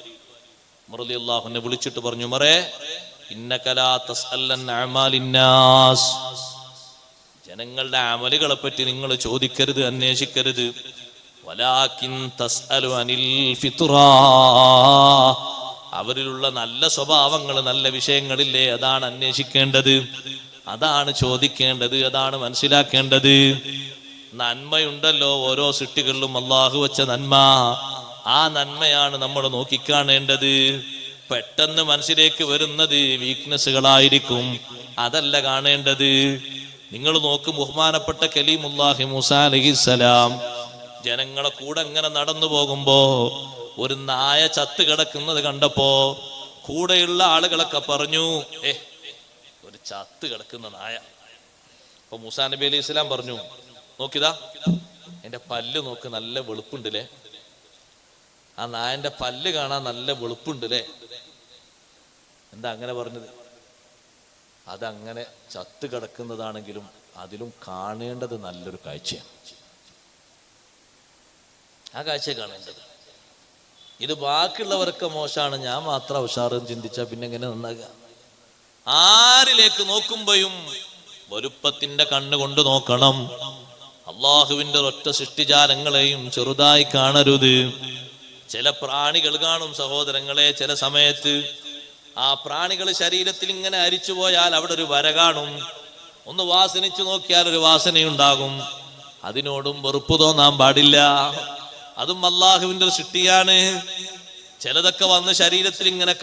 ഉമർ റളിയല്ലാഹു അൻഹു വിളിച്ചിട്ട് പറഞ്ഞു, ഉമറേ, ഇന്നക ലാ തസ്അലൻ അഅമാലിന്നാസ്, ജനങ്ങളുടെ അമലുകളെ പറ്റി നിങ്ങൾ ചോദിക്കരുത്, അന്വേഷിക്കരുത്. വലാകിൻ തസ്അലു അനിൽ ഫിത്റാ, അവരിലുള്ള നല്ല സ്വഭാവങ്ങൾ, നല്ല വിഷയങ്ങളില്ലേ, അതാണ് അന്വേഷിക്കേണ്ടത്, അതാണ് ചോദിക്കേണ്ടത്, അതാണ് മനസ്സിലാക്കേണ്ടത്. നന്മയുണ്ടല്ലോ ഓരോ സൃഷ്ടികളിലും അള്ളാഹു വെച്ച നന്മ, ആ നന്മയാണ് നമ്മൾ നോക്കിക്കാണേണ്ടത്. പെട്ടെന്ന് മനസ്സിലേക്ക് വരുന്നത് വീക്ക്നെസ്സുകളായിരിക്കും, അതല്ല കാണേണ്ടത്. നിങ്ങൾ നോക്ക്, ബഹുമാനപ്പെട്ട കലീമുല്ലാഹി മൂസാ അലൈഹിസ്സലാം ജനങ്ങളെ കൂടെ ഇങ്ങനെ നടന്നു പോകുമ്പോ ഒരു നായ ചത്ത് കിടക്കുന്നത് കണ്ടപ്പോ കൂടെയുള്ള ആളുകളൊക്കെ പറഞ്ഞു, ഒരു ചത്ത് കിടക്കുന്ന നായ. അപ്പൊ മൂസാ നബി അലൈഹി സ്വലാം പറഞ്ഞു, നോക്കിതാ എന്റെ പല്ല് നോക്ക്, നല്ല വെളുപ്പുണ്ടല്ലേ, ആ നായന്റെ പല്ല് കാണാൻ നല്ല വെളുപ്പുണ്ടല്ലേ. എന്താ അങ്ങനെ പറഞ്ഞത്? അതങ്ങനെ ചത്ത് കിടക്കുന്നതാണെങ്കിലും അതിലും കാണേണ്ടത് നല്ലൊരു കാഴ്ചയാണ്. ആ കാഴ്ച കാണേണ്ടത്. ഇത് ബാക്കിയുള്ളവർക്ക് മോശമാണ്, ഞാൻ മാത്രം ഉഷാറെന്ന് ചിന്തിച്ചാൽ പിന്നെ എങ്ങനെ നന്നാകുക? ആരിലേക്ക് നോക്കുമ്പോഴും വലുപ്പത്തിന്റെ കണ്ണുകൊണ്ട് നോക്കണം. അള്ളാഹുവിന്റെ ഒറ്റ സൃഷ്ടിജാലങ്ങളെയും ചെറുതായി കാണരുത്. ചില പ്രാണികൾ കാണും സഹോദരങ്ങളെ, ചില സമയത്ത് ആ പ്രാണികൾ ശരീരത്തിൽ ഇങ്ങനെ അരിച്ചു പോയാൽ അവിടെ ഒരു വര കാണും. ഒന്ന് വാസനിച്ചു നോക്കിയാൽ ഒരു വാസനയുണ്ടാകും. അതിനോടും വെറുപ്പ് തോന്നാൻ പാടില്ല. അതും അള്ളാഹുവിന്റെ ഒരു സൃഷ്ടിയാണ്. ചിലതൊക്കെ വന്ന് ശരീരത്തിൽ ഇങ്ങനെ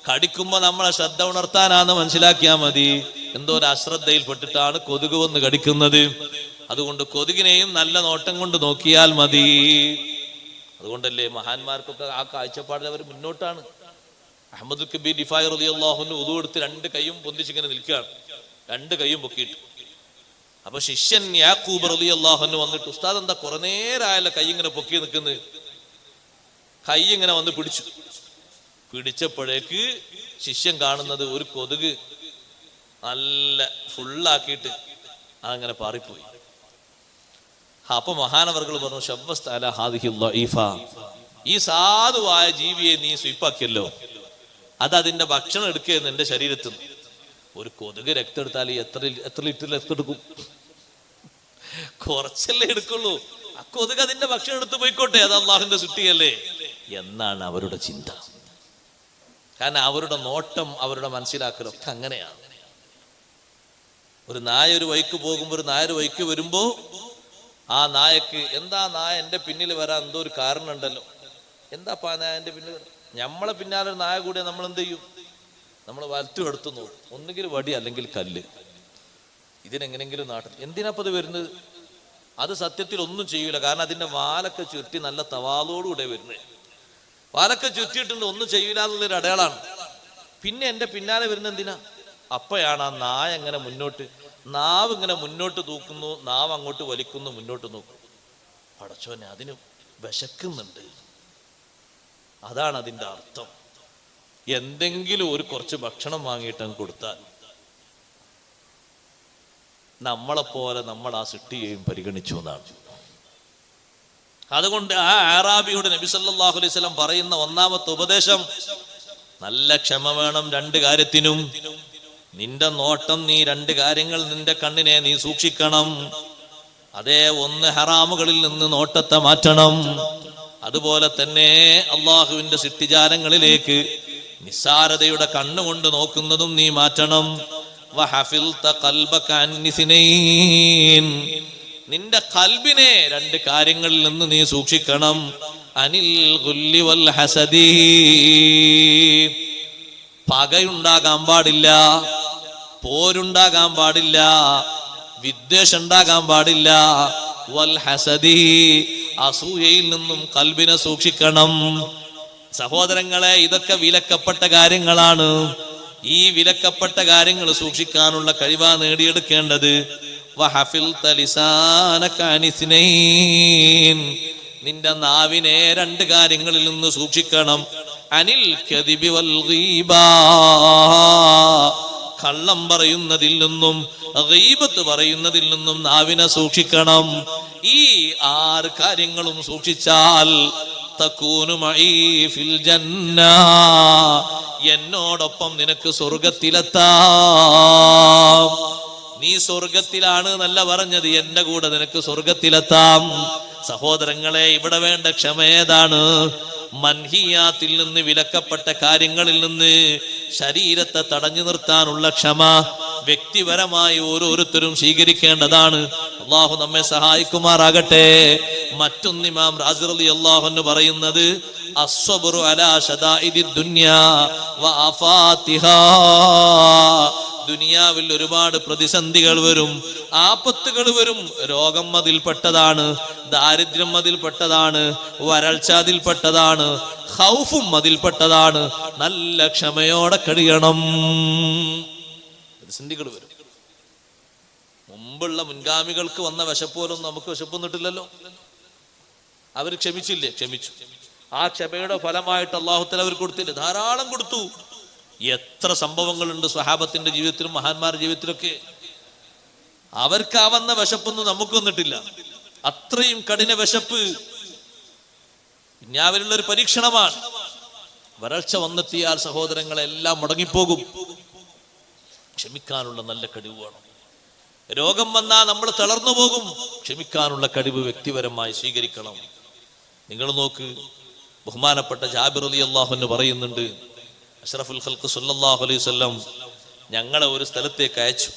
കടിക്കുമ്പോ നമ്മളെ ശ്രദ്ധ ഉണർത്താനാന്ന് മനസ്സിലാക്കിയാൽ മതി. എന്തോ ഒരു അശ്രദ്ധയിൽപ്പെട്ടിട്ടാണ് കൊതുക് വന്ന് കടിക്കുന്നത്. അതുകൊണ്ട് കൊതുകിനെയും നല്ല നോട്ടം കൊണ്ട് നോക്കിയാൽ മതി. അതുകൊണ്ടല്ലേ മഹാന്മാർക്കൊക്കെ ആ കാഴ്ചപ്പാടിൽ അവർ മുന്നോട്ടാണ്. അഹ്മദ് കബീർ റിഫായി റളിയല്ലാഹു അൻഹു ഉദു എടുത്ത് 2 കൈയും പൊന്തിച്ചിങ്ങനെ നിൽക്കുകയാണ്, 2 കൈയും പൊക്കിയിട്ട്. അപ്പൊ ശിഷ്യൻ യാക്കൂബ് റളിയല്ലാഹു അൻഹു വന്നിട്ട്, ഉസ്താദ് എന്താ കുറെ നേരമായല്ലോ കൈ ഇങ്ങനെ പൊക്കി നിൽക്കുന്നത്? കൈ ഇങ്ങനെ വന്ന് പിടിച്ചപ്പോഴേക്ക് ശിഷ്യൻ കാണുന്നത് ഒരു കൊതുക് നല്ല ഫുള്ളാക്കിയിട്ട് അതങ്ങനെ പാറിപ്പോയി. അപ്പൊ മഹാനവർകൾ പറഞ്ഞു, ശബ്ബസ്തഅല ഹാദിഹി ളഈഫ, ഈ സാധുവായ ജീവിയെ നീ സ്വീപ്പാക്കിയല്ലോ, അത് അതിന്റെ ഭക്ഷണം എടുക്കുകയെന്ന് എന്റെ ശരീരത്തിൽ നിന്ന്. ഒരു കൊതുക് രക്തം എടുത്താൽ എത്ര ലിറ്റർ രക്തം എടുക്കും? കുറച്ചല്ലേ എടുക്കുള്ളൂ. ആ കൊതുക് അതിന്റെ ഭക്ഷണം എടുത്ത് പോയിക്കോട്ടെ, അത് അള്ളാഹുവിന്റെ സൃഷ്ടിയല്ലേ എന്നാണ് അവരുടെ ചിന്ത. കാരണം അവരുടെ നോട്ടം, അവരുടെ മനസ്സിലാക്കലൊക്കെ അങ്ങനെയാണ്. ഒരു നായ ഒരു വഴിക്ക് പോകുമ്പോ, ഒരു നായ ഒരു വഴിക്ക് വരുമ്പോ ആ നായക്ക് എന്താ നായ എന്റെ പിന്നിൽ വരാൻ എന്തോ ഒരു കാരണം ഉണ്ടല്ലോ, എന്താ നായ എന്റെ പിന്നിൽ? നമ്മളെ പിന്നാലെ ഒരു നായ കൂടിയാൽ നമ്മൾ എന്ത് ചെയ്യും? നമ്മൾ വലത്തും എടുത്തു നോക്കും, ഒന്നുകിൽ വടി അല്ലെങ്കിൽ കല്ല്. ഇതിനെങ്ങനെങ്കിലും നാട്ടിൽ എന്തിനാപ്പത് വരുന്നത്? അത് സത്യത്തിൽ ഒന്നും ചെയ്യൂല. കാരണം അതിന്റെ വാലൊക്കെ ചുറ്റി നല്ല തവാലോടുകൂടെ വരുന്നത്. വാലൊക്കെ ചുറ്റിയിട്ടുണ്ട്, ഒന്നും ചെയ്യൂല എന്നുള്ളൊരു അടയാളാണ്. പിന്നെ എന്റെ പിന്നാലെ വരുന്ന എന്തിനാ? അപ്പോഴാണ് ആ നായ എങ്ങനെ നാവ് ഇങ്ങനെ മുന്നോട്ട് തൂക്കുന്നു, നാവ് അങ്ങോട്ട് വലിക്കുന്നു, മുന്നോട്ട് നോക്കും. പടച്ചോനെ, അതിന് വിശക്കുന്നുണ്ട്. അതാണ് അതിന്റെ അർത്ഥം. എന്തെങ്കിലും ഒരു കുറച്ച് ഭക്ഷണം വാങ്ങിയിട്ട് അങ്ങ് കൊടുത്താൽ നമ്മളെപ്പോലെ നമ്മൾ ആ സൃഷ്ടിയെയും പരിഗണിച്ചു എന്നാണ്. അതുകൊണ്ട് ആ ആറാബിയോട് നബി സല്ലല്ലാഹു അലൈഹി വസല്ലം പറയുന്ന ഒന്നാമത്തെ ഉപദേശം, നല്ല ക്ഷമ വേണം 2 കാര്യത്തിനും. നിന്റെ നോട്ടം, നീ 2 കാര്യങ്ങൾ, നിന്റെ കണ്ണിനെ നീ സൂക്ഷിക്കണം. അതേ, 1 ഹറാമുകളിൽ നിന്ന് നോട്ടത്തെ മാറ്റണം. അതുപോലെ തന്നെ അള്ളാഹുവിന്റെ സൃഷ്ടിജാലങ്ങളിലേക്ക് നിസ്സാരതയുടെ കണ്ണുകൊണ്ട് നോക്കുന്നതും നീ മാറ്റണം. നിന്റെ ഖൽബിനെ 2 കാര്യങ്ങളിൽ നിന്ന് നീ സൂക്ഷിക്കണം. അനിൽ ഗുല്ലി വൽ ഹസദി, പകയുണ്ടാകാൻ പാടില്ല, പോരുണ്ടാകാൻ പാടില്ല, വിദ്വേഷം ഉണ്ടാകാൻ പാടില്ല. വൽ ഹസദി, അസൂയയിൽ നിന്നും ഖൽബിനെ സൂക്ഷിക്കണം. സഹോദരങ്ങളെ, ഇതൊക്കെ വിലക്കപ്പെട്ട കാര്യങ്ങളാണ്. ഈ വിലക്കപ്പെട്ട കാര്യങ്ങൾ സൂക്ഷിക്കാനുള്ള കഴിവാ നേടിയെടുക്കേണ്ടത്. നിന്റെ നാവിനെ 2 കാര്യങ്ങളിൽ നിന്ന് സൂക്ഷിക്കണം. അനിൽ കദിബി വൽ ഗീബ, കള്ളം പറയുന്നതിൽ നിന്നും ഗീബത്ത് പറയുന്നതിൽ നിന്നും നാവിനെ സൂക്ഷിക്കണം. ഈ 6 കാര്യങ്ങളും സൂക്ഷിച്ചാൽ തകൂനു മഈ ഫിൽ ജന്ന, എന്നോടൊപ്പം നിനക്ക് സ്വർഗത്തിലെത്താം. നീ സ്വർഗത്തിലാണ് എന്നല്ല പറഞ്ഞത്, എന്റെ കൂടെ നിനക്ക് സ്വർഗത്തിലെത്താം. സഹോദരങ്ങളെ, ഇവിടെ വേണ്ട ക്ഷമ ഏതാണ്? മൻഹിയാത്തിൽ നിന്ന്, വിലക്കപ്പെട്ട കാര്യങ്ങളിൽ നിന്ന് ശരീരത്തെ തടഞ്ഞു നിർത്താനുള്ള ക്ഷമ വ്യക്തിപരമായി ഓരോരുത്തരും സ്വീകരിക്കേണ്ടതാണ്. അള്ളാഹു നമ്മെ സഹായിക്കുമാറാകട്ടെ. മറ്റൊന്ന് ഇമാം റാസി റളിയല്ലാഹു അൻഹു പറയുന്നത്, അസ്സബ്റു അലാ ശദാഇദിദ് ദുനിയാ വ ആഫാതിഹാ, ദുനിയാവിൽ ഒരുപാട് പ്രതിസന്ധികൾ വരും, ആപത്തുകൾ വരും. രോഗം അതിൽപ്പെട്ടതാണ്, ദാരിദ്ര്യം അതിൽപ്പെട്ടതാണ്, വരൾച്ച അതിൽപ്പെട്ടതാണ്, ഖൗഫും അതിൽപ്പെട്ടതാണ്. നല്ല ക്ഷമയോടെ കഴിയണം. പ്രതിസന്ധികൾ വരും. മുമ്പുള്ള മുൻഗാമികൾക്ക് വന്ന വിശപ്പോലും നമുക്ക് വിശപ്പൊന്നിട്ടില്ലല്ലോ. അവർ ക്ഷമിച്ചില്ലേ? ക്ഷമിച്ചു. ആ ക്ഷമയുടെ ഫലമായിട്ട് അല്ലാഹു തആല അവർ കൊടുത്തില്ല, ധാരാളം കൊടുത്തു. എത്ര സംഭവങ്ങളുണ്ട് സ്വഹാബത്തിന്റെ ജീവിതത്തിലും മഹാന്മാരുടെ ജീവിതത്തിലൊക്കെ. അവർക്ക് ആ വന്ന വിശപ്പൊന്നും നമുക്ക് വന്നിട്ടില്ല. അത്രയും കഠിന വിശപ്പ് ദുനിയാവിലുള്ള ഒരു പരീക്ഷണമാണ്. വരൾച്ച വന്നെത്തിയാൽ സഹോദരങ്ങളെല്ലാം മുടങ്ങിപ്പോകും. ക്ഷമിക്കാനുള്ള നല്ല കഴിവ് വേണം. രോഗം വന്നാൽ നമ്മൾ തളർന്നു പോകും. ക്ഷമിക്കാനുള്ള കഴിവ് വ്യക്തിപരമായി സ്വീകരിക്കണം. നിങ്ങൾ നോക്ക്, ബഹുമാനപ്പെട്ട ജാബിർ റളിയല്ലാഹു അൻഹു പറയുന്നുണ്ട്, അഷ്റഫുൽ ഖൽഖ് സല്ലല്ലാഹു അലൈഹി വസല്ലം ഞങ്ങളെ ഒരു സ്ഥലത്തേക്ക് അയച്ചു.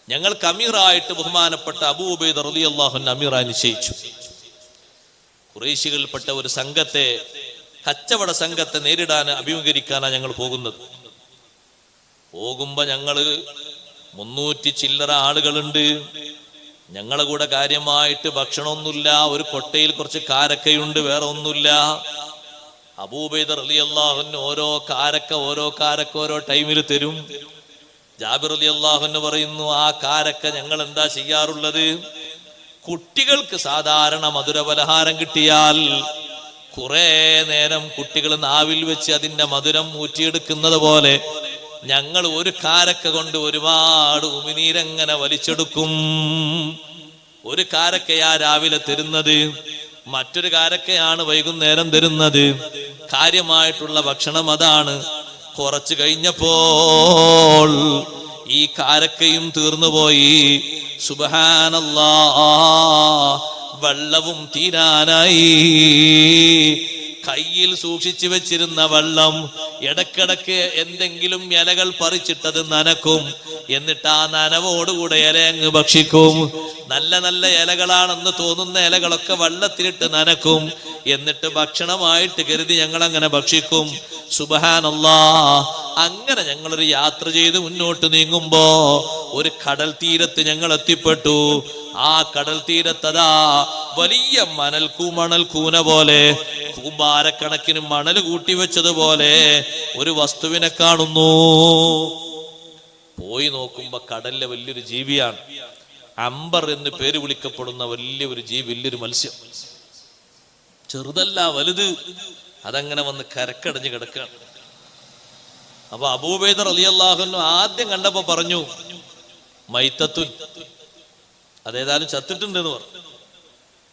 ഞങ്ങൾക്ക് അമീറായിട്ട് ബഹുമാനപ്പെട്ട അബൂ ഉബൈദ റളിയല്ലാഹു അൻഹു അമീറായി നിശ്ചയിച്ചു. ഖുറൈശികളിൽപ്പെട്ട ഒരു സംഘത്തെ, കച്ചവട സംഘത്തെ നേരിടാൻ അഭിമുഖീകരിക്കാനാണ് ഞങ്ങൾ പോകുന്നത്. പോകുമ്പോ ഞങ്ങള് 300 ചില്ലറ ആളുകളുണ്ട്. ഞങ്ങളെ കൂടെ കാര്യമായിട്ട് ഭക്ഷണമൊന്നുമില്ല. ഒരു കൊട്ടയിൽ കുറച്ച് കാരക്കയുണ്ട്, വേറെ ഒന്നുമില്ല. അബൂ ഉബൈദ റളിയല്ലാഹു അൻഹു ഓരോ കാരക്ക ഓരോ ടൈമിൽ തരും. ജാബിർ റളിയല്ലാഹു അൻഹു പറയുന്നു, ആ കാരക്ക ഞങ്ങൾ എന്താ ചെയ്യാറുള്ളത്, കുട്ടികൾക്ക് സാധാരണ മധുര പലഹാരം കിട്ടിയാൽ കുറെ നേരം കുട്ടികൾ നാവിൽ വെച്ച് അതിന്റെ മധുരം ഊറ്റിയെടുക്കുന്നത് പോലെ ഞങ്ങൾ ഒരു കാരക്ക കൊണ്ട് ഒരുപാട് ഉമിനീരങ്ങനെ വലിച്ചെടുക്കും. ഒരു കാരക്കയാ രാവിലെ തരുന്നത്, മറ്റൊരു കാരക്കയാണ് വൈകുന്നേരം തരുന്നത്. കാര്യമായിട്ടുള്ള ഭക്ഷണം അതാണ്. കുറച്ചു കഴിഞ്ഞപ്പോൾ ഈ കാരക്കയും തീർന്നുപോയി. സുബ്ഹാനല്ലാഹ്, വെള്ളവും തീരാനായി. കയ്യിൽ സൂക്ഷിച്ചു വെച്ചിരുന്ന വെള്ളം ഇടക്കിടക്ക് എന്തെങ്കിലും ഇലകൾ പറിച്ചിട്ടത് നനക്കും. എന്നിട്ട് ആ നനവോടുകൂടെ ഇല അങ്ങ് ഭക്ഷിക്കും. നല്ല നല്ല ഇലകളാണെന്ന് തോന്നുന്ന ഇലകളൊക്കെ വെള്ളത്തിലിട്ട് നനക്കും. എന്നിട്ട് ഭക്ഷണമായിട്ട് കരുതി ഞങ്ങൾ അങ്ങനെ ഭക്ഷിക്കും. സുബ്ഹാനല്ലാഹ്, അങ്ങനെ ഞങ്ങളൊരു യാത്ര ചെയ്ത് മുന്നോട്ട് നീങ്ങുമ്പോ ഒരു കടൽ തീരത്ത് ഞങ്ങൾ എത്തിപ്പെട്ടു. ആ കടൽ തീരത്തതാ വലിയ മണൽ കൂന പോലെ, കൂമ്പാരക്കണക്കിന് മണൽ കൂട്ടിവെച്ചതുപോലെ ഒരു വസ്തുവിനെ കാണുന്നു. പോയി നോക്കുമ്പോ കടലിലെ വലിയൊരു ജീവിയാണ്. അംബർ എന്ന് പേര് വിളിക്കപ്പെടുന്ന വലിയൊരു ജീവി, വലിയൊരു മത്സ്യം. ചെറുതല്ല, വലുത്. അതങ്ങനെ വന്ന് കരക്കടഞ്ഞ് കിടക്കുകയാണ്. അപ്പൊ അബൂ ഉബൈദ റളിയല്ലാഹു അൻഹു ആദ്യം കണ്ടപ്പോ പറഞ്ഞു, മൈത്തത്തുൻ, അതേതായാലും ചത്തിട്ടുണ്ട് എന്ന് പറഞ്ഞു.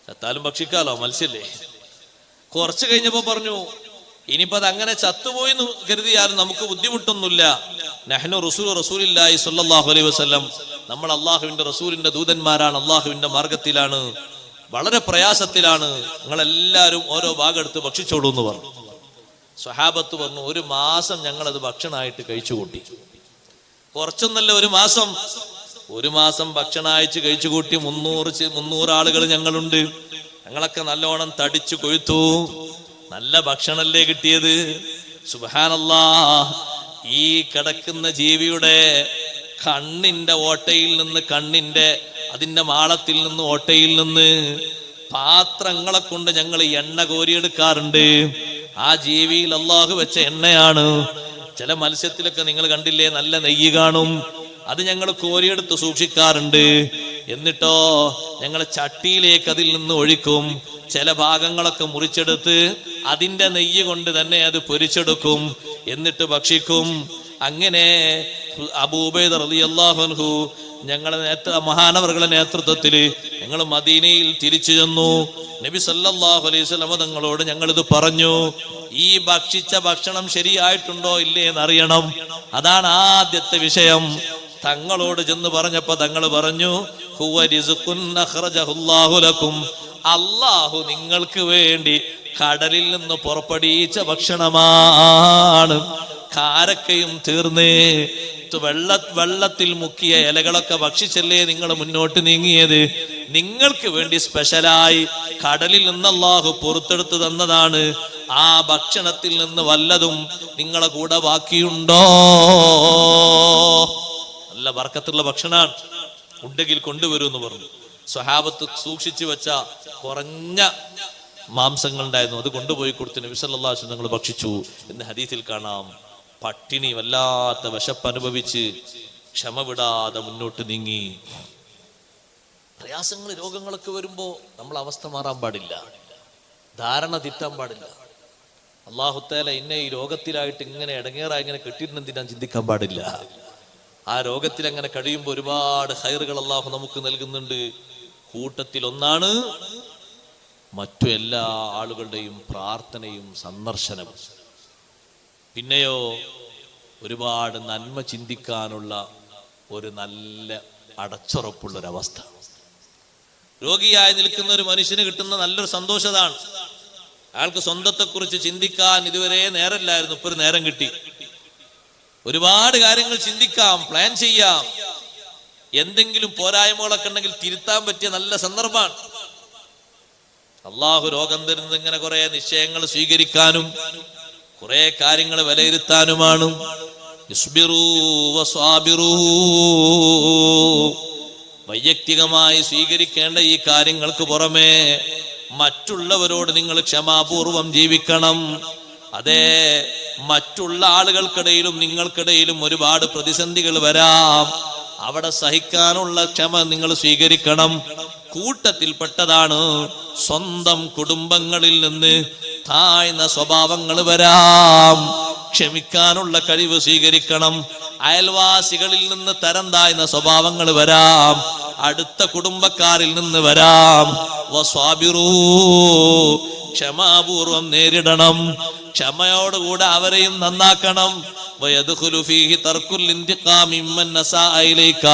ചത്താലും ഭക്ഷിക്കാലോ, മത്സ്യല്ലേ. കുറച്ച് കഴിഞ്ഞപ്പോ പറഞ്ഞു, ഇനിയിപ്പോ അത് അങ്ങനെ ചത്തുപോയി എന്ന് കരുതിയാലും നമുക്ക് ബുദ്ധിമുട്ടൊന്നുമില്ല. നഹ്നു റസൂലുള്ളാഹി സ്വല്ലല്ലാഹു അലൈഹി വസല്ലം, നമ്മൾ അള്ളാഹുവിന്റെ റസൂലിന്റെ ദൂതന്മാരാണ്, അള്ളാഹുവിന്റെ മാർഗത്തിലാണ്, വളരെ പ്രയാസത്തിലാണ്. നിങ്ങളെല്ലാവരും ഓരോ ഭാഗം എടുത്ത് ഭക്ഷിച്ചോളൂ എന്ന് പറഞ്ഞു. സ്വഹാബത്ത് പറഞ്ഞു, 1 മാസം ഞങ്ങളത് ഭക്ഷണമായിട്ട് കഴിച്ചു കൂട്ടി. കുറച്ചൊന്നല്ല, 1 മാസം ഭക്ഷണം അയച്ച് കഴിച്ചു കൂട്ടി. 300 ആളുകൾ ഞങ്ങളുണ്ട്. ഞങ്ങളൊക്കെ നല്ലോണം തടിച്ചു കൊഴുത്തു. നല്ല ഭക്ഷണല്ലേ കിട്ടിയത്. സുബ്ഹാനല്ലാഹ്, ഈ കിടക്കുന്ന ജീവിയുടെ കണ്ണിന്റെ ഓട്ടയിൽ നിന്ന്, അതിന്റെ മാളത്തിൽ നിന്ന്, ഓട്ടയിൽ നിന്ന് പാത്രങ്ങളെ കൊണ്ട് ഞങ്ങൾ എണ്ണ കോരിയെടുക്കാറുണ്ട്. ആ ജീവിയിൽ അള്ളാഹു വെച്ച എണ്ണയാണ്. ചില മത്സ്യത്തിലൊക്കെ നിങ്ങൾ കണ്ടില്ലേ, നല്ല നെയ്യ് കാണും. അത് ഞങ്ങൾ കോരിയെടുത്ത് സൂക്ഷിക്കാറുണ്ട്. എന്നിട്ടോ ഞങ്ങൾ ചട്ടിയിലേക്ക് അതിൽ നിന്ന് ഒഴിക്കും. ചില ഭാഗങ്ങളൊക്കെ മുറിച്ചെടുത്ത് അതിന്റെ നെയ്യ് കൊണ്ട് തന്നെ അത് പൊരിച്ചെടുക്കും. എന്നിട്ട് അങ്ങനെ അബൂ ഉബൈദ റളിയല്ലാഹു അൻഹു ഞങ്ങളെ മഹാനവറുകളുടെ നേതൃത്വത്തിൽ ഞങ്ങൾ മദീനയിൽ തിരിച്ചു ചെന്നു. നബി സല്ലല്ലാഹു അലൈഹി വസല്ലം തങ്ങളോട് ഞങ്ങളിത് പറഞ്ഞു. ഈ ഭക്ഷിച്ച ഭക്ഷണം ശരിയായിട്ടുണ്ടോ ഇല്ലേ എന്നറിയണം. അതാണ് ആദ്യത്തെ വിഷയം. തങ്ങളോട് ചെന്ന് പറഞ്ഞപ്പോ തങ്ങൾ പറഞ്ഞു, ഹുവ റിസ്ഖുൻ അഖ്റജഹുല്ലാഹു ലക്കും, അല്ലാഹു നിങ്ങൾക്ക് വേണ്ടി കടലിൽ നിന്ന് പുറപ്പെടുവിച്ച ഭക്ഷണമാണ്. കാരക്കയും തീർന്നേ, വെള്ളത്തിൽ മുക്കിയ ഇലകളൊക്കെ ഭക്ഷിച്ചല്ലേ നിങ്ങൾ മുന്നോട്ട് നീങ്ങിയത്. നിങ്ങൾക്ക് വേണ്ടി സ്പെഷ്യലായി കടലിൽ നിന്ന് അല്ലാഹു പുറത്തെടുത്ത് തന്നതാണ്. ആ ഭക്ഷണത്തിൽ നിന്ന് വല്ലതും നിങ്ങളെ കൂടെ ബാക്കിയുണ്ടോ? നല്ല ബർക്കത്തുള്ള ഭക്ഷണമാണ്, ഉണ്ടെങ്കിൽ കൊണ്ടുവരൂ എന്ന് പറഞ്ഞു. സ്വഹാബത്ത് സൂക്ഷിച്ചു വെച്ച കുറഞ്ഞ മാംസങ്ങൾ ഉണ്ടായിരുന്നു, അത് കൊണ്ടുപോയി കൊടുത്ത് നബി സല്ലല്ലാഹു അലൈഹി വസല്ലം തങ്ങൾ ഭക്ഷിച്ചു എന്ന് ഹദീസിൽ കാണാം. പട്ടിണി, വല്ലാത്ത വിശപ്പ് അനുഭവിച്ച് ക്ഷമ വിടാതെ മുന്നോട്ട് നീങ്ങി. പ്രയാസങ്ങൾ, രോഗങ്ങളൊക്കെ വരുമ്പോ നമ്മൾ അവസ്ഥ മാറാൻ പാടില്ല, ധാരണ തെറ്റാൻ പാടില്ല. അല്ലാഹു തആല എന്നെ ഈ രോഗത്തിലായിട്ട് ഇങ്ങനെ ഇടങ്ങേറായി ഇങ്ങനെ കെട്ടിയിരുന്നെന്തിനാ ചിന്തിക്കാൻ പാടില്ല. ആ രോഗത്തിൽ അങ്ങനെ കഴിയുമ്പോൾ ഒരുപാട് ഖൈറുകൾ അല്ലാഹു നമുക്ക് നൽകുന്നുണ്ട്. കൂട്ടത്തിൽ ഒന്നാണ് മറ്റു എല്ലാ ആളുകളുടെയും പ്രാർത്ഥനയും സന്ദർശനവും. പിന്നെയോ ഒരുപാട് നന്മ ചിന്തിക്കാനുള്ള ഒരു നല്ല അടച്ചുറപ്പുള്ളൊരവസ്ഥ. രോഗിയായി നിൽക്കുന്ന ഒരു മനുഷ്യന് കിട്ടുന്ന നല്ലൊരു സന്തോഷതാണ്. അയാൾക്ക് സ്വന്തത്തെക്കുറിച്ച് ചിന്തിക്കാൻ ഇതുവരെ നേരമില്ലായിരുന്നു, ഇപ്പൊ ഒരു നേരം കിട്ടി. ഒരുപാട് കാര്യങ്ങൾ ചിന്തിക്കാം, പ്ലാൻ ചെയ്യാം. എന്തെങ്കിലും പോരായ്മകളൊക്കെ ഉണ്ടെങ്കിൽ തിരുത്താൻ പറ്റിയ നല്ല സന്ദർഭമാണ്. അള്ളാഹു രോഗം തരുന്നത് ഇങ്ങനെ കുറെ നിശ്ചയങ്ങൾ സ്വീകരിക്കാനും കുറെ കാര്യങ്ങൾ വിലയിരുത്താനുമാണ്. വൈയക്തികമായി സ്വീകരിക്കേണ്ട ഈ കാര്യങ്ങൾക്ക് പുറമെ മറ്റുള്ളവരോട് നിങ്ങൾ ക്ഷമാപൂർവം ജീവിക്കണം. അതെ, മറ്റുള്ള ആളുകൾക്കിടയിലും നിങ്ങൾക്കിടയിലും ഒരുപാട് പ്രതിസന്ധികൾ വരാം. അവിടെ സഹിക്കാനുള്ള ക്ഷമ നിങ്ങൾ സ്വീകരിക്കണം. കൂട്ടത്തിൽപ്പെട്ടതാണ് സ്വന്തം കുടുംബങ്ങളിൽ നിന്ന് താഴ്ന്ന സ്വഭാവങ്ങൾ വരാം. ക്ഷമിക്കാനുള്ള കഴിവ് സ്വീകരിക്കണം. അയൽവാസികളിൽ നിന്ന് തരം താഴ്ന്ന സ്വഭാവങ്ങൾ വരാം. അടുത്ത കുടുംബക്കാരിൽ നിന്ന് വരാം. വസ്വാബിറൂ, ക്ഷമാപൂർവം നേരിടണം. ക്ഷമയോടുകൂടെ അവരെയും നന്നാക്കണം. വയദ്ഖുലു ഫീഹി തർക്കുൽ ഇന്തിഖാം മിമ്മൻ നസാഅ ഇലൈക.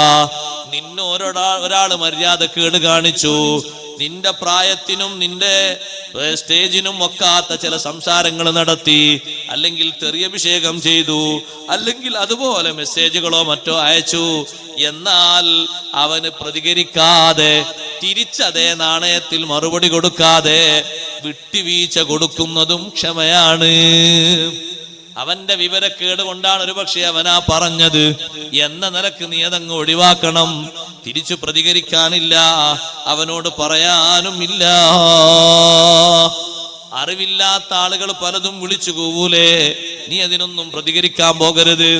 ഒരാള് മര്യാദക്കേട് കാണിച്ചു, നിന്റെ പ്രായത്തിനും നിന്റെ സ്റ്റേജിനും ഒക്കാത്ത ചില സംസാരങ്ങൾ നടത്തി, അല്ലെങ്കിൽ തെറിയഭിഷേകം ചെയ്തു, അല്ലെങ്കിൽ അതുപോലെ മെസ്സേജുകളോ മറ്റോ അയച്ചു, എന്നാൽ അവന് പ്രതികരിക്കാതെ തിരിച്ചതേ നാണയത്തിൽ മറുപടി കൊടുക്കാതെ വിട്ടുവീഴ്ച കൊടുക്കുന്നതും ക്ഷമയാണ്. അവന്റെ വിവരക്കേട് കൊണ്ടാണ് ഒരുപക്ഷെ അവനാ പറഞ്ഞത് എന്ന നിലക്ക് നീ അതങ്ങ് ഒഴിവാക്കണം. തിരിച്ചു പ്രതികരിക്കാനില്ല, അവനോട് പറയാനും ഇല്ല. അറിവില്ലാത്ത ആളുകൾ പലതും വിളിച്ചു കൂവൂലേ, നീ അതിനൊന്നും പ്രതികരിക്കാൻ പോകരുത്.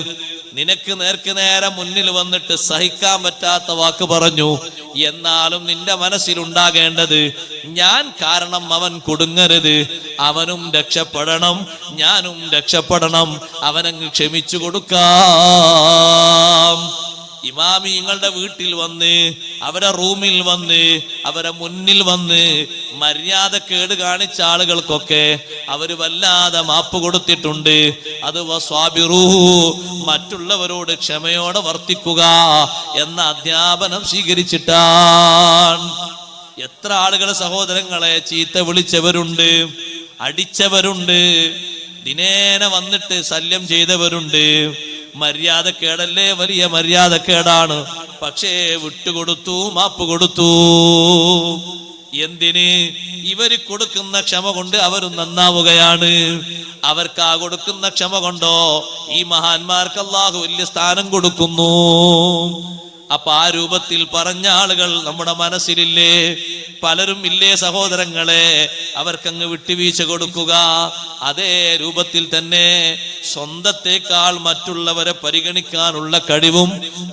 നിനക്ക് നേർക്ക് നേരെ മുന്നിൽ വന്നിട്ട് സഹിക്കാൻ പറ്റാത്ത വാക്ക് പറഞ്ഞു, എന്നാലും നിന്റെ മനസ്സിലുണ്ടാകേണ്ടത് ഞാൻ കാരണം അവൻ കുടുങ്ങരുത്, അവനും രക്ഷപ്പെടണം, ഞാനും രക്ഷപ്പെടണം. അവനങ്ങ് ക്ഷമിച്ചു കൊടുക്കാം. ഇമാമിങ്ങളുടെ വീട്ടിൽ വന്ന്, അവരെ റൂമിൽ വന്ന്, അവരെ മുന്നിൽ വന്ന് മര്യാദക്കേട് കാണിച്ച ആളുകൾക്കൊക്കെ അവര് വല്ലാതെ മാപ്പ് കൊടുത്തിട്ടുണ്ട്. അത് വസ്വാബിറൂ, മറ്റുള്ളവരോട് ക്ഷമയോടെ വർത്തിക്കുക എന്ന അധ്യാപനം സ്വീകരിച്ചിട്ടാണ്. എത്ര ആളുകൾ സഹോദരങ്ങളെ ചീത്ത വിളിച്ചവരുണ്ട്, അടിച്ചവരുണ്ട്, ദിനേന വന്നിട്ട് ശല്യം ചെയ്തവരുണ്ട്. മര്യാദക്കേടല്ലേ, വലിയ മര്യാദക്കേടാണ്. പക്ഷേ വിട്ടുകൊടുത്തു, മാപ്പ് കൊടുത്തു. എന്തിന്? ഇവര് കൊടുക്കുന്ന ക്ഷമ കൊണ്ട് അവരും നന്നാവുകയാണ്. അവർക്ക് ആ കൊടുക്കുന്ന ക്ഷമ കൊണ്ടോ ഈ മഹാന്മാർക്ക് അല്ലാഹു വലിയ സ്ഥാനം കൊടുക്കുന്നു. അപ്പൊ ആ രൂപത്തിൽ പറഞ്ഞ ആളുകൾ നമ്മുടെ മനസ്സിലില്ലേ? പലരും ഇല്ലേ സഹോദരങ്ങളെ? അവർക്കങ്ങ് വിട്ടുവീഴ്ച കൊടുക്കുക. അതേ രൂപത്തിൽ തന്നെ സ്വന്തത്തെക്കാൾ മറ്റുള്ളവരെ പരിഗണിക്കാനുള്ള കഴിവും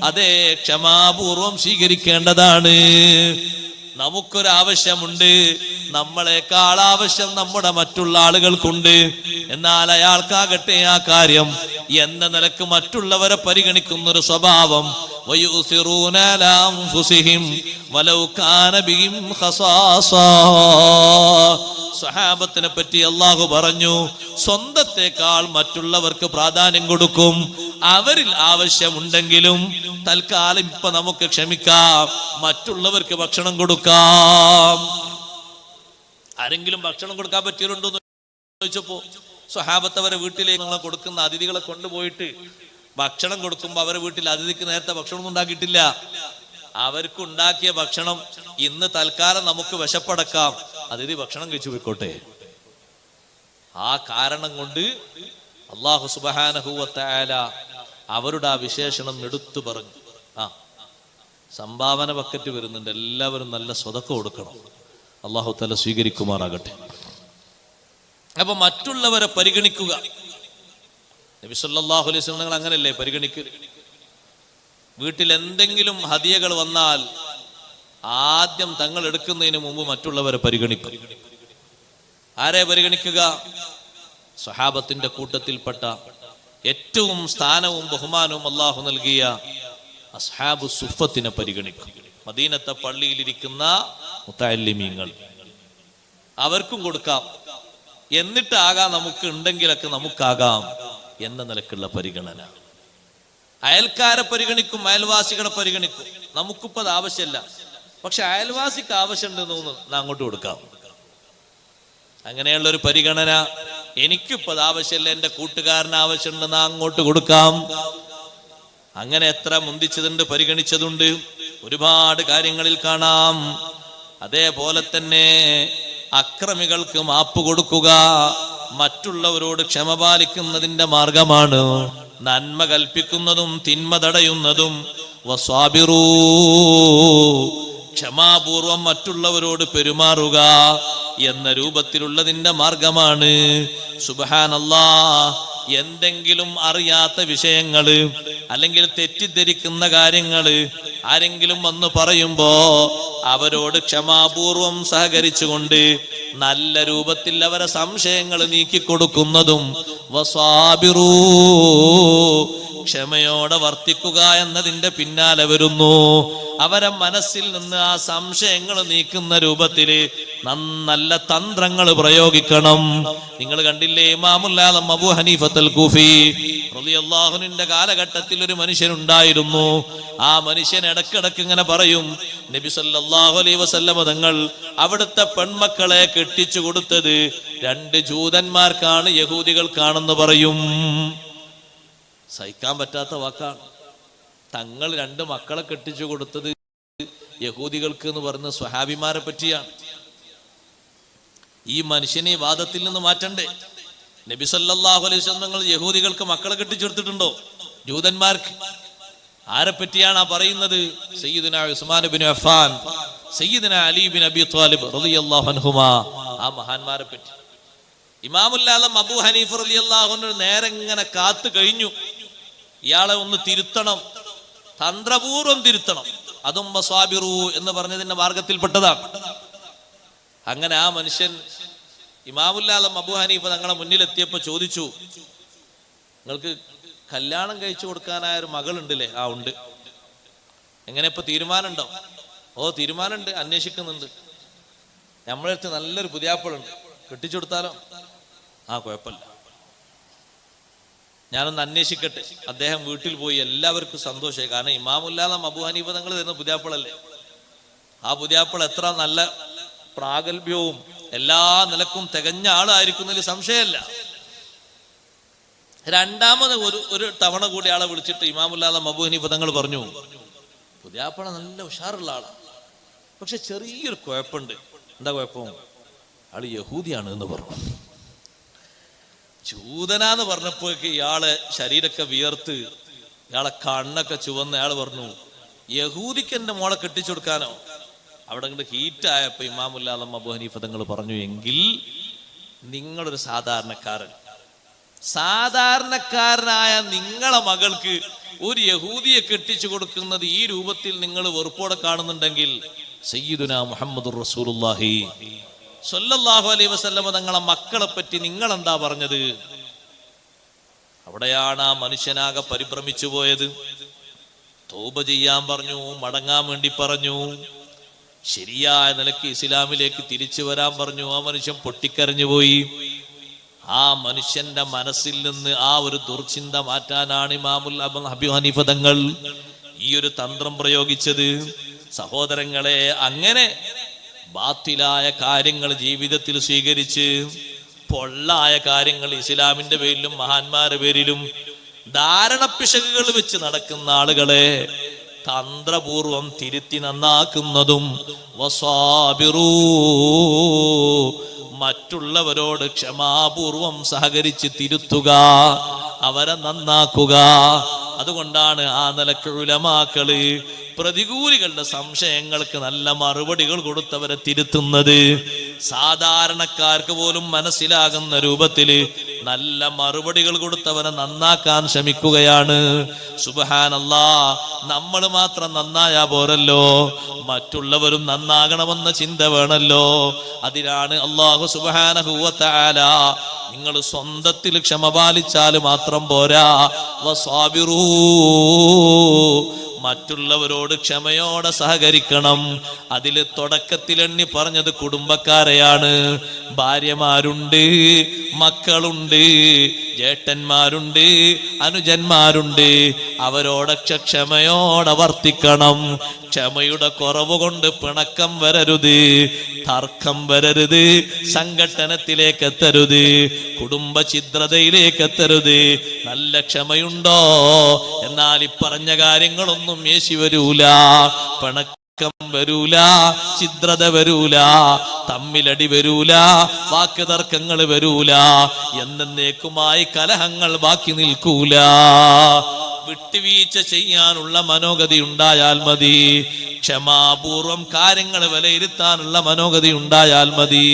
അതേ ക്ഷമാപൂർവം സ്വീകരിക്കേണ്ടതാണ്. നമുക്കൊരാവശ്യമുണ്ട്, നമ്മളെക്കാൾ ആവശ്യം നമ്മുടെ മറ്റുള്ള ആളുകൾക്കുണ്ട്. എന്നാൽ അയാൾക്കാകട്ടെ ആ കാര്യം എന്ന നിലക്ക് മറ്റുള്ളവരെ പരിഗണിക്കുന്നൊരു സ്വഭാവം. വയുസിറൂന അലാ അൻഫുസിഹിം വലൗ കാന ബിഹിം ഖസാസ. സ്വഹാബത്തിനെ പറ്റി അല്ലാഹു പറഞ്ഞു, സ്വന്തത്തെക്കാൾ മറ്റുള്ളവർക്ക് പ്രാധാന്യം കൊടുക്കും. അവരിൽ ആവശ്യമുണ്ടെങ്കിലും തൽക്കാലം ഇപ്പൊ നമുക്ക് ക്ഷമിക്കാം, മറ്റുള്ളവർക്ക് ഭക്ഷണം കൊടുക്കാം. ആരെങ്കിലും ഭക്ഷണം കൊടുക്കാൻ പറ്റിയിട്ടുണ്ടോ എന്ന് ചോദിച്ചപ്പോ സ്വഹാബത്ത് അവരെ വീട്ടിലേക്ക് നിങ്ങൾ കൊടുക്കുന്ന അതിഥികളെ കൊണ്ടുപോയിട്ട് ഭക്ഷണം കൊടുക്കുമ്പോ അവരെ വീട്ടിൽ അതിഥിക്ക് നേരത്തെ ഭക്ഷണം ഉണ്ടാക്കിയിട്ടില്ല. അവർക്ക് ഉണ്ടാക്കിയ ഭക്ഷണം ഇന്ന് തൽക്കാലം നമുക്ക് വിശപ്പടക്കാം, അതിഥി ഭക്ഷണം കഴിച്ചു പോയിക്കോട്ടെ. ആ കാരണം കൊണ്ട് അല്ലാഹു സുബ്ഹാനഹു വ തആല അവരുടെ ആ വിശേഷണം എടുത്തു പറഞ്ഞു. സംഭാവന ബക്കറ്റ് വരുന്നുണ്ട്, എല്ലാവരും നല്ല സ്വതക്ക കൊടുക്കണം. അല്ലാഹു തആല സ്വീകരിക്കുമാറാകട്ടെ. അപ്പൊ മറ്റുള്ളവരെ പരിഗണിക്കുക. നബി സല്ലല്ലാഹു അലൈഹി വസല്ലം നിങ്ങൾ അങ്ങനല്ലേ പരിഗണിക്കുക? വീട്ടിൽ എന്തെങ്കിലും ഹദിയകൾ വന്നാൽ ആദ്യം തങ്ങൾ എടുക്കുന്നതിന് മുമ്പ് മറ്റുള്ളവരെ പരിഗണിക്കും. ആരെ പരിഗണിക്കുക? സ്വഹാബത്തിന്റെ കൂട്ടത്തിൽപ്പെട്ട ഏറ്റവും സ്ഥാനവും ബഹുമാനവും അല്ലാഹു നൽകിയ അസ്ഹാബു സുഫത്തിനെ പരിഗണിക്കും. മദീനത്തെ പള്ളിയിലിരിക്കുന്ന മുത്തഅല്ലിമീങ്ങൾ, അവർക്കും കൊടുക്കാം. എന്നിട്ടാകാം നമുക്ക് ഉണ്ടെങ്കിലൊക്കെ നമുക്കാകാം എന്ന നിലക്കുള്ള പരിഗണന. അയൽക്കാരെ പരിഗണിക്കും, അയൽവാസികളെ പരിഗണിക്കും. നമുക്കിപ്പോ അത് ആവശ്യമില്ല, പക്ഷെ അയൽവാസിക്ക് ആവശ്യമുണ്ടെന്ന് തോന്നുന്നു, അങ്ങോട്ട് കൊടുക്കാം. അങ്ങനെയുള്ളൊരു പരിഗണന. എനിക്കിപ്പോ അത് ആവശ്യമില്ല, എന്റെ കൂട്ടുകാരന് ആവശ്യമുണ്ടെന്ന് അങ്ങോട്ട് കൊടുക്കാം. അങ്ങനെ എത്ര മുന്തിച്ചതുണ്ട്, പരിഗണിച്ചതുണ്ട്, ഒരുപാട് കാര്യങ്ങളിൽ കാണാം. അതേപോലെ തന്നെ അക്രമികൾക്ക് മാപ്പ് കൊടുക്കുക മറ്റുള്ളവരോട് ക്ഷമ പാലിക്കുന്നതിന്റെ മാർഗമാണ്. നന്മ കൽപ്പിക്കുന്നതും തിന്മ തടയുന്നതും വസ്വാബിറൂ, ക്ഷമാപൂർവം മറ്റുള്ളവരോട് പെരുമാറുക എന്ന രൂപത്തിലുള്ളതിന്റെ മാർഗമാണ്. സുബ്ഹാനല്ലാഹ്, എന്തെങ്കിലും അറിയാത്ത വിഷയങ്ങള് അല്ലെങ്കിൽ തെറ്റിദ്ധരിക്കുന്ന കാര്യങ്ങള് ആരെങ്കിലും വന്ന് പറയുമ്പോ അവരോട് ക്ഷമാപൂർവം സഹകരിച്ചുകൊണ്ട് നല്ല രൂപത്തിൽ അവരെ സംശയങ്ങൾ നീക്കിക്കൊടുക്കുന്നതും വസ്വാബിറൂ, ക്ഷമയോടെ വർത്തിക്കുക എന്നതിന്റെ പിന്നാലെ വരുന്നു. അവരെ മനസ്സിൽ നിന്ന് ആ സംശയങ്ങൾ നീക്കുന്ന രൂപത്തില് നല്ല തന്ത്രങ്ങൾ പ്രയോഗിക്കണം. നിങ്ങൾ കണ്ടില്ലേ, ഇമാമുൽ ആലം അബൂ ഹനീഫത്തുൽ കൂഫി റളിയല്ലാഹു അൻഹുവിന്റെ കാലഘട്ടത്തിൽ ഒരു മനുഷ്യനുണ്ടായിരുന്നു. ആ മനുഷ്യൻ ഇടക്കിടക്ക് ഇങ്ങനെ പറയും, നബി സല്ലല്ലാഹു അലൈഹി വസല്ലം തങ്ങൾ അവിടുത്തെ പെൺമക്കളെ കെട്ടിച്ചു കൊടുത്തത് 2 ജൂതന്മാർക്കാണ്, യഹൂദികൾക്കാണെന്ന് പറയും. സഹിക്കാൻ പറ്റാത്ത വാക്കാണ്. തങ്ങൾ 2 മക്കളെ കെട്ടിച്ചു കൊടുത്തത് യഹൂദികൾക്ക് എന്ന് പറയുന്ന സ്വഹാബിമാരെ പറ്റിയാണ്. ഈ മനുഷ്യനെ വാദത്തിൽ നിന്ന് മാറ്റണ്ടേ? നബി സല്ലല്ലാഹു അലൈഹി വസല്ലം തങ്ങൾ യഹൂദികൾക്ക് മക്കളെ കെട്ടിച്ചു കൊടുത്തിട്ടുണ്ടോ? ജൂതന്മാർക്ക്. ആരെ പറ്റിയാണ് ആ പറയുന്നത്? സയ്യിദുനാ ഉസ്മാൻ ഇബ്നു അഫ്ഫാൻ, സയ്യിദുനാ അലി ഇബ്നു അബി ത്വാലിബ് റളിയല്ലാഹു അൻഹുമാ, ആ മഹാന്മാരെ പറ്റി. ഇമാമുൽ ആലം അബൂ ഹനീഫ റളിയല്ലാഹു അൻഹു നേരെ ഇങ്ങനെ കാത്തു കഴിഞ്ഞു, ഇയാളെ ഒന്ന് തിരുത്തണം, തന്ത്രപൂർവം തിരുത്തണം. അതും വസ്വാബിറു എന്ന് പറഞ്ഞതിന്റെ മാർഗത്തിൽപ്പെട്ടതാണ്. അങ്ങനെ ആ മനുഷ്യൻ ഇമാമുൽ ആലം അബൂ ഹനീഫ തങ്ങളെ മുന്നിലെത്തിയപ്പോ ചോദിച്ചു, നിങ്ങൾക്ക് കല്യാണം കഴിച്ചു കൊടുക്കാനായ ഒരു മകളുണ്ടല്ലേ? ആ ഉണ്ട്. എങ്ങനെ, ഇപ്പൊ തീരുമാനമുണ്ടോ? ഓ തീരുമാനമുണ്ട്, അന്വേഷിക്കുന്നുണ്ട്. നമ്മളടുത്ത് നല്ലൊരു പുതിയാപ്പിളുണ്ട്, കെട്ടിച്ചു കൊടുത്താലോ? ആ കുഴപ്പമില്ല, ഞാനൊന്ന് അന്വേഷിക്കട്ടെ. അദ്ദേഹം വീട്ടിൽ പോയി. എല്ലാവർക്കും സന്തോഷമായി, കാരണം ഇമാമുൽ ആലം അബൂ ഹനീഫ തങ്ങൾ തരുന്ന പുതിയാപ്പിളല്ലേ. ആ പുതിയാപ്പിൾ എത്ര നല്ല പ്രാഗൽഭ്യവും എല്ലാ നിലക്കും തികഞ്ഞ ആളായിരിക്കുന്നതിൽ സംശയമല്ല. രണ്ടാമത് ഒരു തവണ കൂടി ആളെ വിളിച്ചിട്ട് ഇമാമുൽ ആലം അബൂ ഹനീഫ തങ്ങൾ പറഞ്ഞു, പുതിയാപ്പിള നല്ല ഉഷാറുള്ള ആളാണ്, പക്ഷെ ചെറിയൊരു കുഴപ്പമുണ്ട്. എന്താ കുഴപ്പം? ആള് യഹൂദിയാണ് എന്ന് പറഞ്ഞു. ജൂതനാന്ന് പറഞ്ഞപ്പോഴേക്ക് ഇയാളെ ശരീരമൊക്കെ വിയർത്ത്, ഇയാളെ കണ്ണൊക്കെ ചുവന്ന് അയാൾ പറഞ്ഞു, യഹൂദിക്ക് എന്റെ മോളെ കെട്ടിച്ചു കൊടുക്കാനോ? അവിടെ അങ്ങോട്ട് ഹീറ്റായപ്പോ ഇമാമുൽ ആലം അബൂ ഹനീഫ തങ്ങൾ പറഞ്ഞു, എങ്കിൽ നിങ്ങളൊരു സാധാരണക്കാരനായ നിങ്ങളെ മകൾക്ക് ഒരു യഹൂദിയെ കെട്ടിച്ചു കൊടുക്കുന്നത് ഈ രൂപത്തിൽ നിങ്ങൾ വെറുപ്പോടെ കാണുന്നുണ്ടെങ്കിൽ സയ്യിദുനാ മുഹമ്മദുർ റസൂലുള്ളാഹി സ്വല്ലല്ലാഹു അലൈഹി വസല്ലം തങ്ങളെ മക്കളെ പറ്റി നിങ്ങൾ എന്താ പറഞ്ഞത്? അവിടെയാണ് ആ മനുഷ്യനാകെ പരിഭ്രമിച്ചു പോയത്. തൗബ ചെയ്യാൻ പറഞ്ഞു, മടങ്ങാൻ വേണ്ടി പറഞ്ഞു, ശരിയായ നിലയ്ക്ക് ഇസ്ലാമിലേക്ക് തിരിച്ചു വരാൻ പറഞ്ഞു. ആ മനുഷ്യൻ പൊട്ടിക്കരഞ്ഞു പോയി. ആ മനുഷ്യന്റെ മനസ്സിൽ നിന്ന് ആ ഒരു ദുർചിന്ത മാറ്റാനാണ് ഇമാമുൽ അബൂ ഹനീഫ തങ്ങൾ ഈ ഒരു തന്ത്രം പ്രയോഗിച്ചത്. സഹോദരങ്ങളെ, അങ്ങനെ ബാത്തിലായ കാര്യങ്ങൾ ജീവിതത്തിൽ സ്വീകരിച്ച് പൊള്ളായ കാര്യങ്ങൾ ഇസ്ലാമിന്റെ പേരിലും മഹാന്മാരുടെ പേരിലും ധാരണപ്പിശകുകൾ വെച്ച് നടക്കുന്ന ആളുകളെ തന്ത്രപൂർവം തിരുത്തി നന്നാക്കുന്നതും വസ്വാബിറൂ, മറ്റുള്ളവരോട് ക്ഷമാപൂർവം സഹകരിച്ച് തിരുത്തുക, അവരെ നന്നാക്കുക. അതുകൊണ്ടാണ് ആ നിലക്ക് ഉലമാക്കള് പ്രതികൂലികളുടെ സംശയങ്ങൾക്ക് നല്ല മറുപടികൾ കൊടുത്തവരെ തിരുത്തുന്നത്. സാധാരണക്കാർക്ക് പോലും മനസ്സിലാകുന്ന രൂപത്തില് നല്ല മറുപടികൾ കൊടുത്തവരെ നന്നാക്കാൻ ശ്രമിക്കുകയാണ്. സുബ്ഹാനല്ലാഹ്, നമ്മൾ മാത്രം നന്നായാ പോരല്ലോ, മറ്റുള്ളവരും നന്നാകണമെന്ന ചിന്ത വേണല്ലോ. അതിനാണ് അല്ലാഹു സുബ്ഹാനഹു വ തആല നിങ്ങൾ സ്വന്തത്തിൽ ക്ഷമ പാലിച്ചാൽ മാത്രം പോരാ, വസ്വാബിറൂ, മറ്റുള്ളവരോട് ക്ഷമയോടെ സഹകരിക്കണം. അതിൽ തുടക്കത്തിൽ എണ്ണി പറഞ്ഞത് കുടുംബക്കാരെയാണ്. ഭാര്യമാരുണ്ട്, മക്കളുണ്ട്, മക്കളുണ്ട്, ജ്യേഷ്ഠന്മാരുണ്ട്, അനുജന്മാരുണ്ട്. അവരോടൊക്കെ ക്ഷമയോടെ വർത്തിക്കണം. ക്ഷമയുടെ കുറവ് കൊണ്ട് പിണക്കം വരരുത്, തർക്കം വരരുത്, സംഘട്ടനത്തിലേക്ക് എത്തരുത്, കുടുംബ ഛിദ്രതയിലേക്ക് എത്തരുത്. നല്ല ക്ഷമയുണ്ടോ? എന്നാൽ ഈ പറഞ്ഞ കാര്യങ്ങളൊന്നും യേശി വരൂല. പിണക്കം വരൂല, ഛിദ്രത വരൂല, തമ്മിലടി വരൂല, വാക്ക് തർക്കങ്ങൾ വരൂല, എന്നേക്കുമായി കലഹങ്ങൾ ബാക്കി നിൽക്കൂല. വിട്ടുവീഴ്ച ചെയ്യാനുള്ള മനോഗതി ഉണ്ടായാൽ മതി. ക്ഷമാപൂർവം കാര്യങ്ങൾ വിലയിരുത്താനുള്ള മനോഗതി ഉണ്ടായാൽ മതി.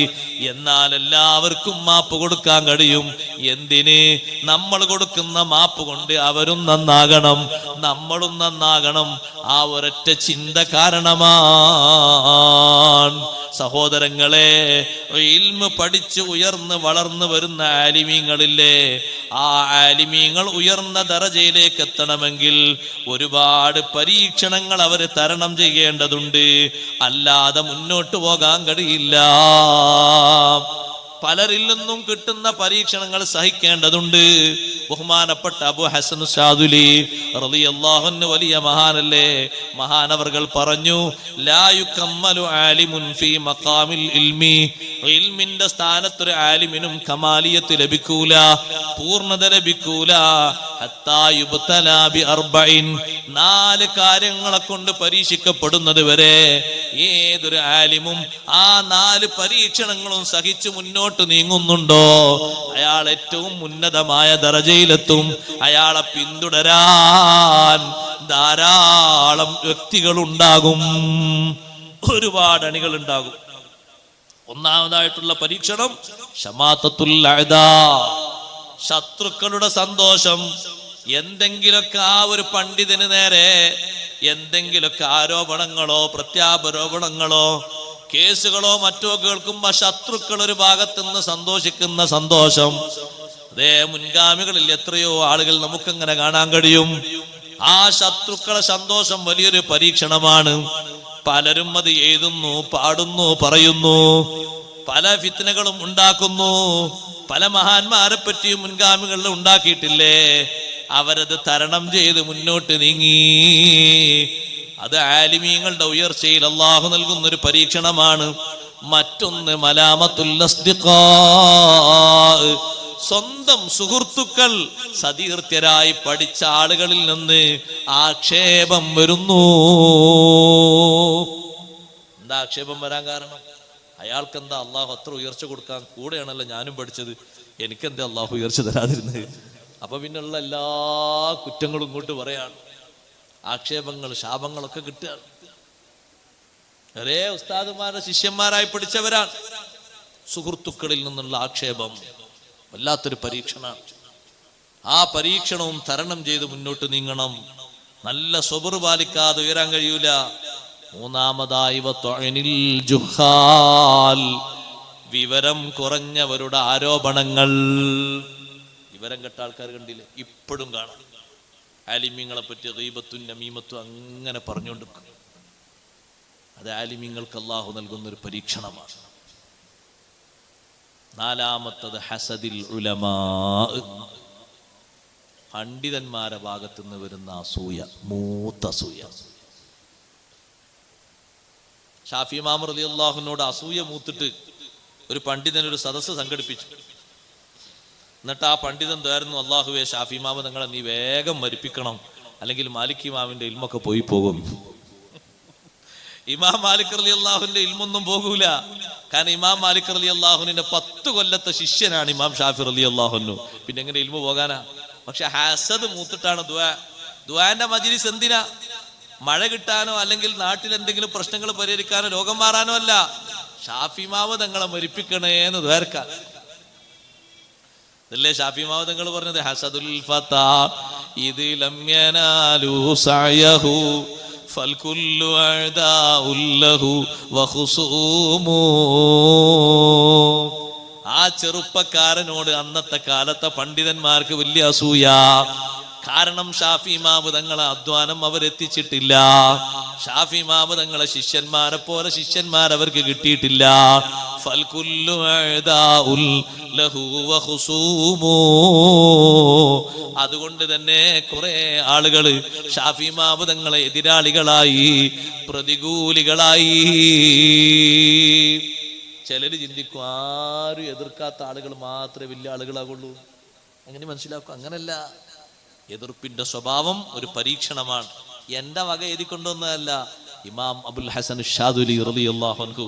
എന്നാൽ എല്ലാവർക്കും മാപ്പ് കൊടുക്കാൻ കഴിയും. എന്തിന്? നമ്മൾ കൊടുക്കുന്ന മാപ്പ് കൊണ്ട് അവരും നന്നാകണം, നമ്മളും നന്നാകണം. ആ ഒരൊറ്റ ചിന്ത കാരണമാണ്. സഹോദരങ്ങളെ, ഇൽമ് പഠിച്ച് ഉയർന്ന് വളർന്നു വരുന്ന ആലിമീങ്ങളില്ലേ, ആ ആലിമീങ്ങൾ ഉയർന്ന ദറജയിലേക്ക് എത്തണമെങ്കിൽ ഒരുപാട് പരീക്ഷണങ്ങൾ അവർ തരണം ചെയ്യേണ്ടതുണ്ട്. അല്ലാതെ മുന്നോട്ട് പോകാൻ കഴിയില്ല. പലരിൽ നിന്നും കിട്ടുന്ന പരീക്ഷണങ്ങൾ സഹിക്കേണ്ടതുണ്ട്. ബഹുമാനപ്പെട്ട അബു ഹസൻ ശാദുലി റളിയല്ലാഹു അൻഹു വലിയ മഹാനല്ലേ, മഹാനവർകൾ പറഞ്ഞു, ലാ യുകമ്മലു ആലിമുൻ ഫീ മഖാമിൽ ഇൽമി, ഇൽമിന്റെ സ്ഥാനത്തൊരു ആലിമിനും കമാലിയത്ത് ലഭിക്കൂല, പൂർണ്ണത ലഭിക്കൂല. ഹത്താ യുബ്തലാ ബി അർബഇൻ, 4 കാര്യങ്ങളെ കൊണ്ട് പരീക്ഷിക്കപ്പെടുന്നത് വരെ ഏതൊരു ആലിമും ആ 4 പരീക്ഷണങ്ങളും സഹിച്ചു മുന്നോട്ട് നീങ്ങുന്നുണ്ടോ, അയാൾ ഏറ്റവും ഉന്നതമായ ദറജയിലെത്തും. അയാളെ പിന്തുടരാൻ ധാരാളം വ്യക്തികൾ ഉണ്ടാകും, ഒരുപാട് അണികൾ ഉണ്ടാകും. ഒന്നാമതായിട്ടുള്ള പരീക്ഷണം ശമാതത്തുൽ അഅദാ, ശത്രുക്കളുടെ സന്തോഷം. എന്തെങ്കിലൊക്കെ ആ ഒരു പണ്ഡിതന് നേരെ എന്തെങ്കിലൊക്കെ ആരോപണങ്ങളോ പ്രത്യാരോപണങ്ങളോ കേസുകളോ മറ്റോ കേൾക്കുമ്പോ ശത്രുക്കൾ ഒരു ഭാഗത്തുനിന്ന് സന്തോഷിക്കുന്ന സന്തോഷം, അതേ മുൻഗാമികളിൽ എത്രയോ ആളുകൾ നമുക്കങ്ങനെ കാണാൻ കഴിയും. ആ ശത്രുക്കളെ സന്തോഷം വലിയൊരു പരീക്ഷണമാണ്. പലരും അത് എഴുതുന്നു, പാടുന്നു, പറയുന്നു, പല ഫിത്നകളും ഉണ്ടാക്കുന്നു. പല മഹാന്മാരെ പറ്റിയും മുൻഗാമികളിൽ ഉണ്ടാക്കിയിട്ടില്ലേ, അവരത് തരണം ചെയ്ത് മുന്നോട്ട് നീങ്ങി. അത് ആലിമീങ്ങളുടെ ഉയർച്ചയിൽ അള്ളാഹു നൽകുന്നൊരു പരീക്ഷണമാണ്. മറ്റൊന്ന് മലാമത്തുൽ അസ്ദിഖാ, സ്വന്തം സുഹൃത്തുക്കൾ സതീർത്ഥ്യരായി പഠിച്ച ആളുകളിൽ നിന്ന് ആക്ഷേപം വരുന്നു. എന്താ ആക്ഷേപം വരാൻ കാരണം? അയാൾക്ക് എന്താ അള്ളാഹു അത്ര ഉയർച്ച കൊടുക്കാൻ? കൂടെയാണല്ലോ ഞാനും പഠിച്ചത്, എനിക്കെന്താ അള്ളാഹു ഉയർച്ച തരാതിരുന്നത്? അപ്പൊ പിന്നുള്ള എല്ലാ കുറ്റങ്ങളും ഇങ്ങോട്ട് പറയാണ്. ആക്ഷേപങ്ങൾ, ശാപങ്ങളൊക്കെ കിട്ടുകയാണ്. ഒരേ ഉസ്താദുമാരുടെ ശിഷ്യന്മാരായി പഠിച്ചവരാണ്. സുഹൃത്തുക്കളിൽ നിന്നുള്ള ആക്ഷേപം വല്ലാത്തൊരു പരീക്ഷണമാണ്. ആ പരീക്ഷണവും തരണം ചെയ്ത് മുന്നോട്ട് നീങ്ങണം. നല്ല സ്വബർ പാലിക്കാതെ ഉയരാൻ കഴിയൂല. മൂന്നാമതായി വത്വഇനിൽ ജുഹാൽ, വിവരം കുറഞ്ഞവരുടെ ആരോപണങ്ങൾ. വിവരം കെട്ട ആൾക്കാർ കണ്ടില്ലേ, ഇപ്പോഴും കാണാം. ആലിമ്യങ്ങളെ പറ്റി ഗീബത്തും നമീമത്തും അങ്ങനെ പറഞ്ഞുകൊണ്ടിരിക്കും. അത് ആലിമ്യങ്ങൾക്ക് അല്ലാഹു നൽകുന്നൊരു പരീക്ഷണമാണ്. നാലാമത്തത് ഹസദിൽ ഉലമാ, പണ്ഡിതന്മാരെ ഭാഗത്തു നിന്ന് വരുന്ന അസൂയ, മൂത്ത അസൂയ. ഷാഫി ഇമാം റളിയല്ലാഹുവിനോട് അസൂയ മൂത്തിട്ട് ഒരു പണ്ഡിതൻ ഒരു സദസ്സ് സംഘടിപ്പിച്ചു. എന്നിട്ട് ആ പണ്ഡിതൻ ദ്വാരുന്നു, അള്ളാഹുവേ, ഷാഫി ഇമാമ നിങ്ങളെ നീ വേഗം മരിപ്പിക്കണം, അല്ലെങ്കിൽ മാലിക് ഇമാമിന്റെ ഇൽമൊക്കെ പോയി പോകും. ഇമാം മാലിക് റളിയല്ലാഹുവിന്റെ ഇൽമൊന്നും പോകൂല. കാരണം ഇമാം മാലിക് റളിയല്ലാഹുവിന്റെ 10 കൊല്ലത്തെ ശിഷ്യനാണ് ഇമാം ഷാഫി റളിയല്ലാഹു. പിന്നെ എങ്ങനെ ഇൽമു പോകാനാ? പക്ഷെ ഹസദ് മൂത്തിട്ടാണ് ദുആ. ദുആന്റെ മജ്ലിസ് എന്തിനാ? മഴ കിട്ടാനോ അല്ലെങ്കിൽ നാട്ടിൽ എന്തെങ്കിലും പ്രശ്നങ്ങൾ പരിഹരിക്കാനോ രോഗം മാറാനോ അല്ല. ഷാഫി ഇമാമ തങ്ങളെ മരിപ്പിക്കണേന്ന് ദ്വാരക്കാൻ. ഇതല്ലേ ഷാഫി ഇമാമ തങ്ങൾ പറഞ്ഞത്, ഹസദുൽ ഫതാ ഇദ് ലം യനാലു സഅയഹു ഫൽകുല്ലു അഅദാഉൽ ലഹു വഖുസൂമു. ആ ചെറുപ്പക്കാരനോട് അന്നത്തെ കാലത്തെ പണ്ഡിതന്മാർക്ക് വലിയ അസൂയ. കാരണം ഷാഫി ഇമാം തങ്ങളെ അധ്വാനം അവരെത്തിച്ചിട്ടില്ല. ഷാഫി ഇമാം തങ്ങളെ ശിഷ്യന്മാരെ പോലെ ശിഷ്യന്മാർ അവർക്ക് കിട്ടിയിട്ടില്ല. ഫൽകുല്ലു അഅദാഉൽ ലഹു വഖുസൂമു. അതുകൊണ്ട് തന്നെ കുറെ ആളുകൾ ഷാഫി ഇമാം തങ്ങളെ എതിരാളികളായി, പ്രതികൂലികളായി. ചിലര് ചിന്തിക്കും ആരും എതിർക്കാത്ത ആളുകൾ മാത്രമേ വലിയ ആളുകളാകുള്ളൂ. അങ്ങനെ മനസ്സിലാക്കും. അങ്ങനല്ല. എതിർപ്പിന്റെ സ്വഭാവം ഒരു പരീക്ഷണമാണ്. എന്റെ വക എഴുതിക്കൊണ്ടൊന്നല്ല. ഇമാം അബുൽ ഹസൻ ഷാദുലി റളിയല്ലാഹു അൻഹു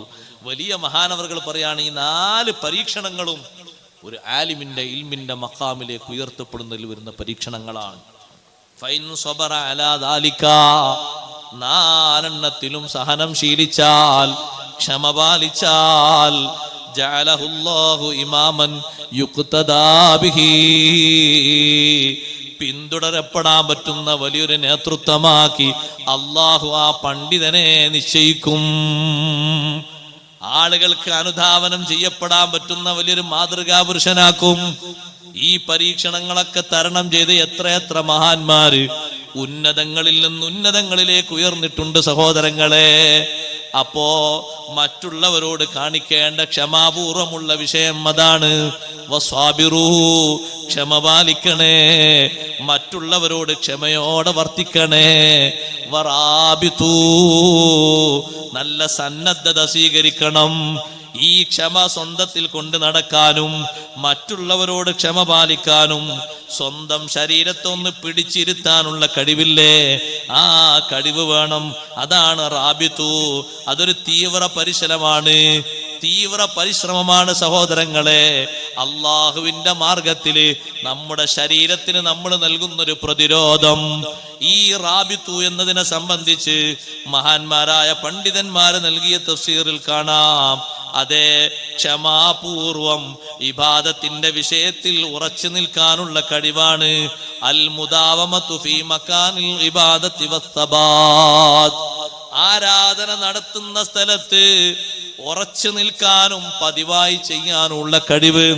വലിയ മഹാനവറുകൾ പറയാണ്, ഈ 4 പരീക്ഷണങ്ങളും ഒരു ആലിമിന്റെ ഇൽമിന്റെ മഖാമിലേക്ക് ഉയർത്തപ്പെടുന്നതിൽ വരുന്ന പരീക്ഷണങ്ങളാണ്. ഫൈൻ സബറ അലാ ദാലിക, 4 സഹനം ശീലിച്ചാൽ, ക്ഷമ പാലിച്ചാൽ, ജഅലഹുല്ലാഹു ഇമാമൻ യുഖ്തദാ ബിഹി, പിന്തുടരപ്പെടാൻ പറ്റുന്ന വലിയൊരു നേതൃത്വമാക്കി അള്ളാഹു ആ പണ്ഡിതനെ നിശ്ചയിക്കും. ആളുകൾക്ക് അനുധാവനം ചെയ്യപ്പെടാൻ പറ്റുന്ന വലിയൊരു മാതൃകാ പുരുഷനാക്കും. ഈ പരീക്ഷണങ്ങളൊക്കെ തരണം ചെയ്ത് എത്രയെത്ര മഹാന്മാര് ഉന്നതങ്ങളിൽ നിന്ന് ഉന്നതങ്ങളിലേക്ക് ഉയർന്നിട്ടുണ്ട് സഹോദരങ്ങളെ. അപ്പോ മറ്റുള്ളവരോട് കാണിക്കേണ്ട ക്ഷമാപൂർവമുള്ള വിഷയം അതാണ്. വസ്വാബിറൂ, ക്ഷമ പാലിക്കണേ, മറ്റുള്ളവരോട് ക്ഷമയോടെ വർത്തിക്കണേ. വറാബിതൂ, നല്ല സന്നദ്ധത സ്വീകരിക്കണം. ഈ ക്ഷമ സ്വന്തത്തിൽ കൊണ്ട് നടക്കാനും മറ്റുള്ളവരോട് ക്ഷമ പാലിക്കാനും സ്വന്തം ശരീരത്തെ ഒന്ന് പിടിച്ചിരുത്താനുള്ള കഴിവില്ലേ, ആ കഴിവ് വേണം. അതാണ് റാബിതു. അതൊരു തീവ്ര പരിശ്രമമാണ്, തീവ്ര പരിശ്രമമാണ് സഹോദരങ്ങളെ. അള്ളാഹുവിന്റെ മാർഗത്തില് നമ്മുടെ ശരീരത്തിന് നമ്മൾ നൽകുന്നൊരു പ്രതിരോധം. ഈ റാബിതു എന്നതിനെ സംബന്ധിച്ച് മഹാന്മാരായ പണ്ഡിതന്മാര് നൽകിയ തഫ്സീറിൽ കാണാം. അതെ, ക്ഷമാപൂർവം ഇബാദത്തിന്റെ വിഷയത്തിൽ ഉറച്ചു നിൽക്കാനുള്ള കഴിവാണ്. അൽ മുദാവമതു ഫീ മകാനിൽ ഇബാദത്തി വസ്സബാത്, ആരാധന നടത്തുന്ന സ്ഥലത്ത് ഉറച്ചു നിൽക്കാനും പതിവായി ചെയ്യാനുള്ള കഴിവ്.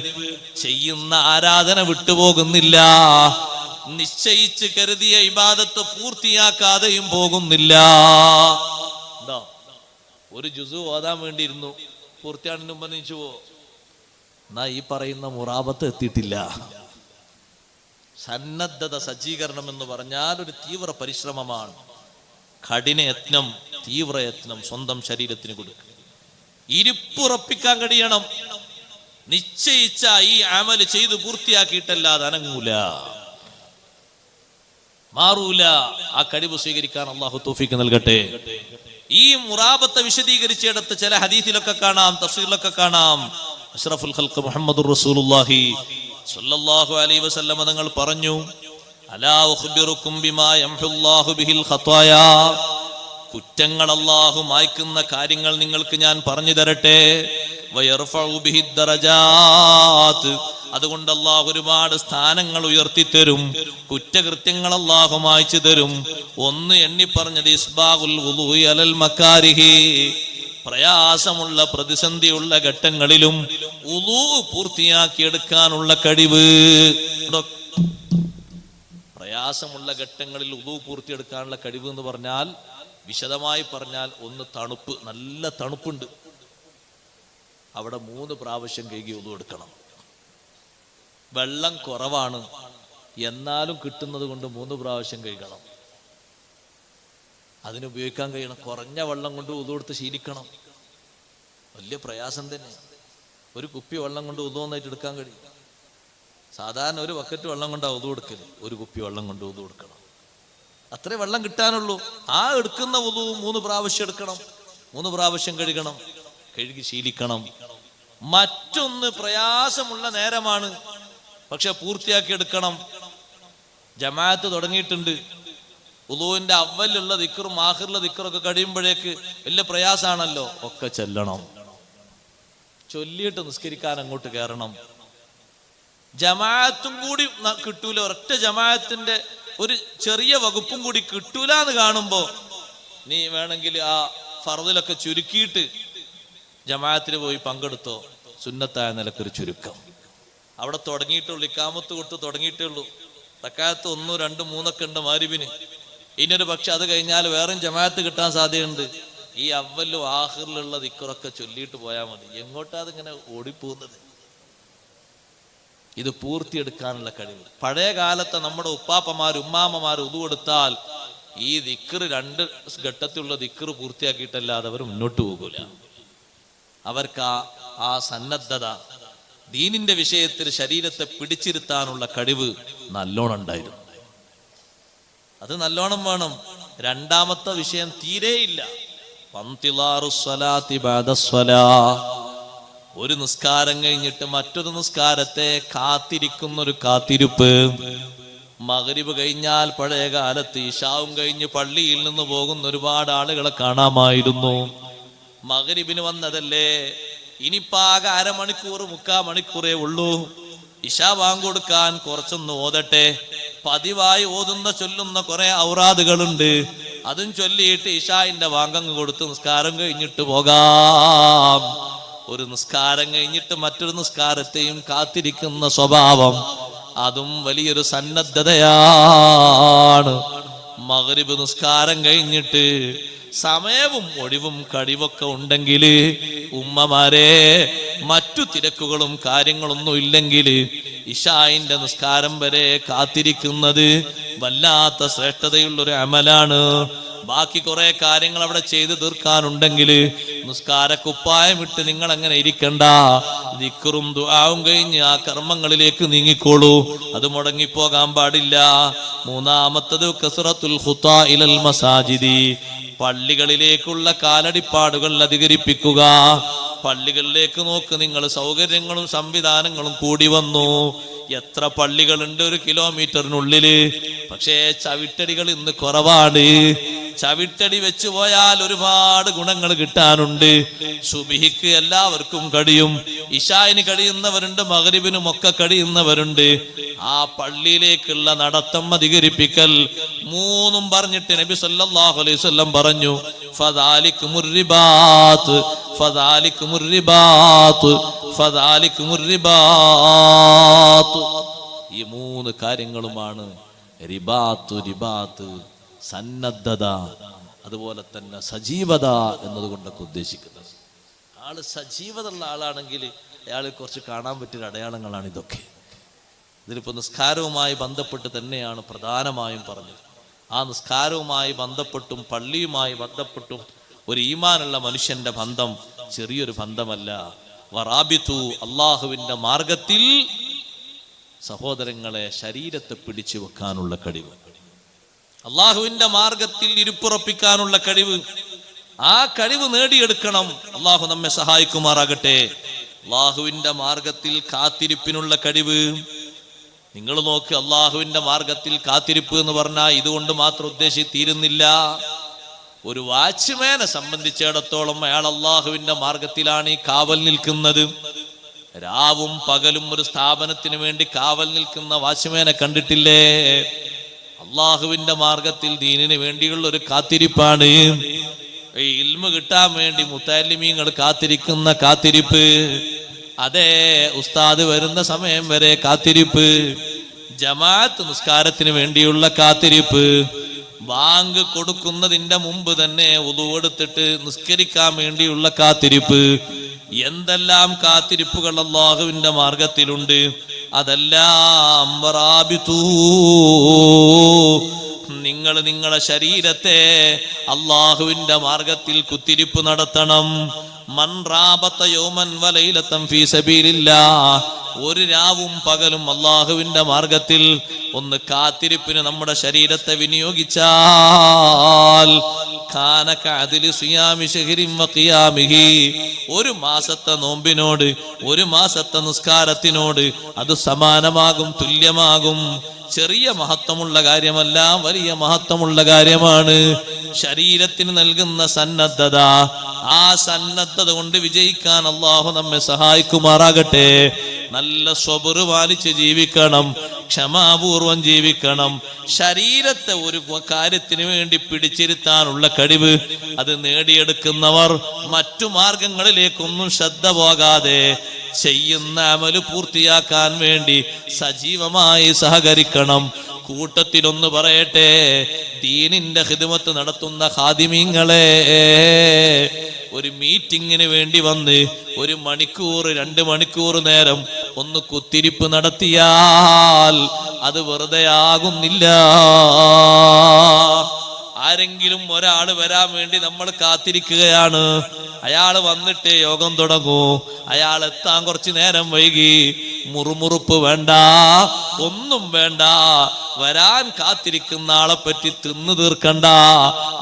ചെയ്യുന്ന ആരാധന വിട്ടുപോകുന്നില്ല, നിശ്ചയിച്ച് കരുതിയ ഇബാദത്ത് പൂർത്തിയാക്കാതെയും പോകുന്നില്ല. ഒരു ജുസു ഓതാൻ വേണ്ടിയിരുന്നു, പൂർത്തിയാണതിന് മുമ്പ് നീച്ചു പോ. എന്നാ ഈ പറയുന്ന മുറാബത്ത് എത്തിയിട്ടില്ല. സന്നദ്ധത, സജ്ജീകരണം എന്ന് പറഞ്ഞാൽ ഒരു തീവ്ര പരിശ്രമമാണ്. കഠിന യത്നം, തീവ്ര യത്നം സ്വന്തം ശരീരത്തിന് കൊടുക്കുക. ഇരിപ്പുറപ്പിക്കാൻ കഴിയണം. നിശ്ചയിച്ച ഈ അമല് ചെയ്ത് പൂർത്തിയാക്കിയിട്ടല്ലാതെ അനങ്ങൂല, മാറൂല. ആ കഴിവ് സ്വീകരിക്കാൻ അള്ളാഹു തൗഫീഖ് നൽകട്ടെ. ഈ മുറാബത്തെ വിശദീകരിച്ചിടത്ത് ചില ഹദീസിലൊക്കെ കാണാം, തഫ്സീറിലൊക്കെ കാണാം. അഷ്റഫുൽ ഖൽഖ് മുഹമ്മദുർ റസൂലുള്ളാഹി സ്വല്ലല്ലാഹു അലൈഹി വസല്ലം തങ്ങൾ പറഞ്ഞു, അലാ ഉഖ്ബിറുക്കും ബിമാ യംഹുല്ലാഹു ബിഹിൽ ഖതായാ, കുറ്റങ്ങൾ അല്ലാഹു മായ്ക്കുന്ന കാര്യങ്ങൾ നിങ്ങൾക്ക് ഞാൻ പറഞ്ഞു തരട്ടെ. വയർഫഉ ബിഹിദ് ദറജാത്ത്, അതുകൊണ്ട് അല്ലാഹു ഒരുപാട് സ്ഥാനങ്ങൾ ഉയർത്തിത്തരും. കുറ്റകൃത്യങ്ങൾ അല്ലാഹു മായ്ച്ചു തരും. ഒന്ന് എണ്ണി പറഞ്ഞത് ഇസ്ബാഗുൽ വുളൂഇ അലൽ മകാരിഹി, പ്രയാസമുള്ള പ്രതിസന്ധിയുള്ള ഘട്ടങ്ങളിലും വുളൂ പൂർത്തിയാക്കിയെടുക്കാനുള്ള കഴിവ്. പ്രയാസമുള്ള ഘട്ടങ്ങളിൽ വുളൂ പൂർത്തിയെടുക്കാനുള്ള കഴിവ് എന്ന് പറഞ്ഞാൽ, വിശദമായി പറഞ്ഞാൽ, ഒന്ന് തണുപ്പ്, നല്ല തണുപ്പുണ്ട്, അവിടെ 3 പ്രാവശ്യം കഴുകി വുളൂ എടുക്കണം. വെള്ളം കുറവാണ്, എന്നാലും കിട്ടുന്നത് കൊണ്ട് 3 പ്രാവശ്യം കഴുകണം. അതിനുപയോഗിക്കാൻ കഴിയണം. കുറഞ്ഞ വെള്ളം കൊണ്ട് വുളൂ എടുത്ത് ശീലിക്കണം. വലിയ പ്രയാസം തന്നെ. ഒരു കുപ്പി വെള്ളം കൊണ്ട് വുളൂ ഒന്നായിട്ട് എടുക്കാൻ കഴിയും. സാധാരണ ഒരു ബക്കറ്റ് വെള്ളം കൊണ്ടാണ് വുളൂ എടുക്കല്, ഒരു കുപ്പി വെള്ളം കൊണ്ട് വുളൂ എടുക്കണം. അത്രേ വെള്ളം കിട്ടാനുള്ളൂ. ആ എടുക്കുന്ന വുളൂ 3 പ്രാവശ്യം എടുക്കണം, 3 പ്രാവശ്യം കഴുകണം, കഴുകി ശീലിക്കണം. മറ്റൊന്ന് പ്രയാസമുള്ള നേരമാണ്, പക്ഷെ പൂർത്തിയാക്കി എടുക്കണം. ജമാഅത്ത് തുടങ്ങിയിട്ടുണ്ട്, വുളൂവിന്റെ അവലുള്ള ദിക്റും ആഖിറിലെ ദിക്റൊക്കെ കഴിയുമ്പോഴേക്ക് വലിയ പ്രയാസാണല്ലോ. ഒക്കെ ചെല്ലണം, ചൊല്ലിയിട്ട് നിസ്കരിക്കാൻ അങ്ങോട്ട് കയറണം. ജമാഅത്തും കൂടി കിട്ടൂല, ഒരൊറ്റ ജമാഅത്തിന്റെ ഒരു ചെറിയ വകുപ്പും കൂടി കിട്ടൂല എന്ന് കാണുമ്പോ നീ വേണമെങ്കിൽ ആ ഫർദിലൊക്കെ ചുരുക്കിയിട്ട് ജമാഅത്തിന് പോയി പങ്കെടുത്തോ. സുന്നത്തായ നിലക്കൊരു ചുരുക്കം അവിടെ തുടങ്ങിയിട്ടുള്ളൂ, ഇക്കാമത്ത് കൊടുത്ത് തുടങ്ങിയിട്ടേ ഉള്ളൂ. റക്അത്ത് 1, 2, 3 ഉണ്ട് മഗ്‌രിബിന്. ഇനിയൊരു പക്ഷെ അത് കഴിഞ്ഞാൽ വേറെയും ജമാഅത്ത് കിട്ടാൻ സാധ്യതയുണ്ട്. ഈ അവ്വലും ആഖിറിലുള്ള ദിക്റൊക്കെ ചൊല്ലിയിട്ട് പോയാൽ മതി. എങ്ങോട്ടാ അതിങ്ങനെ ഓടിപ്പോകുന്നത്? ഇത് പൂർത്തിയെടുക്കാനുള്ള കഴിവ്. പഴയ കാലത്തെ നമ്മുടെ ഉപ്പാപ്പമാർ ഉമ്മാമ്മമാർ ഉദു കൊടുത്താൽ ഈ ദിക്ർ 2 ഘട്ടത്തിലുള്ള ദിക്ർ പൂർത്തിയാക്കിയിട്ടല്ലാതെ അവർ മുന്നോട്ട് പോകൂല. അവർക്ക് ആ സന്നദ്ധത, ദീനിന്റെ വിഷയത്തിൽ ശരീരത്തെ പിടിച്ചിരുത്താനുള്ള കഴിവ് നല്ലോണം ഉണ്ടായിരുന്നു. അത് നല്ലോണം വേണം. രണ്ടാമത്തെ വിഷയം തീരെയില്ല. ഒരു നിസ്കാരം കഴിഞ്ഞിട്ട് മറ്റൊരു നിസ്കാരത്തെ കാത്തിരിക്കുന്ന ഒരു കാത്തിരിപ്പ്. മഗ്‌രിബ് കഴിഞ്ഞാൽ പഴയ കാലത്ത് ഇശാവും കഴിഞ്ഞ് പള്ളിയിൽ നിന്ന് പോകുന്ന ഒരുപാട് ആളുകളെ കാണാമായിരുന്നു. മഗ്‌രിബിന് വന്നതല്ലേ, ഇനിയിപ്പാകെ അരമണിക്കൂർ 3/4 മണിക്കൂറേ ഉള്ളൂ. ഇശാ ബാങ്ക് കൊടുക്കാൻ കുറച്ചൊന്ന് ഓതട്ടെ. പതിവായി ഓതുന്ന ചൊല്ലുന്ന കുറെ ഔറാദുകളുണ്ട്, അതും ചൊല്ലിയിട്ട് ഇശാന്റെ ബാങ്കങ്ങ് കൊടുത്ത് നിസ്കാരം കഴിഞ്ഞിട്ട് പോകാം. ഒരു നിസ്കാരം കഴിഞ്ഞിട്ട് മറ്റൊരു നിസ്കാരത്തെയും കാത്തിരിക്കുന്ന സ്വഭാവം, അതും വലിയൊരു സന്നദ്ധതയാണ്. മഗ്‌രിബ് നിസ്കാരം കഴിഞ്ഞിട്ട് സമയവും ഒഴിവും കഴിവൊക്കെ ഉണ്ടെങ്കിൽ, ഉമ്മമാരെ മറ്റു തിരക്കുകളും കാര്യങ്ങളൊന്നും ഇല്ലെങ്കിൽ ഇശായിന്റെ നിസ്കാരം വരെ കാത്തിരിക്കുന്നത് വല്ലാത്ത ശ്രേഷ്ഠതയുള്ളൊരു അമലാണ്. ബാക്കി കുറെ കാര്യങ്ങൾ അവിടെ ചെയ്തു തീർക്കാനുണ്ടെങ്കിൽ നിസ്കാരക്കുപ്പായം ഇട്ട് നിങ്ങൾ അങ്ങനെ ഇരിക്കണ്ട. ദിക്റും ദുആവും കഴിഞ്ഞ് ആ കർമ്മങ്ങളിലേക്ക് നീങ്ങിക്കോളൂ. അത് മുടങ്ങിപ്പോകാൻ പാടില്ല. മൂന്നാമത്തത് കസ്റത്തുൽ ഖുതാ ഇലൽ മസാജിദി, പള്ളികളിലേക്കുള്ള കാലടിപ്പാടുകൾ അധികരിപ്പിക്കുക. പള്ളികളിലേക്ക് നോക്ക് നിങ്ങൾ, സൗകര്യങ്ങളും സംവിധാനങ്ങളും കൂടി വന്നു. എത്ര പള്ളികളുണ്ട് 1 കിലോമീറ്ററിനുള്ളില്, പക്ഷേ ചവിട്ടടികൾ ഇന്ന് കുറവാണ്. ചവിട്ടടി വെച്ചു പോയാൽ ഒരുപാട് ഗുണങ്ങൾ കിട്ടാനുണ്ട്. സുബ്ഹിക്ക് എല്ലാവർക്കും കഴിയും, ഇശായിന് കഴിയുന്നവരുണ്ട്, മഗ്‌രിബിനും ഒക്കെ കഴിയുന്നവരുണ്ട്. ആ പള്ളിയിലേക്കുള്ള നടത്തം അധികരിപ്പിക്കൽ. 3 പറഞ്ഞിട്ട് നബി സല്ലല്ലാഹു അലൈഹി വസല്ലം പറഞ്ഞു, ഫദാലികുമുർ റിബാത്ത് ഫദാലികുമുർ റിബാത്ത് ഫദാലികുമുർ റിബാത്ത്. ഈ 3 കാര്യങ്ങളുമാണ് റിബാത്ത്, സന്നദ്ധത, അതുപോലെ തന്നെ സജീവത എന്നതുകൊണ്ടൊക്കെ ഉദ്ദേശിക്കുന്നത്. ആള് സജീവത ഉള്ള ആളാണെങ്കിൽ അയാൾ കുറച്ച് കാണാൻ പറ്റിയ അടയാളങ്ങളാണ് ഇതൊക്കെ. ഇതിലിപ്പോൾ നിസ്കാരവുമായി ബന്ധപ്പെട്ട് തന്നെയാണ് പ്രധാനമായും പറഞ്ഞത്. ആ നിസ്കാരവുമായി ബന്ധപ്പെട്ടും പള്ളിയുമായി ബന്ധപ്പെട്ടും ഒരു ഈമാനുള്ള മനുഷ്യന്റെ ബന്ധം ചെറിയൊരു ബന്ധമല്ല. വറാബിതു, അള്ളാഹുവിന്റെ മാർഗത്തിൽ സഹോദരങ്ങളെ ശരീരത്തെ പിടിച്ചു വെക്കാനുള്ള കഴിവ്, അള്ളാഹുവിന്റെ മാർഗത്തിൽ ഇരുപ്പുറപ്പിക്കാനുള്ള കഴിവ്, ആ കഴിവ് നേടിയെടുക്കണം. അള്ളാഹു നമ്മെ സഹായിക്കുമാറാകട്ടെ. അള്ളാഹുവിന്റെ മാർഗത്തിൽ കാത്തിരിപ്പിനുള്ള കഴിവ്. നിങ്ങൾ നോക്ക്, അള്ളാഹുവിന്റെ മാർഗത്തിൽ കാത്തിരിപ്പ് എന്ന് പറഞ്ഞാൽ ഇതുകൊണ്ട് മാത്രം ഉദ്ദേശിച്ചിരുന്നില്ല. ഒരു വാച്ച്മാനെ സംബന്ധിച്ചിടത്തോളം അയാൾ അള്ളാഹുവിന്റെ മാർഗത്തിലാണ് ഈ കാവൽ നിൽക്കുന്നത്. രാവും പകലും ഒരു സ്ഥാപനത്തിന് വേണ്ടി കാവൽ നിൽക്കുന്ന വാച്ച്മാനെ കണ്ടിട്ടില്ലേ? അള്ളാഹുവിന്റെ മാർഗത്തിൽ ദീനിന് വേണ്ടിയുള്ള ഒരു കാത്തിരിപ്പാണ്. ഈ ഇൽമു കിട്ടാൻ വേണ്ടി മുത്തഅല്ലിമീങ്ങൾ കാത്തിരിക്കുന്ന കാത്തിരിപ്പ്, അതെ, ഉസ്താദ് വരുന്ന സമയം വരെ കാത്തിരിപ്പ്, ജമാഅത്ത് നിസ്കാരത്തിന് വേണ്ടിയുള്ള കാത്തിരിപ്പ്, ബാങ്ക് കൊടുക്കുന്നതിന്റെ മുമ്പ് തന്നെ വുളു എടുത്തിട്ട് നിസ്കരിക്കാൻ വേണ്ടിയുള്ള കാത്തിരിപ്പ്. എന്തെല്ലാം കാത്തിരിപ്പുകൾ അല്ലാഹുവിന്റെ മാർഗത്തിലുണ്ട്. അതെല്ലാം നിങ്ങൾ നിങ്ങളുടെ ശരീരത്തെ അല്ലാഹുവിന്റെ മാർഗത്തിൽ കുത്തിരിപ്പ് നടത്തണം. മൻ റാബത യൗമൻ വലൈലതൻ ഫീ സബീലില്ലാഹ്, ഒരു രാവും പകലും അല്ലാഹുവിന്റെ മാർഗത്തിൽ ഒന്ന് കാത്തിരിപ്പിന് നമ്മുടെ ശരീരത്തെ വിനിയോഗിച്ചാൽ കാന കഅദ്ലി സിയാമി ശഹരിൻ വഖിയാമിഹി, ഒരു മാസത്തെ നോമ്പിനോട് ഒരു മാസത്തെ നിസ്കാരത്തിനോട് അത് സമാനമാകും, തുല്യമാകും. ചെറിയ മഹത്വമുള്ള കാര്യമല്ല, വലിയ മഹത്വമുള്ള കാര്യമാണ്. ശരീരത്തിന് നൽകുന്ന സന്നദ്ധത, ആ സന്നദ്ധത കൊണ്ട് വിജയിക്കാൻ അല്ലാഹു നമ്മെ സഹായിക്കുമാറാകട്ടെ. നല്ല സ്വബർ പാലിച്ച് ജീവിക്കണം, ക്ഷമാപൂർവം ജീവിക്കണം. ശരീരത്തെ ഒരു കാര്യത്തിന് വേണ്ടി പിടിച്ചിരുത്താനുള്ള കഴിവ് അത് നേടിയെടുക്കുന്നവർ മറ്റു മാർഗങ്ങളിലേക്കൊന്നും ശ്രദ്ധ പോകാതെ ചെയ്യുന്ന അമല് പൂർത്തിയാക്കാൻ വേണ്ടി സജീവമായി സഹകരിക്കണം. കൂട്ടത്തിലൊന്ന് പറയട്ടെ, ദീനിന്റെ ഖിദ്മത്ത് നടത്തുന്ന ഖാദിമീങ്ങളെ, ഒരു മീറ്റിങ്ങിന് വേണ്ടി വന്ന് 1 മണിക്കൂർ 2 മണിക്കൂർ നേരം ഒന്ന് കുത്തിരിപ്പ് നടത്തിയാൽ അത് വെറുതെ ആകുന്നില്ല. ആരെങ്കിലും ഒരാൾ വരാൻ വേണ്ടി നമ്മൾ കാത്തിരിക്കുകയാണ്. അയാൾ വന്നിട്ടേ യോഗം തുടങ്ങൂ. അയാൾ എത്താൻ കുറച്ചു നേരം വൈകി. മുറുമുറുപ്പ് വേണ്ട, ഒന്നും വേണ്ട. വരാൻ കാത്തിരിക്കുന്ന ആളെ പറ്റി തിന്നു തീർക്കണ്ട.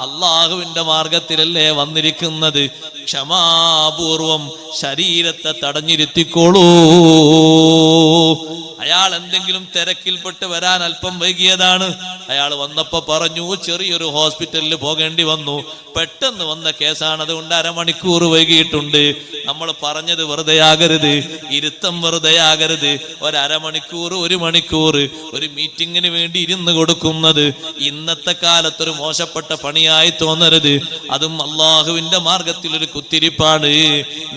അള്ളാഹുവിന്റെ മാർഗത്തിലല്ലേ വന്നിരിക്കുന്നത്. ക്ഷമാപൂർവം ശരീരത്തെ തടഞ്ഞിരുത്തിക്കോളൂ. അയാൾ എന്തെങ്കിലും തിരക്കിൽപ്പെട്ട് വരാൻ അല്പം വൈകിയതാണ്. അയാൾ വന്നപ്പോ പറഞ്ഞു ചെറിയൊരു ഹോസ്പിറ്റലിൽ പോകേണ്ടി വന്നു, പെട്ടെന്ന് വന്ന കേസാണ്, അതുകൊണ്ട് 1/2 മണിക്കൂർ വൈകിയിട്ടുണ്ട്. നമ്മൾ പറഞ്ഞത് വെറുതെ ആകരുത്, ഇരുത്തം വെറുതെ ആകരുത്. 1/2 മണിക്കൂർ 1 മണിക്കൂർ ഒരു മീറ്റിങ്ങിന് വേണ്ടി ഇരുന്ന് കൊടുക്കുന്നത് ഇന്നത്തെ കാലത്തൊരു മോശപ്പെട്ട പണിയായി തോന്നരുത്. അതും അള്ളാഹുവിന്റെ മാർഗത്തിൽ ഒരു കുത്തിരിപ്പാണ്.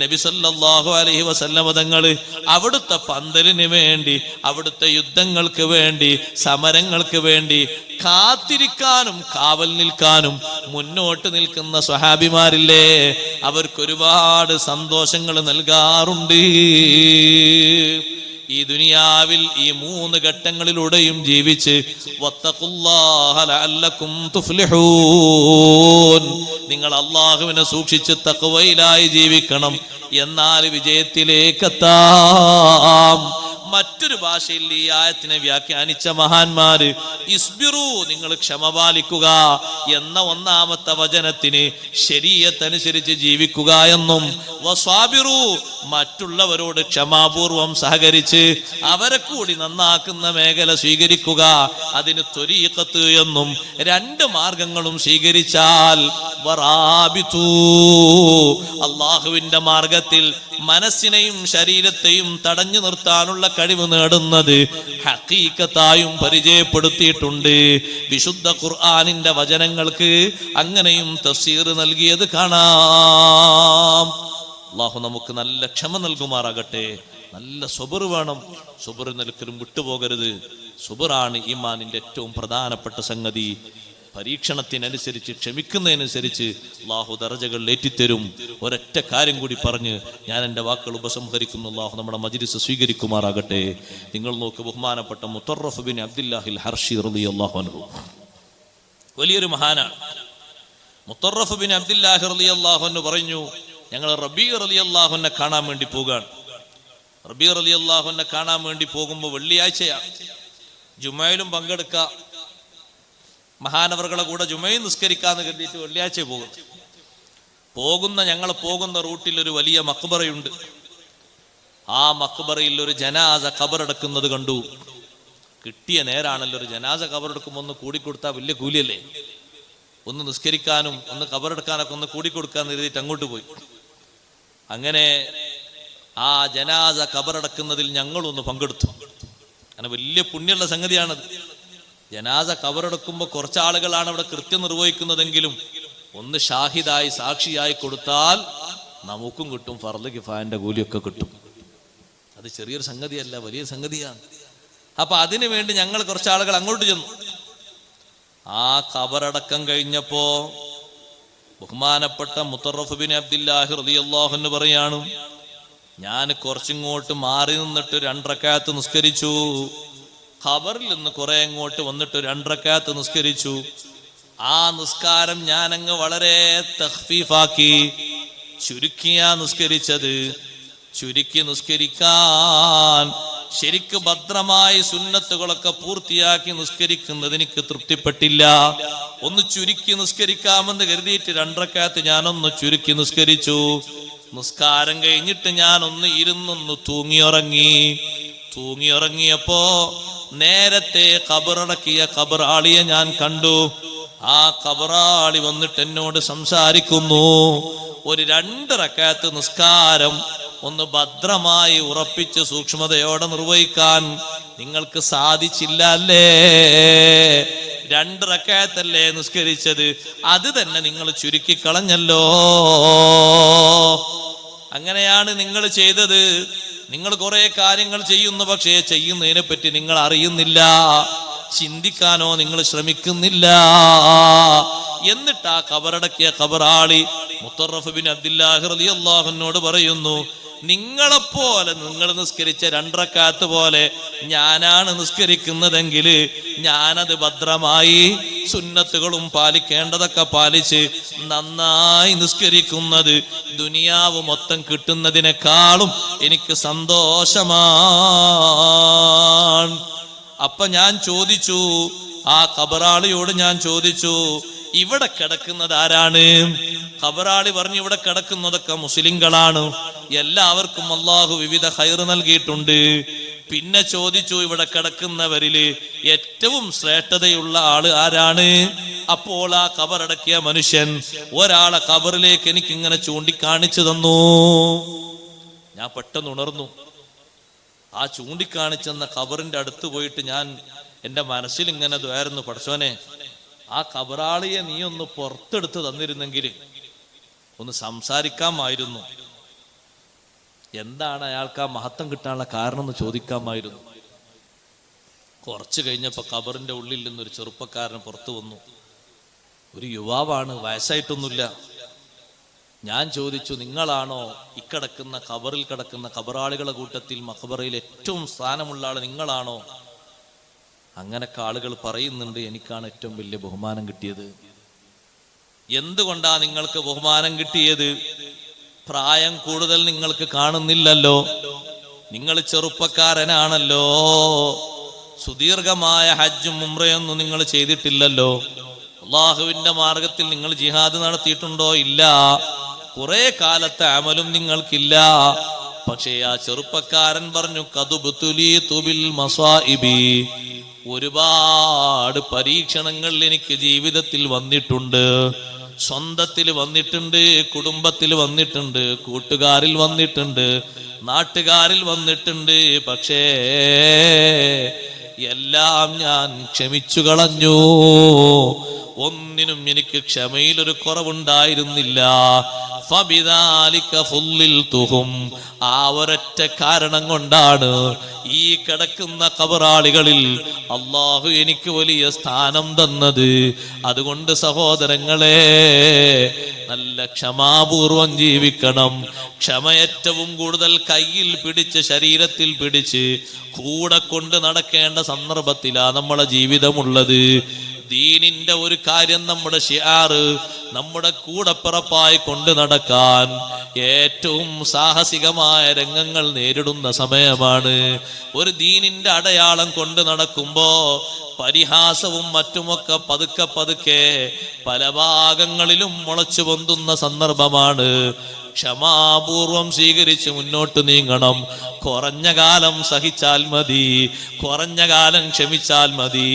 നബി സല്ലല്ലാഹു അലൈഹി വസല്ലമ തങ്ങൾ അവിടുത്തെ പന്തലിന് വേണ്ടി, അവിടുത്തെ യുദ്ധങ്ങൾക്ക് വേണ്ടി, സമരങ്ങൾക്ക് വേണ്ടി കാത്തിരിക്കാനും കാവൽ നിൽക്കാനും മുന്നോട്ട് നിൽക്കുന്ന സ്വഹാബിമാരില്ലേ, അവർക്കൊരുപാട് സന്തോഷങ്ങൾ നൽകാറുണ്ട്. ഈ ദുനിയാവിൽ ഈ 3 ഘട്ടങ്ങളിലൂടെയും ജീവിച്ച് വത്തഖുല്ലാഹ ലഅല്ലകും തുഫ്ലിഹൂൻ, നിങ്ങൾ അല്ലാഹുവിനെ സൂക്ഷിച്ച് തഖ്വയിലായി ജീവിക്കണം, എന്നാൽ വിജയത്തിലേക്കെത്താം. മറ്റൊരു ഭാഷയിൽ ഈ ആയത്തിനെ വ്യാഖ്യാനിച്ച മഹാന്മാര് ഇസ്ബിറു, നിങ്ങൾ ക്ഷമ പാലിക്കുക എന്ന 1ാമത്തെ വചനത്തിന് ശരീഅത്തനുസരിച്ച് ജീവിക്കുക എന്നും, വസ്വാബിറു, മറ്റുള്ളവരോട് ക്ഷമാപൂർവം സഹകരിച്ച് അവരെ കൂടി നന്നാക്കുന്ന മേഖല സ്വീകരിക്കുക, അതിന് ത്വരീഖത്ത് എന്നും 2 മാർഗങ്ങളും സ്വീകരിച്ചാൽ വറാബിതു, അള്ളാഹുവിന്റെ മാർഗത്തിൽ മനസ്സിനെയും ശരീരത്തെയും തടഞ്ഞു നിർത്താനുള്ള കഴിവ് നേടുന്നത് ഹഖീഖത്തായും പരിചയപ്പെടുത്തിയിട്ടുണ്ട്. വിശുദ്ധ ഖുർആനിന്റെ വചനങ്ങൾക്ക് അങ്ങനെയും തഫ്സീർ നൽകിയത് കാണാം. അല്ലാഹു നമുക്ക് നല്ല ക്ഷമ നൽകുമാറാകട്ടെ. നല്ല സുബ്ർ വേണം. സുബ്ർ നിൽക്കലും വിട്ടുപോകരുത്. സുബ്റാണ് ഈമാനിന്റെ ഏറ്റവും പ്രധാനപ്പെട്ട സംഗതി. പരീക്ഷണത്തിനനുസരിച്ച്, ക്ഷമിക്കുന്നതിനനുസരിച്ച് അള്ളാഹു ദറജകൾ ഏറ്റിത്തരും. ഒരൊറ്റ കാര്യം കൂടി പറഞ്ഞ് ഞാൻ എൻ്റെ വാക്കുകൾ ഉപസംഹരിക്കുന്നു. അള്ളാഹു നമ്മുടെ മജ്‌ലിസ് സ്വീകരിക്കുമാറാകട്ടെ. നിങ്ങൾ നോക്ക്, ബഹുമാനപ്പെട്ട മുത്തറഫ് ബിൻ അബ്ദുല്ലാഹിൽ ഹർഷി റളിയല്ലാഹു അൻഹു വലിയൊരു മഹാനാണ്. മുത്തറഫ് ബിൻ അബ്ദുല്ലാഹി റളിയല്ലാഹു അൻഹു പറഞ്ഞു, ഞങ്ങൾ റബീ റളിയല്ലാഹു അൻഹു കാണാൻ വേണ്ടി പോകാൻ. റബീ റളിയല്ലാഹു അൻഹു കാണാൻ വേണ്ടി പോകുമ്പോൾ വെള്ളിയാഴ്ചയാണ്, ജുമയിലും പങ്കെടുക്കുക, മഹാനവറുകളെ കൂടെ ജുമയിൽ നിസ്കരിക്കാന്ന് കരുതിയിട്ട് വെള്ളിയാഴ്ച ഞങ്ങൾ പോകുന്ന റൂട്ടിൽ ഒരു വലിയ മഖ്ബറയുണ്ട്. ആ മഖ്ബറയിൽ ഒരു ജനാസ ഖബറടക്കുന്നത് കണ്ടു. കിട്ടിയ നേരാണല്ലോ, ഒരു ജനാസ ഖബറെടുക്കുമ്പോൾ ഒന്ന് കൂടിക്കൊടുത്താൽ വലിയ കൂലിയല്ലേ. ഒന്ന് നിസ്കരിക്കാനും ഒന്ന് ഖബറെടുക്കാനൊക്കെ ഒന്ന് കൂടിക്കൊടുക്കാന്ന് കരുതിയിട്ട് അങ്ങോട്ട് പോയി. അങ്ങനെ ആ ജനാസ ഖബറടക്കുന്നതിൽ ഞങ്ങളൊന്ന് പങ്കെടുത്തു. അങ്ങനെ വലിയ പുണ്യമുള്ള സംഗതിയാണത്. ജനാസ ഖബറടക്കുമ്പോൾ കുറച്ച് ആളുകളാണ് അവിടെ കൃത്യം നിർവഹിക്കുന്നതെങ്കിലും ഒന്ന് ഷാഹിദായി, സാക്ഷിയായി കൊടുത്താൽ നമുക്കും കിട്ടും, ഫർള് കിഫായന്റെ കൂലിയൊക്കെ കിട്ടും. അത് ചെറിയൊരു സംഗതിയല്ല, വലിയ സംഗതിയാണ്. അപ്പൊ അതിനു വേണ്ടി ഞങ്ങൾ കുറച്ച് ആളുകൾ അങ്ങോട്ട് ചെന്നു. ആ ഖബറടക്കം കഴിഞ്ഞപ്പോ ബഹുമാനപ്പെട്ട മുത്തറഫ് ബിൻ അബ്ദുല്ലാഹി റളിയല്ലാഹു അൻഹു പറയാണ്, ഞാൻ കുറച്ചിങ്ങോട്ട് മാറി നിന്നിട്ട് 2 റക്അത്ത് നിസ്കരിച്ചു. ഖബറിൽ നിന്ന് കുറെ അങ്ങോട്ട് വന്നിട്ട് 2 റക്അത്ത് നിസ്കരിച്ചു. ആ നിസ്കാരം ഞാനങ്ങ് വളരെ തഖ്ഫീഫാക്കി, ചുരുക്കിയാ നിസ്കരിച്ചത്. ചുരുക്കി നിസ്കരിക്കാൻ, ശരിക്ക് ഭദ്രമായി സുന്നത്തുകളൊക്കെ പൂർത്തിയാക്കി നിസ്കരിക്കുന്നത് എനിക്ക് തൃപ്തിപ്പെട്ടില്ല. ഒന്ന് ചുരുക്കി നിസ്കരിക്കാമെന്ന് കരുതിയിട്ട് 2 റക്അത്ത് ഞാനൊന്ന് ചുരുക്കി നിസ്കരിച്ചു. നിസ്കാരം കഴിഞ്ഞിട്ട് ഞാനൊന്ന് ഇരുന്നൊന്ന് തൂങ്ങിയുറങ്ങിയപ്പോ നേരത്തെ ഖബറടക്കിയ ഖബറാളിയെ ഞാൻ കണ്ടു. ആ ഖബറാളി വന്നിട്ട് എന്നോട് സംസാരിക്കുന്നു, ഒരു 2 റക്അത്ത് നിസ്കാരം ഒന്ന് ഭദ്രമായി ഉറപ്പിച്ച് സൂക്ഷ്മതയോടെ നിർവഹിക്കാൻ നിങ്ങൾക്ക് സാധിച്ചില്ല അല്ലേ? 2 റക്അത്തല്ലേ നിസ്കരിച്ചത്, അത് തന്നെ നിങ്ങൾ ചുരുക്കിക്കളഞ്ഞല്ലോ. അങ്ങനെയാണ് നിങ്ങൾ ചെയ്തത്. നിങ്ങൾ കുറെ കാര്യങ്ങൾ ചെയ്യുന്നു, പക്ഷേ ചെയ്യുന്നതിനെ പറ്റി നിങ്ങൾ അറിയുന്നില്ല, ചിന്തിക്കാനോ നിങ്ങൾ ശ്രമിക്കുന്നില്ല. എന്നിട്ട് ആ ഖബറടക്കിയ ഖബറാളി മുത്തറഫ് ബിൻ അബ്ദുല്ലാഹി റളിയല്ലാഹു അൻഹുവോട് പറയുന്നു, നിങ്ങളെപ്പോലെ നിങ്ങൾ നിസ്കരിച്ച 2 റക്അത്ത് പോലെ ഞാനാണ് നിസ്കരിക്കുന്നതെങ്കിൽ ഞാനത് ഭദ്രമായി സുന്നത്തുകളും പാലിക്കേണ്ടതൊക്കെ പാലിച്ച് നന്നായി നിസ്കരിക്കുന്നത് ദുനിയാവ് മൊത്തം കിട്ടുന്നതിനേക്കാളും എനിക്ക് സന്തോഷമാണ്. അപ്പൊ ഞാൻ ചോദിച്ചു, ആ ഖബറാളിയോട് ഞാൻ ചോദിച്ചു, ഇവിടെ കിടക്കുന്നത് ആരാണ്? ഖബറാളി പറഞ്ഞു, ഇവിടെ കിടക്കുന്നതൊക്കെ മുസ്ലിങ്ങളാണ്, എല്ലാവർക്കും അള്ളാഹു വിവിധ ഖൈറ് നൽകിയിട്ടുണ്ട്. പിന്നെ ചോദിച്ചു, ഇവിടെ കിടക്കുന്നവരില് ഏറ്റവും ശ്രേഷ്ഠതയുള്ള ആള് ആരാണ്? അപ്പോൾ ആ ഖബറടക്കിയ മനുഷ്യൻ ഒരാളെ ഖബറിലേക്ക് എനിക്കിങ്ങനെ ചൂണ്ടിക്കാണിച്ചു തന്നു. ഞാൻ പെട്ടെന്ന് ഉണർന്നു. ആ ചൂണ്ടിക്കാണിച്ചെന്ന ഖബറിന്റെ അടുത്ത് പോയിട്ട് ഞാൻ എൻ്റെ മനസ്സിൽ ഇങ്ങനെ ദ്വാരുന്നു, പടച്ചോനെ, ആ ഖബറാളിയെ നീ ഒന്ന് പുറത്തെടുത്ത് തന്നിരുന്നെങ്കിൽ ഒന്ന് സംസാരിക്കാമായിരുന്നു. എന്താണ് അയാൾക്ക് ആ മഹത്വം കിട്ടാനുള്ള കാരണം എന്ന് ചോദിക്കാമായിരുന്നു. കുറച്ച് കഴിഞ്ഞപ്പോൾ ഖബറിന്റെ ഉള്ളിൽ നിന്നൊരു ചെറുപ്പക്കാരൻ പുറത്തു വന്നു. ഒരു യുവാവാണ്, വയസ്സായിട്ടൊന്നുമില്ല. ഞാൻ ചോദിച്ചു, നിങ്ങളാണോ ഇക്കിടക്കുന്ന ഖബറിൽ കിടക്കുന്ന ഖബറാളികളുടെ കൂട്ടത്തിൽ മഖബറയിൽ ഏറ്റവും സ്ഥാനമുള്ള ആള് നിങ്ങളാണോ? അങ്ങനൊക്കെ ആളുകൾ പറയുന്നുണ്ട്, എനിക്കാണ് ഏറ്റവും വലിയ ബഹുമാനം കിട്ടിയത്. എന്തുകൊണ്ടാ നിങ്ങൾക്ക് ബഹുമാനം കിട്ടിയത്? പ്രായം കൂടുതൽ നിങ്ങൾക്ക് കാണുന്നില്ലല്ലോ, നിങ്ങൾ ചെറുപ്പക്കാരനാണല്ലോ, സുദീർഘമായ ഹജ്ജും ഉംറയൊന്നും നിങ്ങൾ ചെയ്തിട്ടില്ലല്ലോ, അള്ളാഹുവിന്റെ മാർഗത്തിൽ നിങ്ങൾ ജിഹാദ് നടത്തിയിട്ടുണ്ടോ? ഇല്ല. കുറെ കാലത്തെ അമലും നിങ്ങൾക്കില്ല. പക്ഷേ ആ ചെറുപ്പക്കാരൻ പറഞ്ഞു, ഖദുബ്തുലീതു ബിൽ മസാഇബി, ഒരുപാട് പരീക്ഷണങ്ങൾ എനിക്ക് ജീവിതത്തിൽ വന്നിട്ടുണ്ട്. സ്വന്തത്തിൽ വന്നിട്ടുണ്ട്, കുടുംബത്തിൽ വന്നിട്ടുണ്ട്, കൂട്ടുകാരിൽ വന്നിട്ടുണ്ട്, നാട്ടുകാരിൽ വന്നിട്ടുണ്ട്. പക്ഷേ എല്ലാം ഞാൻ ക്ഷമിച്ചു കളഞ്ഞു. ഒന്നിനും എനിക്ക് ക്ഷമയിലൊരു കുറവുണ്ടായിരുന്നില്ല. ആ ഒരൊറ്റ കാരണം കൊണ്ടാണ് ഈ കിടക്കുന്ന ഖബറാളികളിൽ അള്ളാഹു എനിക്ക് വലിയ സ്ഥാനം തന്നത്. അതുകൊണ്ട് സഹോദരങ്ങളെ, നല്ല ക്ഷമാപൂർവം ജീവിക്കണം. ക്ഷമ ഏറ്റവും കൂടുതൽ കയ്യിൽ പിടിച്ച് ശരീരത്തിൽ പിടിച്ച് കൂടെ കൊണ്ട് നടക്കേണ്ട സന്ദർഭത്തിലാണ് നമ്മളെ ജീവിതമുള്ളത്. ദീനിന്റെ ഒരു കാര്യം നമ്മുടെ ഷിആറ്, നമ്മുടെ കൂടപ്പിറപ്പായി കൊണ്ട് നടക്കാൻ ഏറ്റവും സാഹസികമായ രംഗങ്ങൾ നേരിടുന്ന സമയമാണ്. ഒരു ദീനിന്റെ അടയാളം കൊണ്ട് നടക്കുമ്പോ പരിഹാസവും മറ്റുമൊക്കെ പതുക്കെ പതുക്കെ പല ഭാഗങ്ങളിലും മുളച്ചു പൊന്തുന്ന സന്ദർഭമാണ്. ക്ഷമാപൂർവം സ്വീകരിച്ച് മുന്നോട്ട് നീങ്ങണം. കുറഞ്ഞ കാലം സഹിച്ചാൽ മതി, കുറഞ്ഞ കാലം ക്ഷമിച്ചാൽ മതി.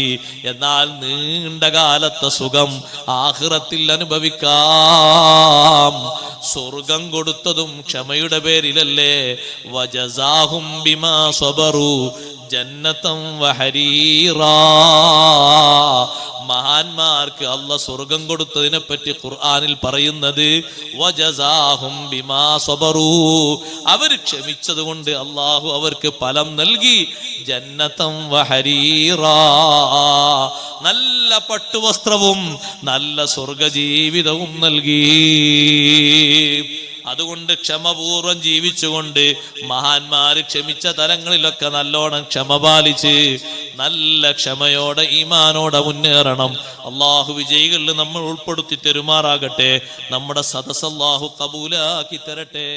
എന്നാൽ നീണ്ട കാലത്തെ സുഖം ആഖിറത്തിൽ അനുഭവിക്കാം. സ്വർഗം കൊടുത്തതും ക്ഷമയുടെ പേരിലല്ലേ. വജസാഹും ബിമാ സബറു ജന്നതം വഹരീറാ. മഹാന്മാർക്ക് അല്ലാഹ് സ്വർഗം കൊടുത്തതിനെ പറ്റി ഖുർആനിൽ പറയുന്നത് വജസാഹും ബിമാ സബറു, അവർ ക്ഷമിച്ചത് കൊണ്ട് അല്ലാഹു അവർക്ക് ഫലം നൽകി. ജന്നതം വഹരീറാ, നല്ല പട്ടുവസ്ത്രവും നല്ല സ്വർഗജീവിതവും നൽകി. അതുകൊണ്ട് ക്ഷമപൂർവം ജീവിച്ചുകൊണ്ട് മഹാന്മാര് ക്ഷമിച്ച തലങ്ങളിലൊക്കെ നല്ലോണം ക്ഷമ പാലിച്ച് നല്ല ക്ഷമയോടെ ഈമാനോടെ മുന്നേറണം. അള്ളാഹു വിജയികളിൽ നമ്മൾ ഉൾപ്പെടുത്തി തരുമാറാകട്ടെ. നമ്മുടെ സദസ്സ് അള്ളാഹു കബൂലാക്കി തരട്ടെ.